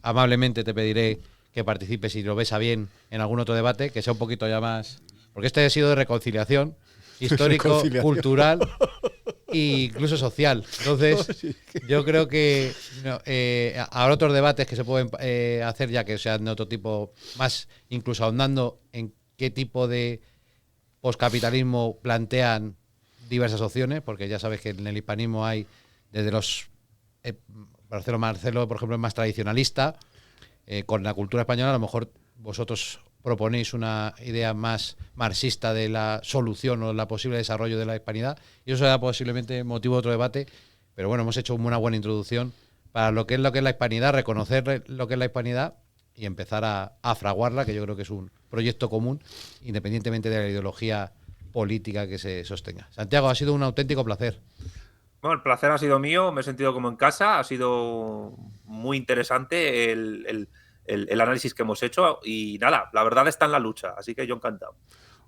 amablemente te pediré que participes, si lo ves a bien, en algún otro debate, que sea un poquito ya más... Porque este ha sido de reconciliación, histórico, cultural e incluso social. Entonces, yo creo que habrá otros debates que se pueden hacer ya que sean de otro tipo, más incluso ahondando en qué tipo de poscapitalismo plantean diversas opciones, porque ya sabes que en el hispanismo hay desde los... Marcelo, por ejemplo, es más tradicionalista. Con la cultura española, a lo mejor vosotros proponéis una idea más marxista de la solución o la posible desarrollo de la hispanidad, y eso será posiblemente motivo de otro debate, pero bueno, hemos hecho una buena introducción para lo que es la hispanidad, reconocer lo que es la hispanidad y empezar a fraguarla, que yo creo que es un proyecto común, independientemente de la ideología política que se sostenga. Santiago, ha sido un auténtico placer. Bueno, el placer ha sido mío, me he sentido como en casa, ha sido muy interesante el análisis que hemos hecho y nada, la verdad está en la lucha, así que yo encantado.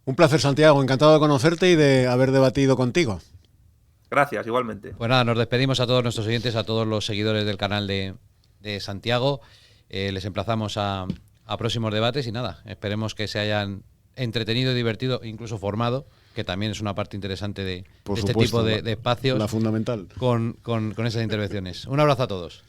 Un placer, Santiago, encantado de conocerte y de haber debatido contigo. Gracias, igualmente. Pues nada, nos despedimos a todos nuestros oyentes, a todos los seguidores del canal de Santiago. Les emplazamos a próximos debates y nada, esperemos que se hayan entretenido, divertido, incluso formado, que también es una parte interesante de este tipo de espacios. La fundamental. Con esas intervenciones. Un abrazo a todos.